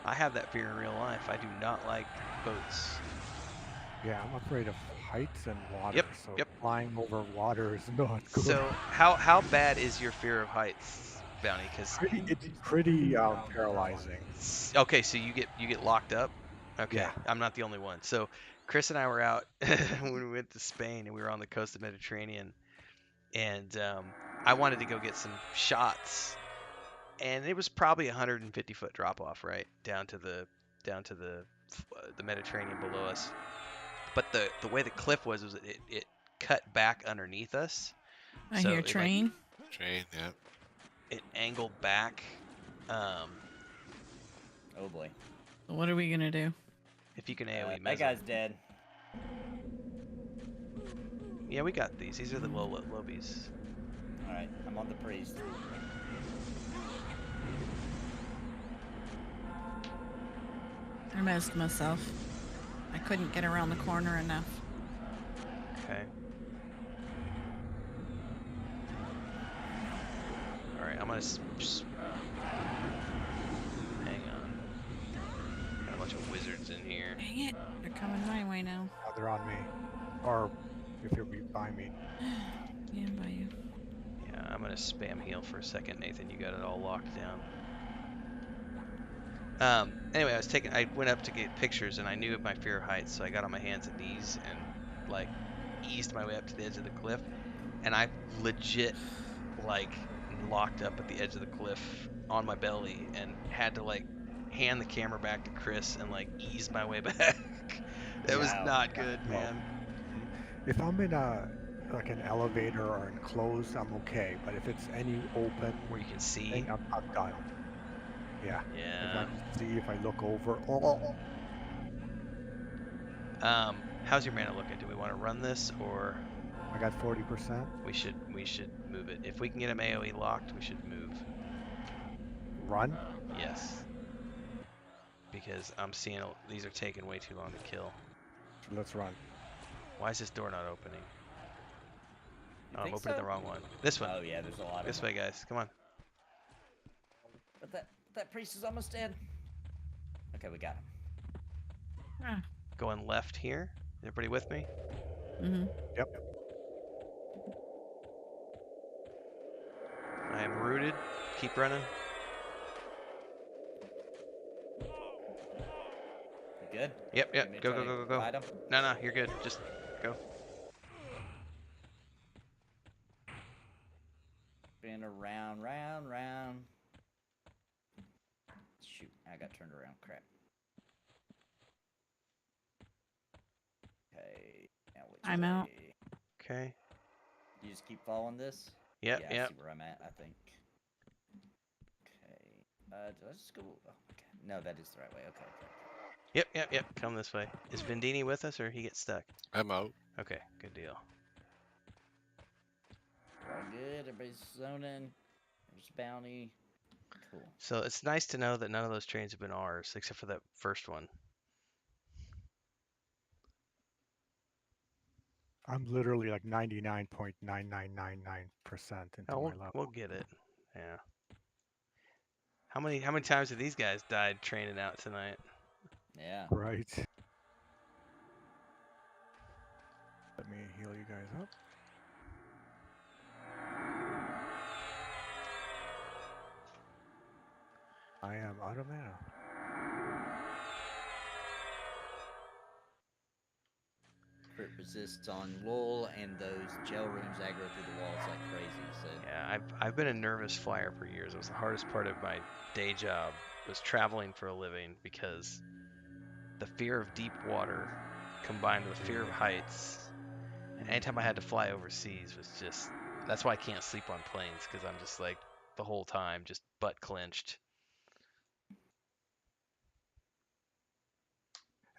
I have that fear in real life. I do not like boats. Yeah, I'm afraid of heights and water, Yep, so yep. flying over water is not good. So how bad is your fear of heights, Bounty? Because it's pretty paralyzing. Okay, so you get locked up. Okay, Yeah. I'm not the only one. So Chris and I were out when we went to Spain, and we were on the coast of Mediterranean, and I wanted to go get some shots, and it was probably 150-foot drop off, right down to the Mediterranean below us. But the way the cliff was it cut back underneath us. I hear train. Train, yeah. It angled back. Oh boy. What are we gonna do? If you can AoE that guy's dead. Yeah, we got these. These are the lobies. Alright, I'm on the priest. I missed myself. I couldn't get around the corner enough. Okay. Alright, I'm gonna hang on. Got a bunch of wizards in here. Dang it! They're coming my way now. Oh, they're on me. Or if you'll be by me. Yeah, by you. Yeah, I'm gonna spam heal for a second, Nathan. You got it all locked down. Anyway, I went up to get pictures, and I knew of my fear of heights, so I got on my hands and knees and like eased my way up to the edge of the cliff, and I legit like locked up at the edge of the cliff on my belly and had to like hand the camera back to Chris and like ease my way back. It was not good, man. If I'm in like an elevator or enclosed, I'm okay. But if it's any open where you can see, I'm done. Yeah. Yeah. If I can see, if I look over. Oh. How's your mana looking? Do we want to run this or? I got 40%. We should move it. If we can get him AoE locked, we should move. Run? Yes. Because I'm seeing these are taking way too long to kill. Let's run. Why is this door not opening? Oh, I'm so? opening the wrong one. This one. Oh yeah, there's a lot of This way, guys. Come on. But that priest is almost dead. Okay, we got him. Ah. Going left here. Everybody with me? Mm-hmm. Yep. I am rooted. Keep running. You good? Yep. Go. Fight him? No, you're good. Just go. Spin around, round. Shoot, I got turned around. Crap. Okay. Now which I'm out. way? Okay. You just keep following this? Yep. Yeah, I see where I'm at, I think. Okay. Did I just go? Oh, okay. No, that is the right way. Okay. Yep. Come this way. Is Vendini with us or he gets stuck? I'm out. Okay, good deal. All good. Everybody's zoning. There's bounty. Cool. So it's nice to know that none of those trains have been ours, except for that first one. I'm literally like 99.9999% into my level. We'll get it. Yeah. How many times have these guys died training out tonight? Yeah. Right. Let me heal you guys up. I am out of mana. Crit resists on Lul, and those gel rooms aggro through the walls like crazy. So yeah, I've been a nervous flyer for years. It was the hardest part of my day job was traveling for a living because the fear of deep water combined with fear of heights. And anytime I had to fly overseas was just that's why I can't sleep on planes because I'm just like the whole time just butt clenched.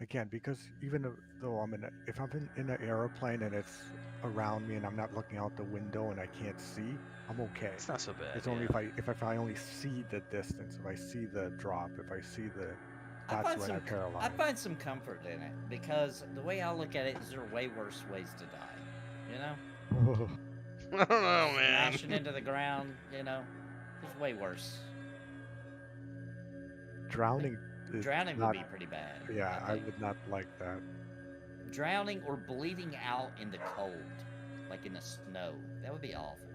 Again, because even though if I'm in an airplane and it's around me and I'm not looking out the window and I can't see, I'm okay. It's not so bad. It's only if I only see the distance, if I see the drop, if I see the That's what I paralyze. I find some comfort in it because the way I look at it is there are way worse ways to die. You know? I don't know, man. Smashing into the ground, you know? There's way worse. Drowning. Drowning would be pretty bad. Yeah, I would not like that. Drowning or bleeding out in the cold, like in the snow. That would be awful.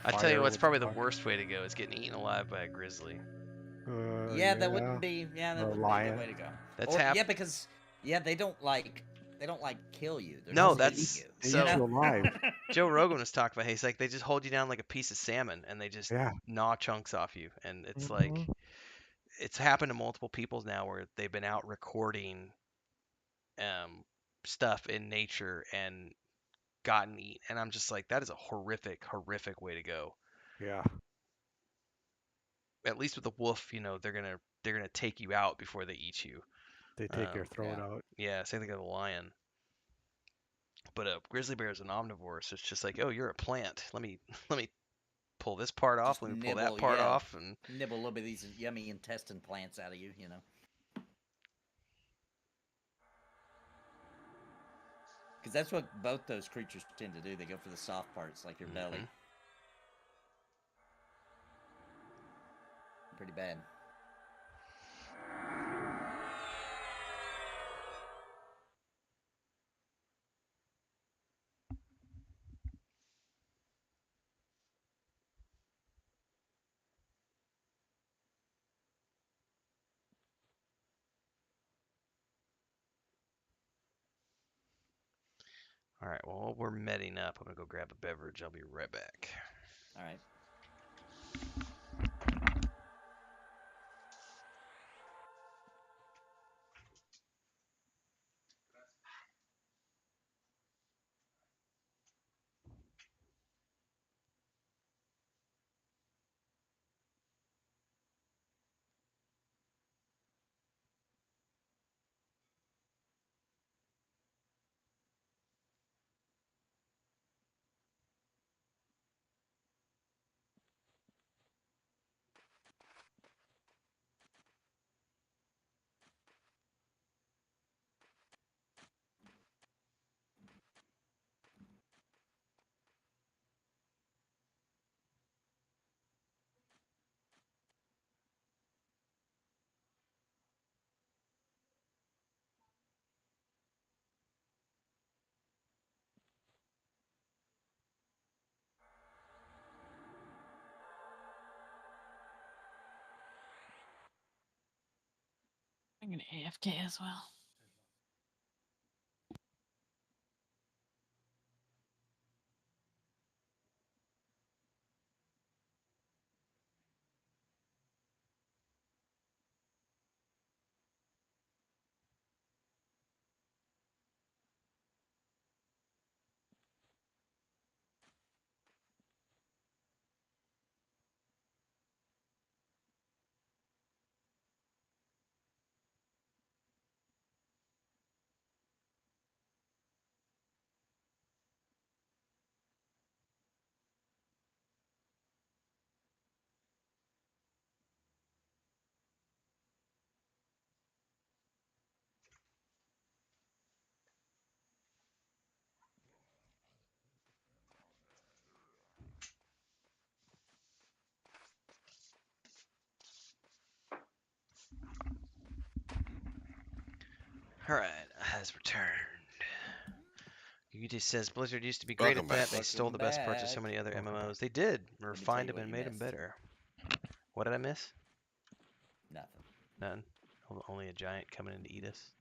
I tell you what's probably the worst way to go is getting eaten alive by a grizzly. Yeah, that wouldn't be. Yeah, that wouldn't be a good way to go. That's yeah, because they don't like kill you. They're no, just that's eating you. So you alive. Joe Rogan was talking about. He's like, they just hold you down like a piece of salmon and they just gnaw chunks off you, and it's like, it's happened to multiple people now where they've been out recording stuff in nature and gotten eaten, and I'm just like, that is a horrific way to go. Yeah. At least with a wolf, you know, they're gonna take you out before they eat you. They take your throat out. Yeah, same thing with a lion. But a grizzly bear is an omnivore, so it's just like, oh, you're a plant. Let me pull this part off. Let me pull that part off, and nibble a little bit of these yummy intestine plants out of you. You know. Because that's what both those creatures tend to do. They go for the soft parts, like your belly. Pretty bad. All right, well, while we're medding up, I'm going to go grab a beverage. I'll be right back. All right. I'm gonna AFK as well. All right, has returned. Yugi says Blizzard used to be great at that. They stole the best parts of so many other MMOs. They did. Refined them and made them better. What did I miss? Nothing. None. Only a giant coming in to eat us.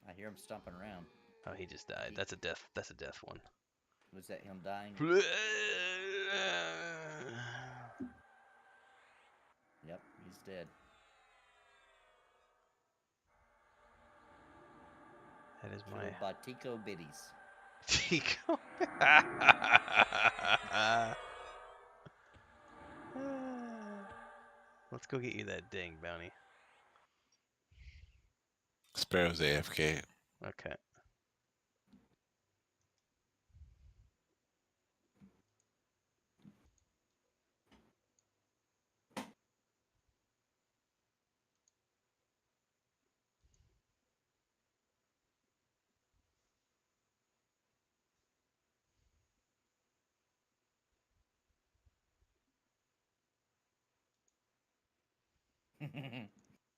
I hear him stomping around. Oh, he just died. That's a death. That's a death one. Was that him dying? Yep, he's dead. That is my. By Tico Biddies. Tico. Let's go get you that ding bounty. Sparrow's AFK. Okay.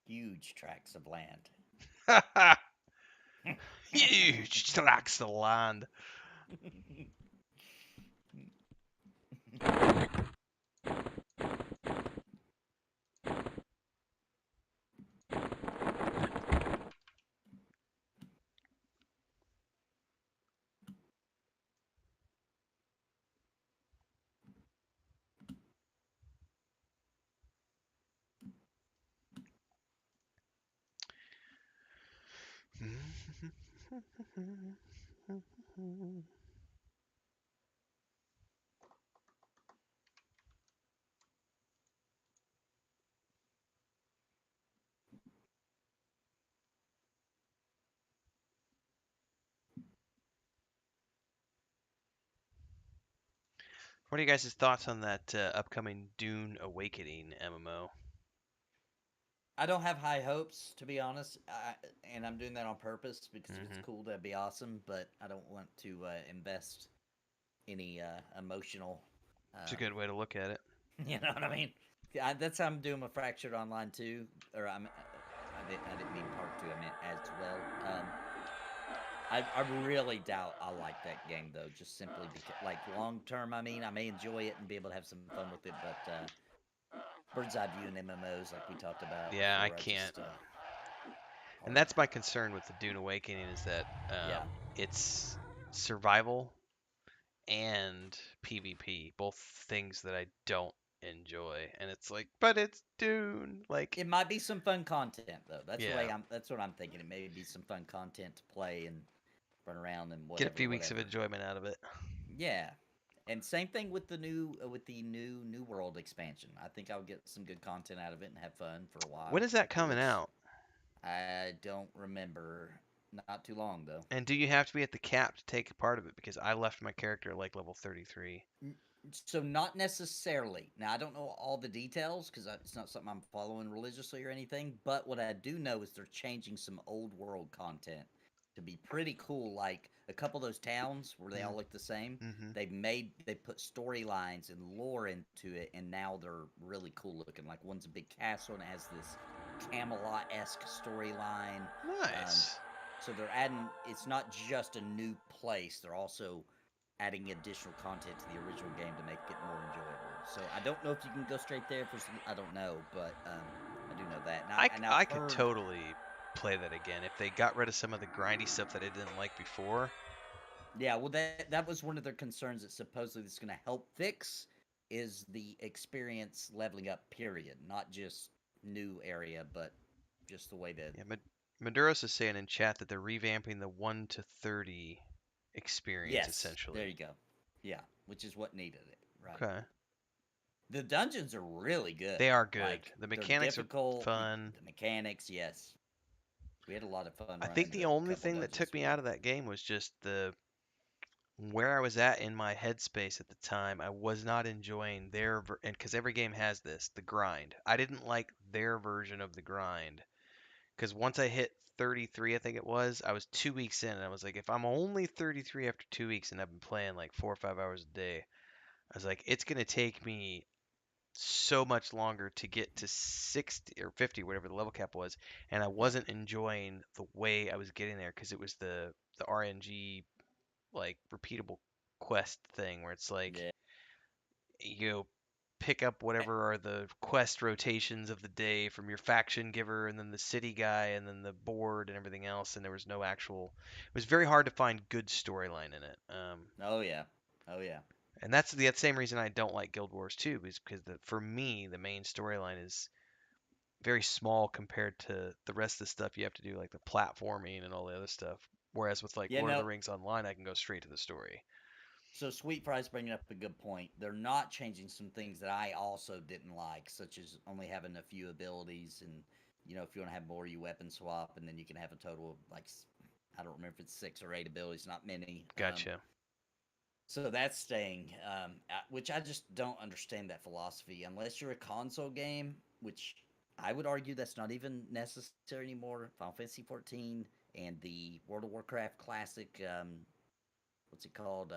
Huge tracts of land. Huge tracts of land. What are you guys' thoughts on that upcoming Dune Awakening MMO? I don't have high hopes, to be honest, and I'm doing that on purpose because if it's cool, that'd be awesome. But I don't want to invest any emotional. It's a good way to look at it. You know what I mean? That's how I'm doing my Fractured Online too, or I didn't mean part two. I meant as well. I really doubt I'll like that game though, just simply because, like, long term. I mean, I may enjoy it and be able to have some fun with it, but bird's eye view and MMOs, like we talked about. Yeah, before, I can't. And and that's my concern with the Dune Awakening is that it's survival and PvP, both things that I don't enjoy. And it's like, but it's Dune. Like, it might be some fun content though. That's the way that's what I'm thinking. It may be some fun content to play and run around and whatever. Get a few weeks of enjoyment out of it. Yeah. And same thing with the new New World expansion. I think I'll get some good content out of it and have fun for a while. When is that coming out? I don't remember. Not too long though. And do you have to be at the cap to take a part of it? Because I left my character like level 33. So not necessarily. Now I don't know all the details because it's not something I'm following religiously or anything. But what I do know is they're changing some old world content to be pretty cool. Like a couple of those towns where they all look the same. They put storylines and lore into it, and now they're really cool looking. Like one's a big castle and it has this Camelot-esque storyline. Nice. So they're adding. It's not just a new place. They're also adding additional content to the original game to make it more enjoyable. So I don't know if you can go straight there for some. I don't know, but I do know that. I could totally play that again if they got rid of some of the grindy stuff that I didn't like before. Yeah, well, that was one of their concerns that supposedly this is going to help fix is the experience leveling up. Period, not just new area, but just the way that. Yeah, Maduros is saying in chat that they're revamping the 1 to 30 experience essentially. There you go. Yeah, which is what needed it. Right. Okay. The dungeons are really good. They are good. Like, the mechanics are fun. The mechanics, yes. We had a lot of fun. I think the only thing that took me out of that game was just where I was at in my headspace at the time. I was not enjoying and because every game has this, the grind. I didn't like their version of the grind. Because once I hit 33, I think it was, I was 2 weeks in, and I was like, if I'm only 33 after 2 weeks and I've been playing like 4 or 5 hours a day, I was like, it's going to take me so much longer to get to 60 or 50, whatever the level cap was, and I wasn't enjoying the way I was getting there because it was the RNG, like, repeatable quest thing where it's like, you pick up whatever are the quest rotations of the day from your faction giver and then the city guy and then the board and everything else, and there was no actual. It was very hard to find good storyline in it. Oh yeah. And that's the same reason I don't like Guild Wars 2, is because for me the main storyline is very small compared to the rest of the stuff you have to do, like the platforming and all the other stuff. Whereas with like Lord of the Rings Online, I can go straight to the story. So Sweet Fry's bringing up a good point. They're not changing some things that I also didn't like, such as only having a few abilities, and if you want to have more, you weapon swap, and then you can have a total of like, I don't remember if it's 6 or 8 abilities, not many. Gotcha. So that's staying, which I just don't understand that philosophy unless you're a console game, which I would argue that's not even necessary anymore. Final Fantasy 14 and the World of Warcraft Classic, what's it called?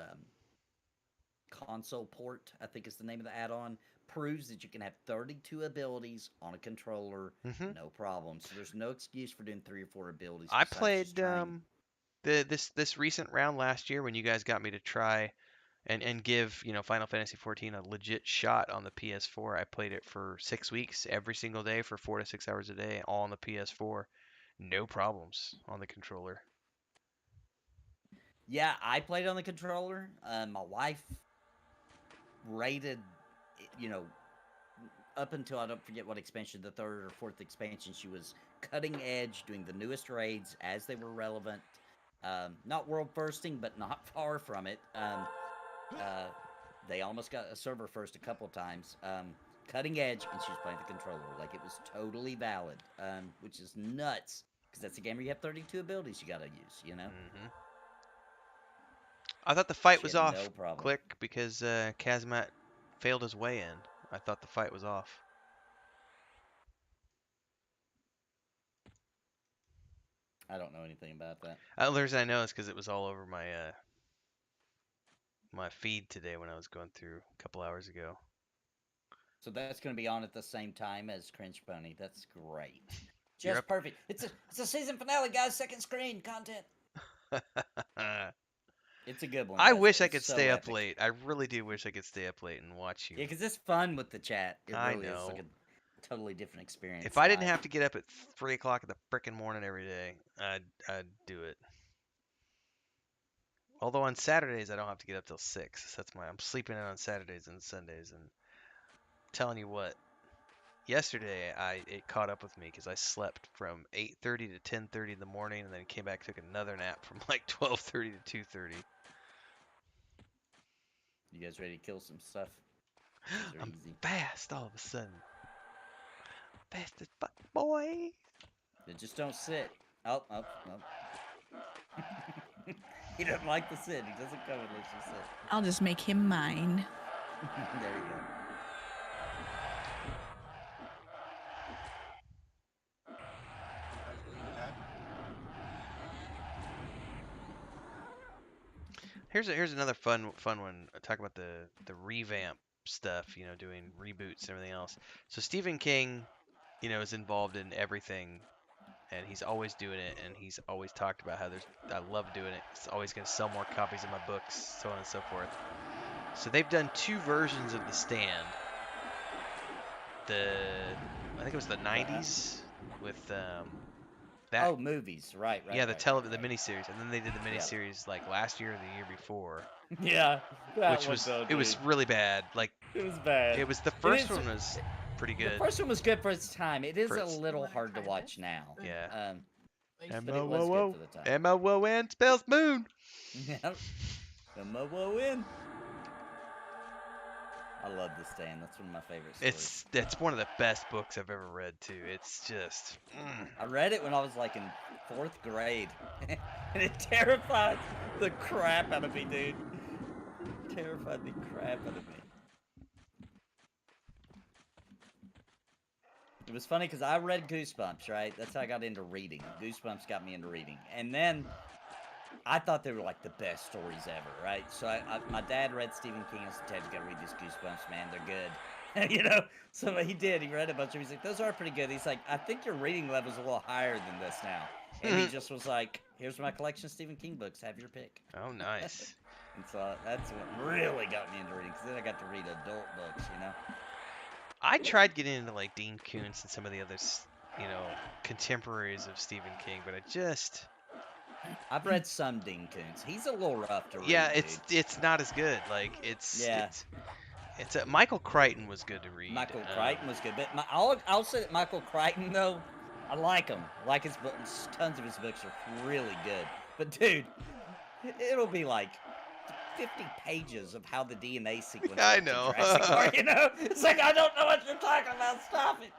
console port, I think is the name of the add-on, proves that you can have 32 abilities on a controller, no problem. So there's no excuse for doing 3 or 4 abilities. I played this recent round last year when you guys got me to try and give, you know, Final Fantasy XIV a legit shot on the PS4. I played it for 6 weeks, every single day for 4 to 6 hours a day, all on the PS4. No problems on the controller. Yeah, I played on the controller. My wife rated, you know, up until I don't forget what expansion, the 3rd or 4th expansion, she was cutting edge, doing the newest raids as they were relevant. Not world firsting, but not far from it. They almost got a server first a couple times. Cutting edge, and she was playing the controller. Like, it was totally valid, which is nuts, because that's a game where you have 32 abilities you gotta use, you know? I thought the fight was off, Click, because Kazmat failed his way in. I thought the fight was off. I don't know anything about that. The reason I know is because it was all over my my feed today when I was going through a couple hours ago. So that's going to be on at the same time as Cringe Pony. That's great. Just perfect. It's a season finale, guys. Second screen content. It's a good one. I wish I could stay up late. I really do wish I could stay up late and watch you. Yeah, because it's fun with the chat. It really is like a totally different experience. If I didn't have to get up at 3 o'clock in the frickin' morning every day, I'd do it. Although on Saturdays I don't have to get up till 6. I'm sleeping in on Saturdays and Sundays, and I'm telling you what, yesterday it caught up with me because I slept from 8:30 to 10:30 in the morning, and then came back, took another nap from like 12:30 to 2:30. You guys ready to kill some stuff? I'm fast all of a sudden. Fast as fuck, boy. They just don't sit. Oh. He doesn't like the sit. He doesn't come unless you sit. I'll just make him mine. There you go. Here's another fun one. Talk about the revamp stuff, you know, doing reboots and everything else. So Stephen King, you know, is involved in everything, and he's always doing it, and he's always talked about how I love doing it. It's always going to sell more copies of my books, so on and so forth. So they've done 2 versions of The Stand. I think it was the 90s with that. Movies, right. Yeah, the miniseries, and then they did the miniseries like last year or the year before. Yeah, it was really bad. Like, it was bad. It was the first one was pretty good. The first one was good for its time. It is a little hard to watch now. Yeah. M-O-W-O-N spells moon. Yep. M-O-W-O-N. I love The Stand. That's one of my favorite stories. It's one of the best books I've ever read too. It's just. I read it when I was like in 4th grade, and it terrified the crap out of me, dude. Terrified the crap out of me. It was funny because I read Goosebumps, right? That's how I got into reading. Goosebumps got me into reading, and then I thought they were like the best stories ever, right? So my dad read Stephen King. I said, "Ted, you gotta read these Goosebumps, man. They're good." You know? So he did. He read a bunch of them. He's like, "Those are pretty good." He's like, "I think your reading level's a little higher than this now." And he just was like, "Here's my collection of Stephen King books. Have your pick." Oh, nice. And so that's what really got me into reading, because then I got to read adult books, you know? I tried getting into like Dean Koontz and some of the other, you know, contemporaries of Stephen King, but I've read some Dean Koontz. He's a little rough to read. Yeah, it's not as good. Like it's Michael Crichton was good to read. Michael Crichton was good, but I'll say that Michael Crichton, though, I like him. I like his books. Tons of his books are really good. But dude, it'll be like 50 pages of how the DNA sequence. I know. Park, you know, it's like, I don't know what you're talking about. Stop it.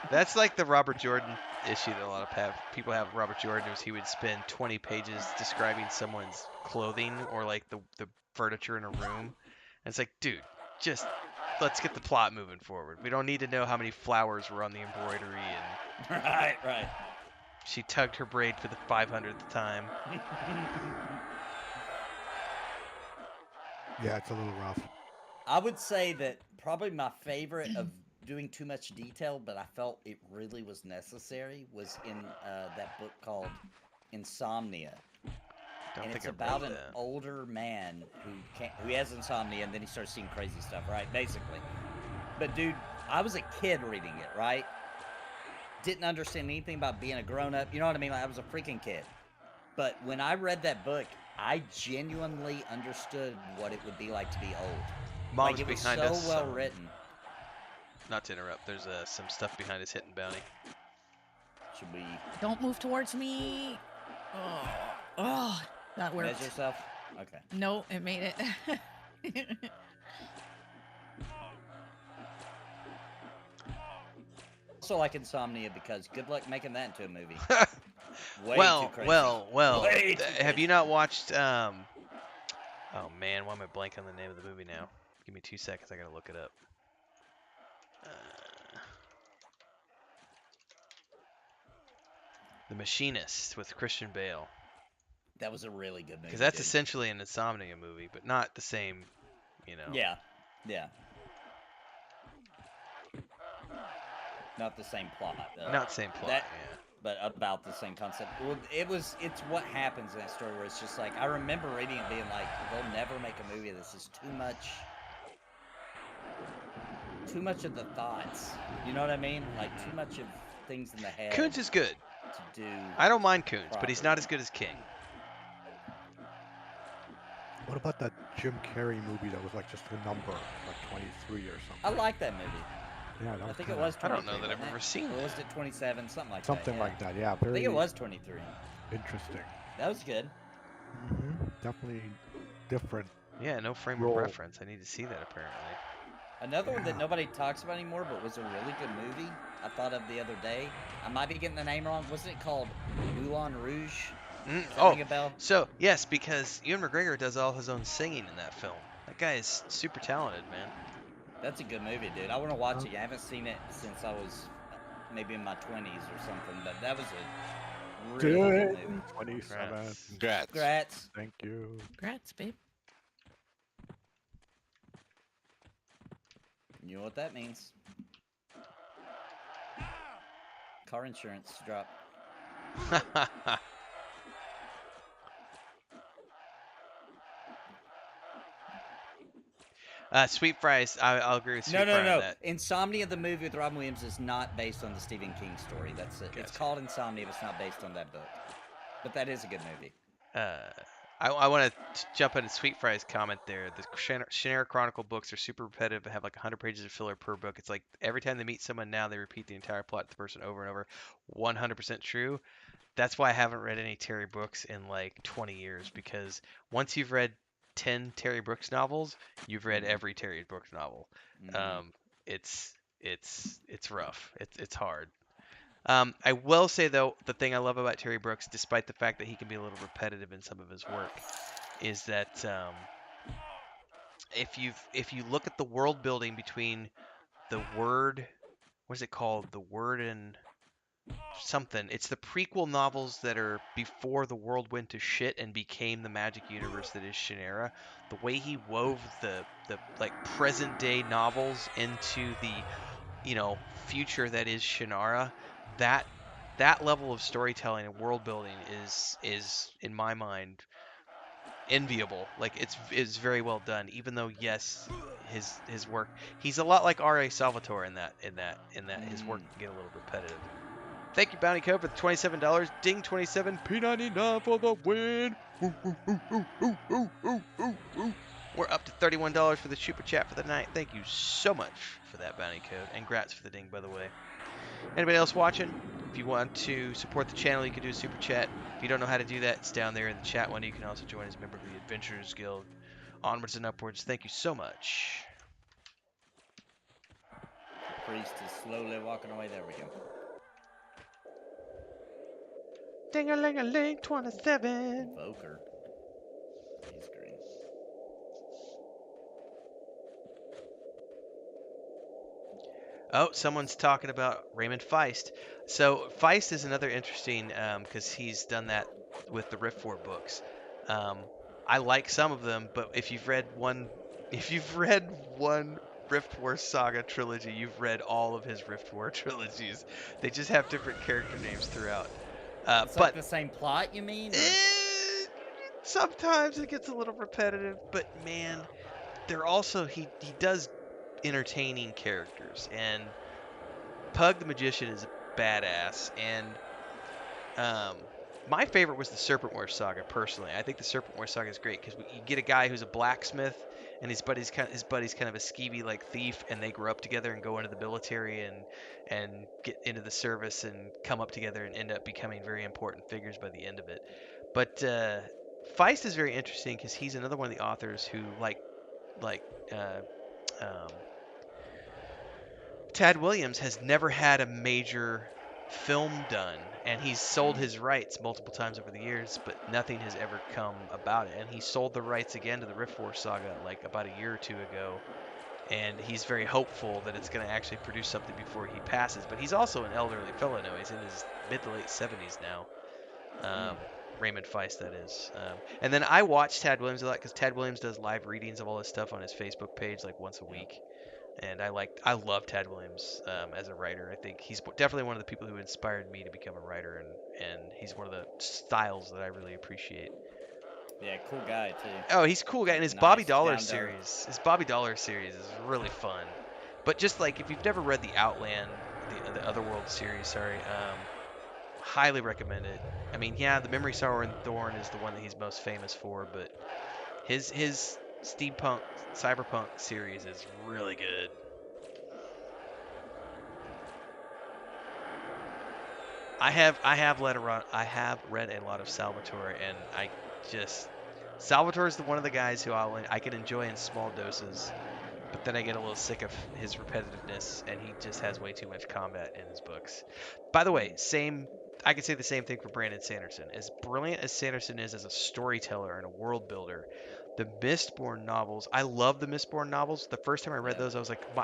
That's like the Robert Jordan issue that a lot of people have. Robert Jordan was he would spend 20 pages describing someone's clothing or like the furniture in a room. And it's like, dude, just let's get the plot moving forward. We don't need to know how many flowers were on the embroidery and right. She tugged her braid for the 500th time. Yeah, it's a little rough. I would say that probably my favorite of doing too much detail, but I felt it really was necessary, was in that book called Insomnia. And it's about an older man who has insomnia, and then he starts seeing crazy stuff, right? Basically. But dude, I was a kid reading it, right? Didn't understand anything about being a grown-up. You know what I mean? Like, I was a freaking kid. But when I read that book, I genuinely understood what it would be like to be old. Mom's like, it was behind so us. well written. Not to interrupt. There's some stuff behind us hitting Bounty. Should we? Don't move towards me. Oh, that worked. Measure yourself. Okay. No, it made it. Also like Insomnia because good luck making that into a movie. Well. Way too Have crazy. you not watched? Oh man, why am I blanking on the name of the movie now? Give me 2 seconds. I gotta look it up. The Machinist with Christian Bale. That was a really good movie. Because that's essentially an Insomnia movie, but not the same, you know. Yeah. Yeah. Not the same plot. Not the same plot, yeah. But about the same concept. Well, it's what happens in that story where it's just like, I remember reading it being like, they'll never make a movie of this. It's too much of the thoughts. You know what I mean? Like, too much of things in the head. Coons is good. To do I don't mind Coons, properly. but he's not as good as King. What about that Jim Carrey movie that was like just a number, like 23 or something? I like that movie. Yeah, that was I think kinda, it was 23. I don't know that I've ever seen it. it. Or was it 27? Something like something that. like that. Yeah, I very think it was 23. interesting. That was good. Definitely different. Yeah, no frame of reference. I need to see that apparently. Another one that nobody talks about anymore, but was a really good movie I thought of the other day. I might be getting the name wrong. Wasn't it called Moulin Rouge? Ring a bell? So yes, because Ewan McGregor does all his own singing in that film. That guy is super talented, man. That's a good movie, dude. I want to watch it. I haven't seen it since I was maybe in my 20s or something, but that was a really good movie. 27. Congrats. Thank you. Congrats, babe. You know what that means. Car insurance drop. Sweet Fries, I'll agree with Sweet Fries on that. Insomnia, the movie with Robin Williams, is not based on the Stephen King story. That's it. Gotcha. It's called Insomnia, but it's not based on that book. But that is a good movie. I want to jump into Sweet Fries' comment there. The Shannara Chronicle books are super repetitive. They have like 100 pages of filler per book. It's like every time they meet someone now, they repeat the entire plot to the person over and over. 100% true. That's why I haven't read any Terry Brooks in like 20 years, because once you've read 10 Terry Brooks novels, you've read every Terry Brooks novel. It's rough. It's hard. I will say though, the thing I love about Terry Brooks, despite the fact that he can be a little repetitive in some of his work, is that if you look at the world building between the Word, what is it called? The Word and something. It's the prequel novels that are before the world went to shit and became the magic universe that is Shannara. The way he wove the like present day novels into the future that is Shannara, that level of storytelling and world building is in my mind enviable. Like it's very well done, even though yes, his work, he's a lot like R.A. Salvatore in that his work can get a little repetitive. Thank you, Bounty Code, for the $27. Ding 27, P99 for the win. We're up to $31 for the super chat for the night. Thank you so much for that, Bounty Code, and grats for the ding, by the way. Anybody else watching? If you want to support the channel, you can do a super chat. If you don't know how to do that, it's down there in the chat window. You can also join as a member of the Adventurers Guild. Onwards and upwards. Thank you so much. The priest is slowly walking away. There we go. Ding-a-ling-a-ling, 27. Evoker. He's green. Oh, someone's talking about Raymond Feist. So Feist is another interesting, because he's done that with the Rift 4 books. I like some of them, but if you've read one Rift War Saga trilogy, you've read all of his Rift War trilogies. They just have different character names throughout. It's like the same plot, you mean? Sometimes it gets a little repetitive, but man, they're also he does entertaining characters, and Pug the Magician is a badass, and my favorite was the Serpentware Saga. Personally, I think the Serpentware Saga is great because you get a guy who's a blacksmith, and his buddy's kind of a skeevy like thief, and they grow up together and go into the military and get into the service and come up together and end up becoming very important figures by the end of it. But Feist is very interesting because he's another one of the authors who like Tad Williams has never had a major film done, and he's sold his rights multiple times over the years, but nothing has ever come about it. And he sold the rights again to the Rift War Saga like about a year or two ago, and he's very hopeful that it's going to actually produce something before he passes. But he's also an elderly fellow now. He's in his mid to late 70s now. Raymond Feist, that is. And then I watch Tad Williams a lot because Tad Williams does live readings of all his stuff on his Facebook page like once a week. And I love Tad Williams as a writer. I think he's definitely one of the people who inspired me to become a writer, and he's one of the styles that I really appreciate. Yeah, cool guy too. Oh, he's a cool guy, and his Bobby Dollar series, is really fun. But just like if you've never read the Outland, the Otherworld series, highly recommend it. I mean, yeah, the Memory, Sorrow, and Thorn is the one that he's most famous for, but his steampunk cyberpunk series is really good. I have read a lot of Salvatore, and Salvatore is one of the guys who I can enjoy in small doses, but then I get a little sick of his repetitiveness, and he just has way too much combat in his books. By the way, I could say the same thing for Brandon Sanderson. As brilliant as Sanderson is as a storyteller and a world builder, the Mistborn novels, I love the Mistborn novels. The first time I read those, I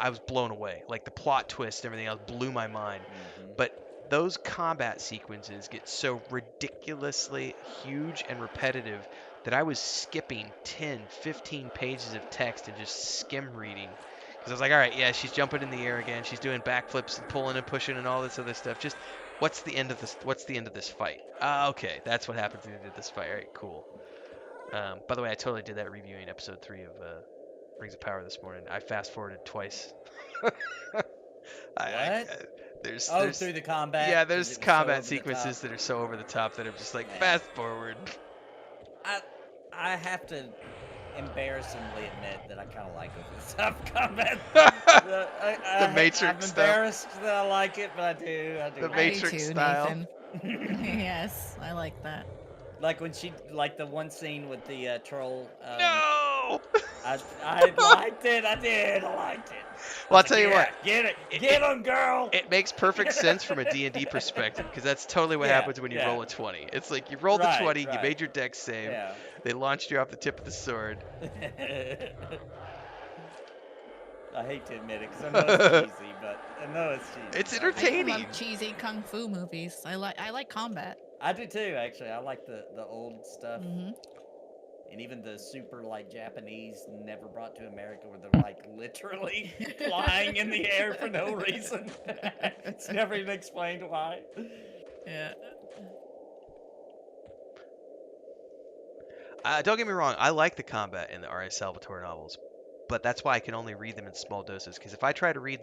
was blown away. Like the plot twist and everything else blew my mind. Mm-hmm. But those combat sequences get so ridiculously huge and repetitive that I was skipping 10, 15 pages of text and just skim reading. Because I was like, all right, yeah, she's jumping in the air again. She's doing backflips and pulling and pushing and all this other stuff. Just what's the end of this fight? Okay, that's what happens at the end of this fight. All right, cool. By the way, I totally did that reviewing episode 3 of Rings of Power this morning. I fast forwarded twice. There's through the combat. Yeah, there's combat sequences that are so over the top that I'm just like, fast forward. I have to embarrassingly admit that I kind of like over the top combat. The Matrix I'm embarrassed that I like it, but I do. The Matrix too, style. Yes, I like that. Like when the one scene with the troll. No! I liked it. I liked it. Well, I'll tell you what. Get it. Get him, girl. It makes perfect sense from a D&D perspective, because that's totally what happens when you roll a 20. It's like you rolled a 20, you made your dex save, they launched you off the tip of the sword. I hate to admit it, because I know it's cheesy, but I know it's cheesy. It's entertaining. I love cheesy kung fu movies. I like combat. I do too, actually. I like the old stuff. Mm-hmm. And even the super, Japanese never brought to America where they're, literally flying in the air for no reason. It's never even explained why. Yeah. Don't get me wrong. I like the combat in the R.A. Salvatore novels, but that's why I can only read them in small doses. Because if I try to read,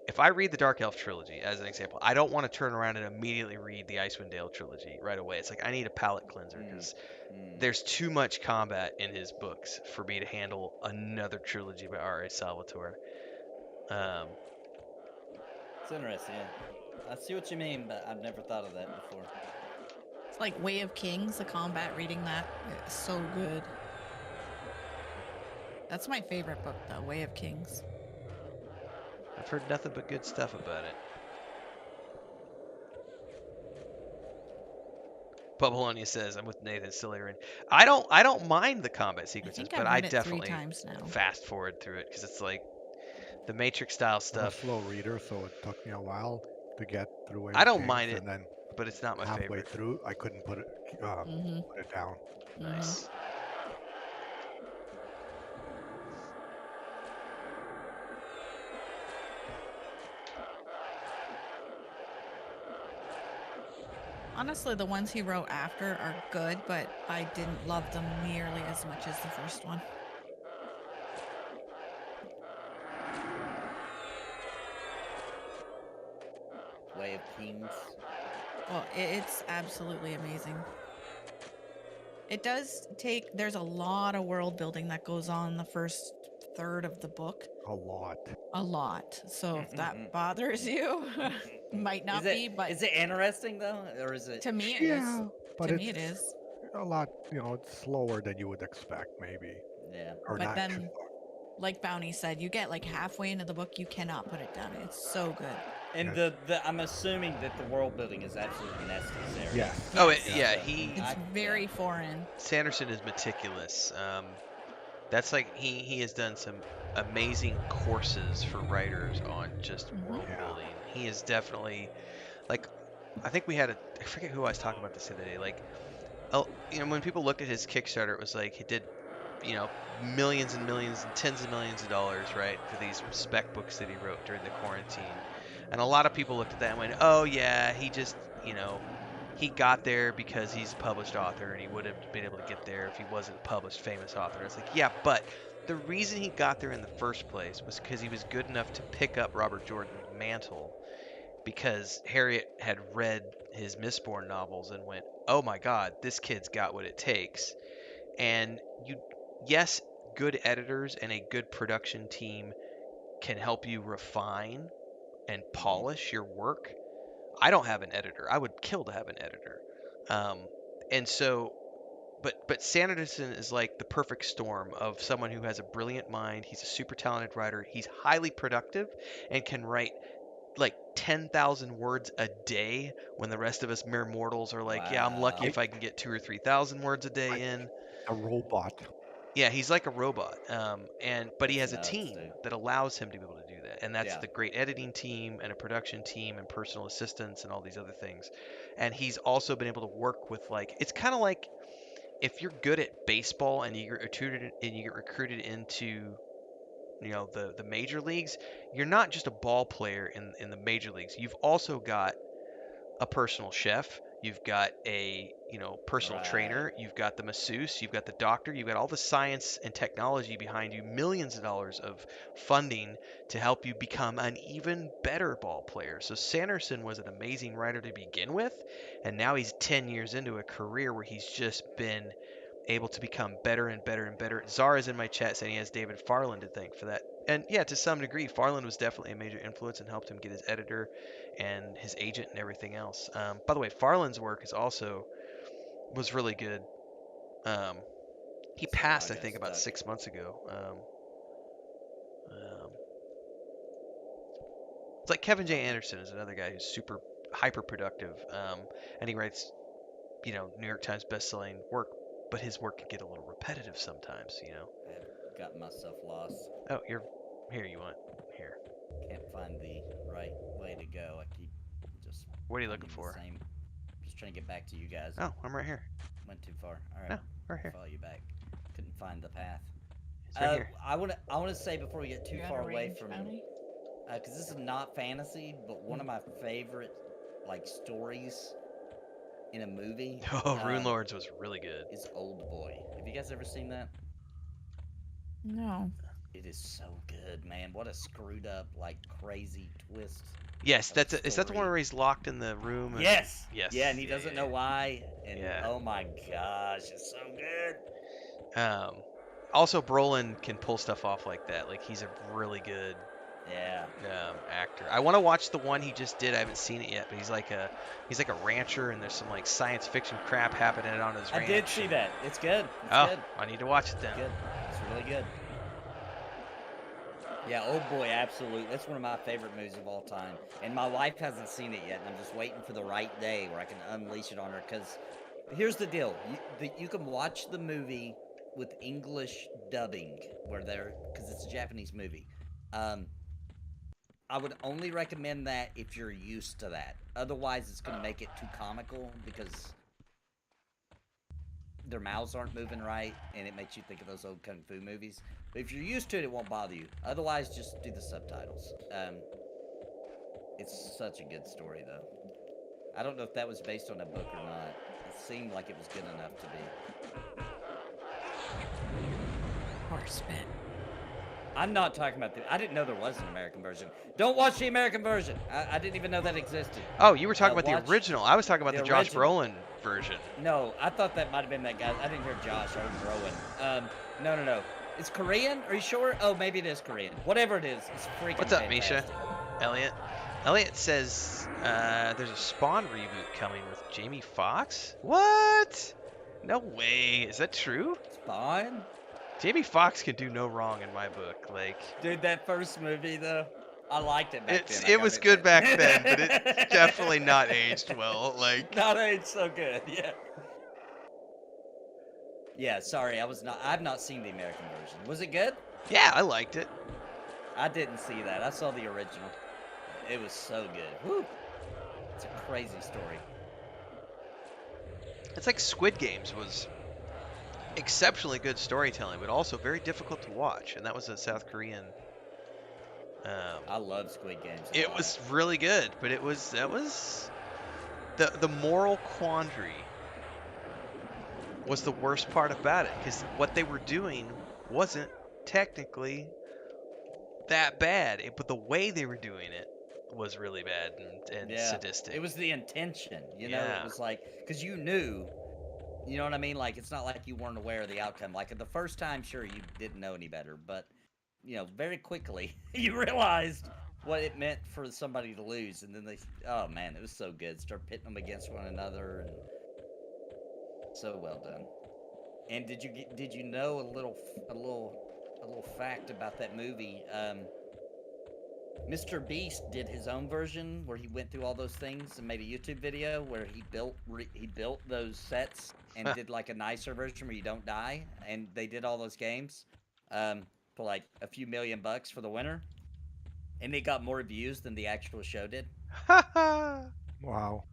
if I read the Dark Elf trilogy, as an example, I don't want to turn around and immediately read the Icewind Dale trilogy right away. It's like I need a palate cleanser because there's too much combat in his books for me to handle another trilogy by R.A. Salvatore. It's interesting, yeah. I see what you mean, but I've never thought of that before. It's like Way of Kings, the combat, reading that is so good. That's my favorite book, though, Way of Kings. I've heard nothing but good stuff about it. Babylonia says, "I'm with Nathan Stiller." I don't mind the combat sequences, but I definitely fast forward through it because it's like the Matrix style stuff. I'm a slow reader, so it took me a while to get through. I don't mind it, but it's not my favorite. Halfway through, I couldn't put it down. Nice. Honestly, the ones he wrote after are good, but I didn't love them nearly as much as the first one. Way of Kings. Well, it's absolutely amazing. It does take, there's a lot of world building that goes on in the first third of the book. A lot. A lot. So if that bothers you, might not be, but... Is it interesting, though? Or is it... To me, it Yeah, is. but To me, it is. a lot, it's slower than you would expect, maybe. Yeah. Or but not then, like Bounty said, you get like halfway into the book, you cannot put it down. It's so good. And I'm assuming that the world building is absolutely necessary. Yes. Oh, Yes. it's very foreign. Sanderson is meticulous. That's like he has done some amazing courses for writers on just world building. He is definitely like, I think we had I forget who I was talking about this the other day. Like, when people looked at his Kickstarter, it was like he did, millions and millions and tens of millions of dollars, right, for these spec books that he wrote during the quarantine. And a lot of people looked at that and went, oh yeah, he just, he got there because he's a published author and he would have been able to get there if he wasn't a published famous author. It's like, yeah, but the reason he got there in the first place was because he was good enough to pick up Robert Jordan's mantle, because Harriet had read his Mistborn novels and went, oh my god, this kid's got what it takes. And yes, good editors and a good production team can help you refine and polish your work. I don't have an editor. I would kill to have an editor. And so, but Sanderson is like the perfect storm of someone who has a brilliant mind. He's a super talented writer. He's highly productive and can write like 10,000 words a day, when the rest of us mere mortals are like, yeah, I'm lucky if I can get 2,000 or 3,000 words a day in. A robot. Yeah, he's like a robot. But he has a team that allows him to be able to do that. And that's the great editing team and a production team and personal assistants and all these other things. And he's also been able to work with, like, it's kind of like if you're good at baseball and you get recruited into the major leagues, you're not just a ball player in the major leagues. You've also got a personal chef, you've got a personal trainer, you've got the masseuse, you've got the doctor, you've got all the science and technology behind you, millions of dollars of funding to help you become an even better ball player. So Sanderson was an amazing writer to begin with, and now he's 10 years into a career where he's just been able to become better and better and better. Zara's in my chat saying he has David Farland to thank for that. And yeah, to some degree, Farland was definitely a major influence and helped him get his editor and his agent and everything else. By the way, Farland's work was really good. He passed, I think, about 6 months ago. It's like Kevin J. Anderson is another guy who's super hyper productive, and he writes, New York Times best-selling work, but his work can get a little repetitive sometimes, I've gotten myself lost. Oh, you're here. You want here? Can't find the right way to go. I keep just. What are you looking for? Just trying to get back to you guys. Oh, I'm right here. Went too far. All right. No, right here. Follow you back. Couldn't find the path. It's right here. I want to say before we get too far away from, because this is not fantasy, but one of my favorite stories in a movie. Oh, Rune Lords was really good. Is Old Boy. Have you guys ever seen that? No. It is so good, man. What a screwed up, crazy twist. Yes, is that the one where he's locked in the room? Yes. Yes. Yeah, and he doesn't know why. And oh my gosh, it's so good. Also, Brolin can pull stuff off like that. Like, he's a really good actor. I want to watch the one he just did. I haven't seen it yet, but he's like a rancher, and there's some science fiction crap happening on his ranch. I did see that. It's good. Good. I need to watch it then. It's good. It's really good. Yeah, Old Boy, absolutely. That's one of my favorite movies of all time. And my wife hasn't seen it yet, and I'm just waiting for the right day where I can unleash it on her. Because here's the deal. You can watch the movie with English dubbing, because it's a Japanese movie. I would only recommend that if you're used to that. Otherwise, it's going to make it too comical, because their mouths aren't moving right, and it makes you think of those old kung fu movies. But if you're used to it, it won't bother you. Otherwise, just do the subtitles. It's such a good story, though. I don't know if that was based on a book or not. It seemed like it was good enough to be. Horse bit. I'm not talking about I didn't know there was an American version. Don't watch the American version. I didn't even know that existed. Oh, you were talking about the original. I was talking about the Josh Brolin version. No, I thought that might have been that guy. I didn't hear Josh. I heard Brolin. No. It's Korean? Are you sure? Oh, maybe it is Korean. Whatever it is, it's freaking What's up, fantastic. Misha? Elliot says there's a Spawn reboot coming with Jamie Foxx. What? No way. Is that true? Spawn? Jamie Foxx can do no wrong in my book. Like, dude, that first movie though, I liked it back then. It was good back then, but it's definitely not aged well. Like, not aged so good. Yeah. Yeah. Sorry, I've not seen the American version. Was it good? Yeah, I liked it. I didn't see that. I saw the original. It was so good. Woo! It's a crazy story. It's like Squid Games was exceptionally good storytelling, but also very difficult to watch. And that was a South Korean. I love Squid Games. It was really good, but that was the moral quandary was the worst part about it, because what they were doing wasn't technically that bad, but the way they were doing it was really bad and sadistic. It was the intention, you know. It was like, because you knew. You know what I mean? Like, it's not like you weren't aware of the outcome. Like, the first time, sure, you didn't know any better. But, you know, very quickly, you realized what it meant for somebody to lose. And then oh, man, it was so good. Start pitting them against one another. And so well done. And did you know a little fact about that movie? Mr. Beast did his own version where he went through all those things and made a YouTube video where he built those sets and did like a nicer version where you don't die, and they did all those games for like a few $1 million for the winner, and it got more views than the actual show did. Wow.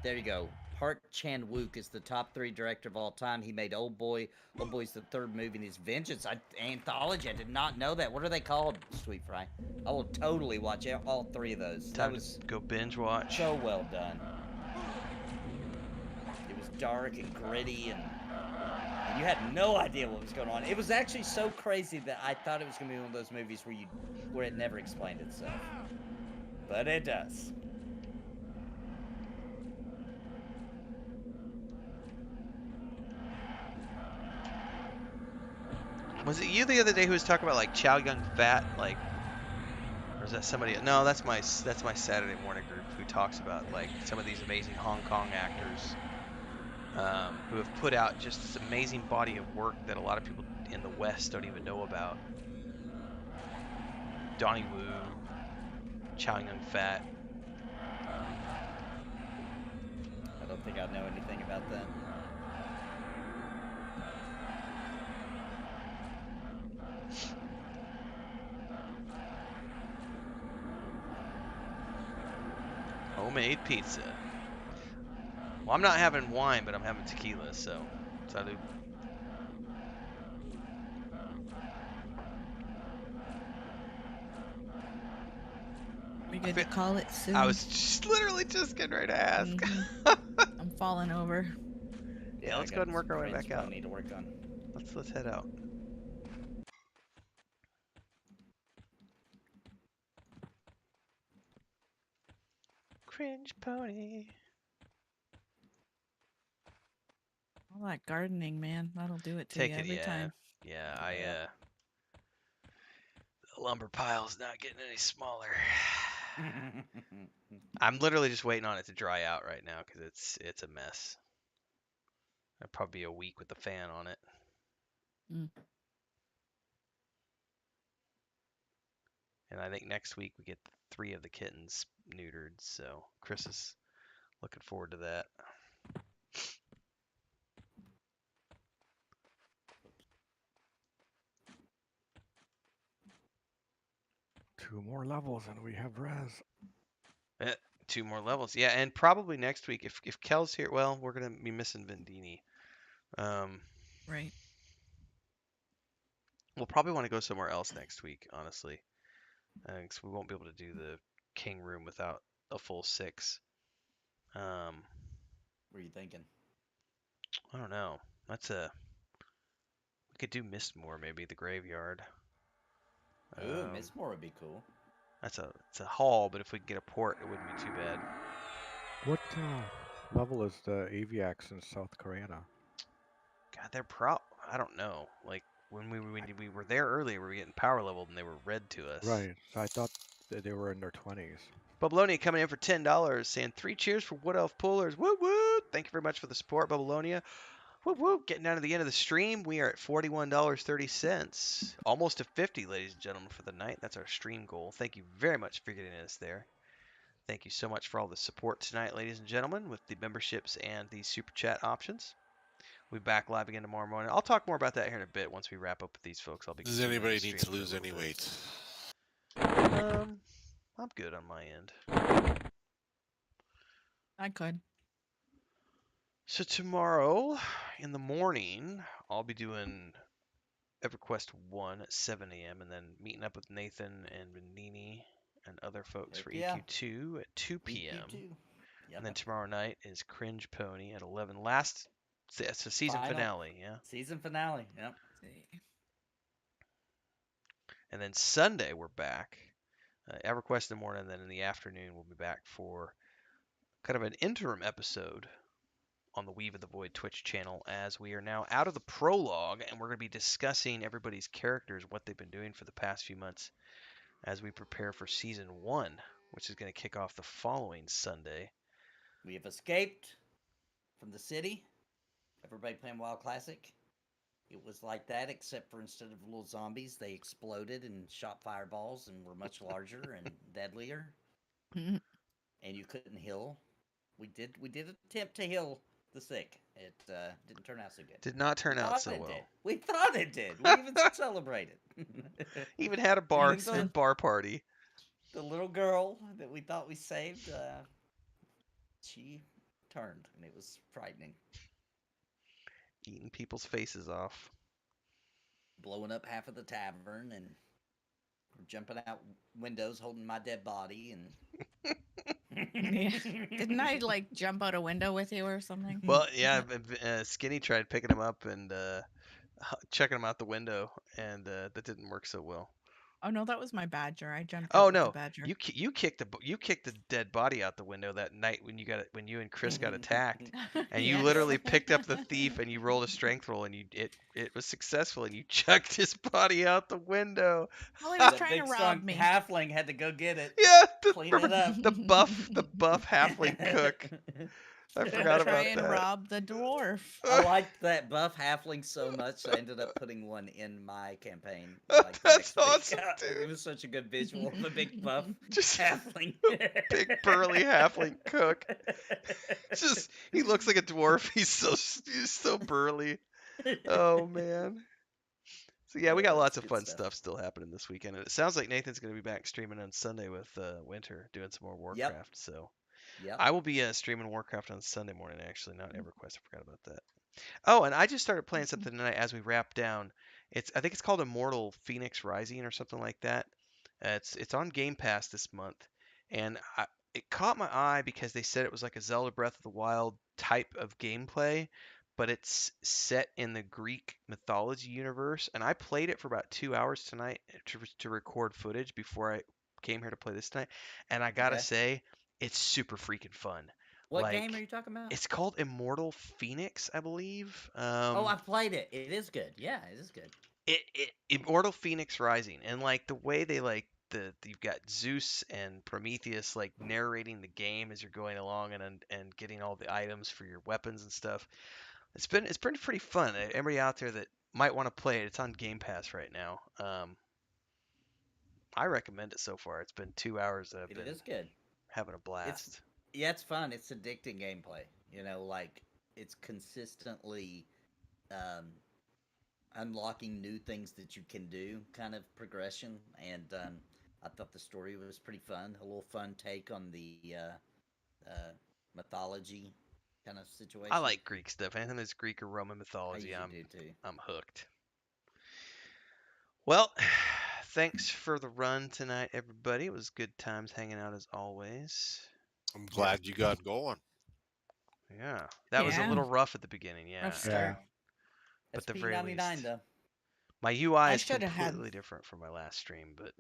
There you go. Park Chan-wook is the top 3 director of all time. He made Old Boy. Old Boy's the 3rd movie in his Vengeance anthology. I did not know that. What are they called, Sweet Fry? I will totally watch all 3 of those. Time to go binge watch. So well done. It was dark and gritty, and you had no idea what was going on. It was actually so crazy that I thought it was going to be one of those movies where it never explained itself. But it does. Was it you the other day who was talking about like Chow Yun Fat, like, or is that somebody? No, that's my Saturday morning group who talks about like some of these amazing Hong Kong actors who have put out just this amazing body of work that a lot of people in the West don't even know about. Donnie Wu, Chow Yun Fat. I don't think I know anything about that. Homemade pizza. Well, I'm not having wine, but I'm having tequila, so salud. We good to call it soon? I was literally just getting ready to ask. I'm falling over. Yeah, let's go ahead and work our way back out. I need to work on. Let's head out. Cringe pony. All that gardening, man. That'll do it to you every time. Yeah, the lumber pile's not getting any smaller. I'm literally just waiting on it to dry out right now because it's a mess. It'll probably be a week with the fan on it. And I think next week we get 3 of the kittens neutered, so Chris is looking forward to that. Two more levels and we have res. 2 more levels, yeah, and probably next week if Kel's here. Well, we're gonna be missing Vendini. Right. We'll probably want to go somewhere else next week, honestly, because we won't be able to do the king room without a full 6. What are you thinking? I don't know. We could do Mistmore, maybe the graveyard. Ooh, Mistmore would be cool. It's a haul, but if we could get a port, it wouldn't be too bad. What level is the AVX in South Korea now? God, I don't know. Like when we were there earlier, we were getting power leveled and they were red to us. Right. So I thought that they were in their 20s. Babylonia coming in for $10, saying 3 cheers for Wood Elf Pullers. Woo woo! Thank you very much for the support, Babylonia. Woo woo! Getting down to the end of the stream, we are at $41.30, almost to 50, ladies and gentlemen, for the night. That's our stream goal. Thank you very much for getting us there. Thank you so much for all the support tonight, ladies and gentlemen, with the memberships and the super chat options. We'll be back live again tomorrow morning. I'll talk more about that here in a bit once we wrap up with these folks. Does anybody need to lose any weight? I'm good on my end. I could. So tomorrow in the morning, I'll be doing EverQuest 1 at 7 a.m. and then meeting up with Nathan and Benini and other folks for EQ2 at 2 p.m. EQ2. Yep. And then tomorrow night is Cringe Pony at 11. It's a season finale, yeah? Season finale, yep. And then Sunday, we're back. EverQuest in the morning, and then in the afternoon, we'll be back for kind of an interim episode on the Weave of the Void Twitch channel, as we are now out of the prologue, and we're going to be discussing everybody's characters, what they've been doing for the past few months, as we prepare for Season 1, which is going to kick off the following Sunday. We have escaped from the city. Everybody playing WoW Classic. It was like that, except for instead of little zombies, they exploded and shot fireballs and were much larger and deadlier. And you couldn't heal. We did attempt to heal the sick. It didn't turn out so good. Did not turn out so well. Did. We thought it did. We even celebrated. Even had a bar party. The little girl that we thought we saved, she turned, and it was frightening. Eating people's faces off. Blowing up half of the tavern and jumping out windows holding my dead body and yeah. Didn't I like jump out a window with you or something? Well, yeah, Skinny tried picking him up and checking him out the window, and that didn't work so well. Oh no, that was my badger. I jumped out with the badger. You kicked the dead body out the window that night when you and Chris got attacked, and you literally picked up the thief and you rolled a strength roll and it was successful and you chucked his body out the window. Well, he was trying to rob me. Halfling had to go get it. Yeah, clean it up. The buff halfling cook. I forgot about that. Try and rob the dwarf. I liked that buff halfling so much, I ended up putting one in my campain. That's awesome, dude. It was such a good visual of a big buff halfling. Big burly halfling cook. He looks like a dwarf. He's so burly. Oh man. So yeah, we got lots of fun stuff still happening this weekend, and it sounds like Nathan's going to be back streaming on Sunday with Winter, doing some more Warcraft. Yep. So. Yep. I will be streaming Warcraft on Sunday morning, actually, not EverQuest. I forgot about that. Oh, and I just started playing something tonight as we wrap down. I think it's called Immortal Phoenix Rising or something like that. It's on Game Pass this month, and it caught my eye because they said it was like a Zelda Breath of the Wild type of gameplay, but it's set in the Greek mythology universe. And I played it for about 2 hours tonight to record footage before I came here to play this tonight, and I gotta say. It's super freaking fun. What game are you talking about? It's called Immortal Phoenix, I believe. I've played it. It is good. Yeah, it is good. Immortal Phoenix Rising, and like the way they you've got Zeus and Prometheus like narrating the game as you're going along and getting all the items for your weapons and stuff. It's been pretty fun. Everybody out there that might want to play it, it's on Game Pass right now. I recommend it so far. It's been 2 hours. It is good. Having a blast. It's fun. It's addicting gameplay. Like it's consistently unlocking new things that you can do, kind of progression. And I thought the story was pretty fun. A little fun take on the mythology kind of situation. I like Greek stuff. Anything that's Greek or Roman mythology, I'm hooked. Well, thanks for the run tonight, everybody. It was good times hanging out as always. I'm glad you got going. Yeah, that was a little rough at the beginning. Yeah, rough start. But the very least, though. my UI is completely different from my last stream, but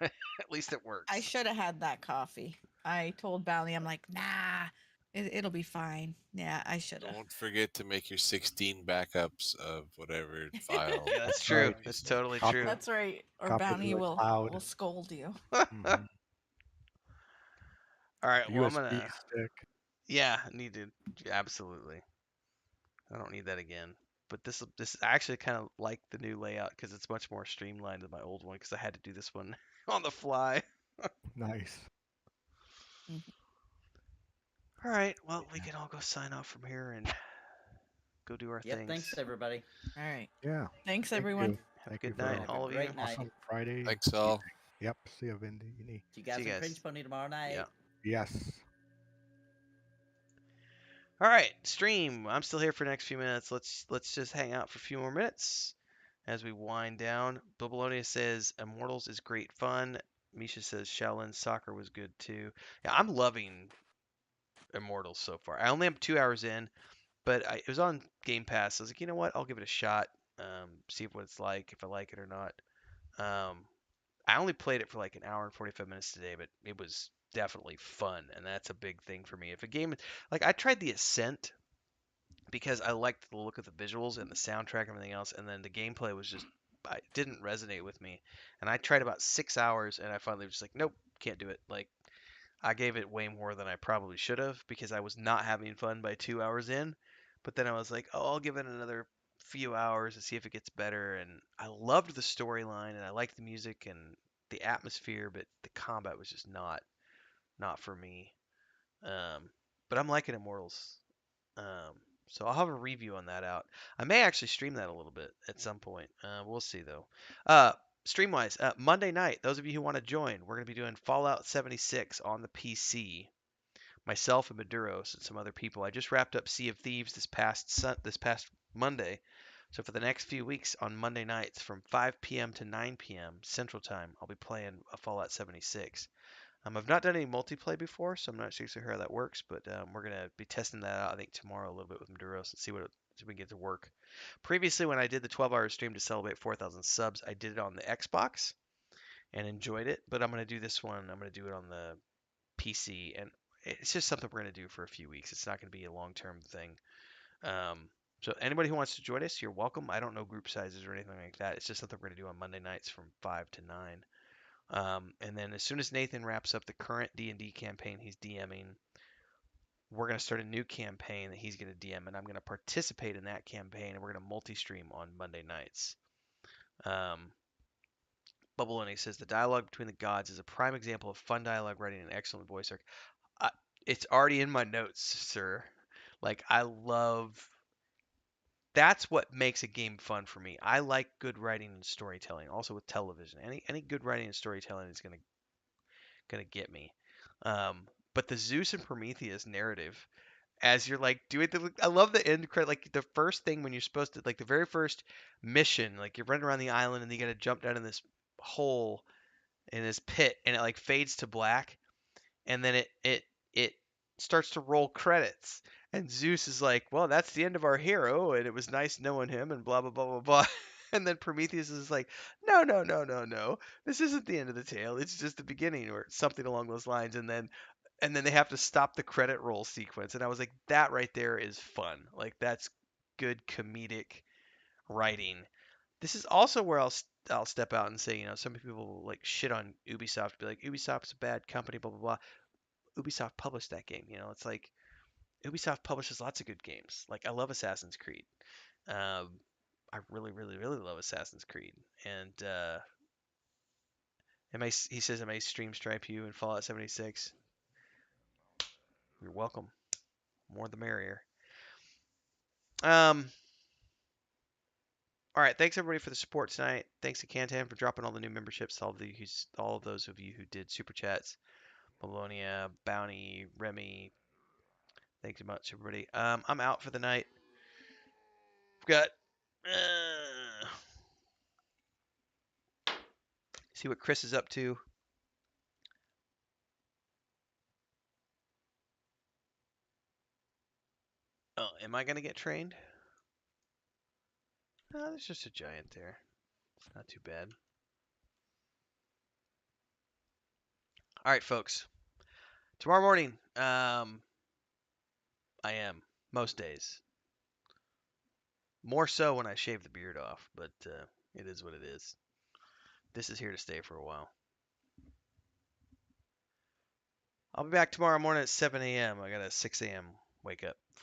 at least it works. I should have had that coffee. I told Bally, I'm like, nah, it'll be fine. Yeah, I should have. Don't forget to make your 16 backups of whatever file. That's true. Right. That's totally true. That's right. Or Bounty will scold you. Mm-hmm. All right. Well, USB I'm gonna. Stick. Yeah, need to absolutely. I don't need that again. But this I actually kind of like the new layout because it's much more streamlined than my old one because I had to do this one on the fly. Nice. All right. Well, we can all go sign off from here and go do our things. Thanks everybody. All right. Yeah. Thanks everyone. Thank you. Good night, all of you. Awesome Friday. Thanks all. Yep. See you, Vindy. See you guys in Cringe Pony tomorrow night. Yeah. Yes. All right, stream. I'm still here for the next few minutes. Let's just hang out for a few more minutes as we wind down. Bibalonia says Immortals is great fun. Misha says Shaolin Soccer was good too. Yeah, I'm loving Immortals so far. I only am 2 hours in, but it was on Game Pass. I was like, you know what? I'll give it a shot. See what it's like, if I like it or not. I only played it for like an hour and 45 minutes today, but it was definitely fun, and that's a big thing for me. If a game, like I tried the Ascent because I liked the look of the visuals and the soundtrack and everything else, and then the gameplay was just, it didn't resonate with me. And I tried about 6 hours, and I finally was just like, nope, can't do it. Like, I gave it way more than I probably should have because I was not having fun by 2 hours in. But then I was like, oh, I'll give it another few hours and see if it gets better. And I loved the storyline, and I liked the music and the atmosphere, but the combat was just not for me. But I'm liking Immortals. So I'll have a review on that out. I may actually stream that a little bit at some point. We'll see though. Stream-wise, Monday night, those of you who want to join, we're going to be doing Fallout 76 on the PC. Myself and Maduros and some other people. I just wrapped up Sea of Thieves this past Monday. So for the next few weeks on Monday nights from 5 p.m. to 9 p.m. Central Time, I'll be playing a Fallout 76. I've not done any multiplayer before, so I'm not sure how that works, but we're going to be testing that out, I think, tomorrow a little bit with Maduros and see if we can get to work. Previously, when I did the 12-hour stream to celebrate 4,000 subs, I did it on the Xbox and enjoyed it, but I'm going to do this one. I'm going to do it on the PC, and it's just something we're going to do for a few weeks. It's not going to be a long-term thing. So anybody who wants to join us, you're welcome. I don't know group sizes or anything like that. It's just something we're going to do on Monday nights from 5 to 9. And then as soon as Nathan wraps up the current D&D campaign he's DMing, we're going to start a new campaign that he's going to DM, and I'm going to participate in that campaign, and we're going to multi-stream on Monday nights. Bubbaloni says, the dialogue between the gods is a prime example of fun dialogue writing and excellent voice work. It's already in my notes, sir. Like, I love... That's what makes a game fun for me. I like good writing and storytelling, also with television. Any good writing and storytelling is gonna get me. But the Zeus and Prometheus narrative, as you're like doing I love the end credit, like the first thing when you're supposed to, like the very first mission, like you're running around the island and you gotta jump down in this hole in this pit, and it like fades to black, and then it starts to roll credits. And Zeus is like, well, that's the end of our hero, and it was nice knowing him, and blah, blah, blah, blah, blah. And then Prometheus is like, no, no, no, no, no. This isn't the end of the tale. It's just the beginning, or something along those lines. And then they have to stop the credit roll sequence. And I was like, that right there is fun. Like, that's good comedic writing. This is also where I'll step out and say, some people like shit on Ubisoft, be like, Ubisoft's a bad company, blah, blah, blah. Ubisoft published that game. It's like Ubisoft publishes lots of good games. Like, I love Assassin's Creed. I really, really, really love Assassin's Creed. And he says, am I stream stripe you in Fallout 76? You're welcome. More the merrier. All right, thanks everybody for the support tonight. Thanks to Cantan for dropping all the new memberships. All of those of you who did super chats. Bologna, Bounty, Remy. Thanks so much, everybody. I'm out for the night. We've got See what Chris is up to. Oh, am I going to get trained? No, there's just a giant there. It's not too bad. All right, folks. Tomorrow morning, I am. Most days. More so when I shave the beard off, but it is what it is. This is here to stay for a while. I'll be back tomorrow morning at 7 a.m. I got a 6 a.m. wake up.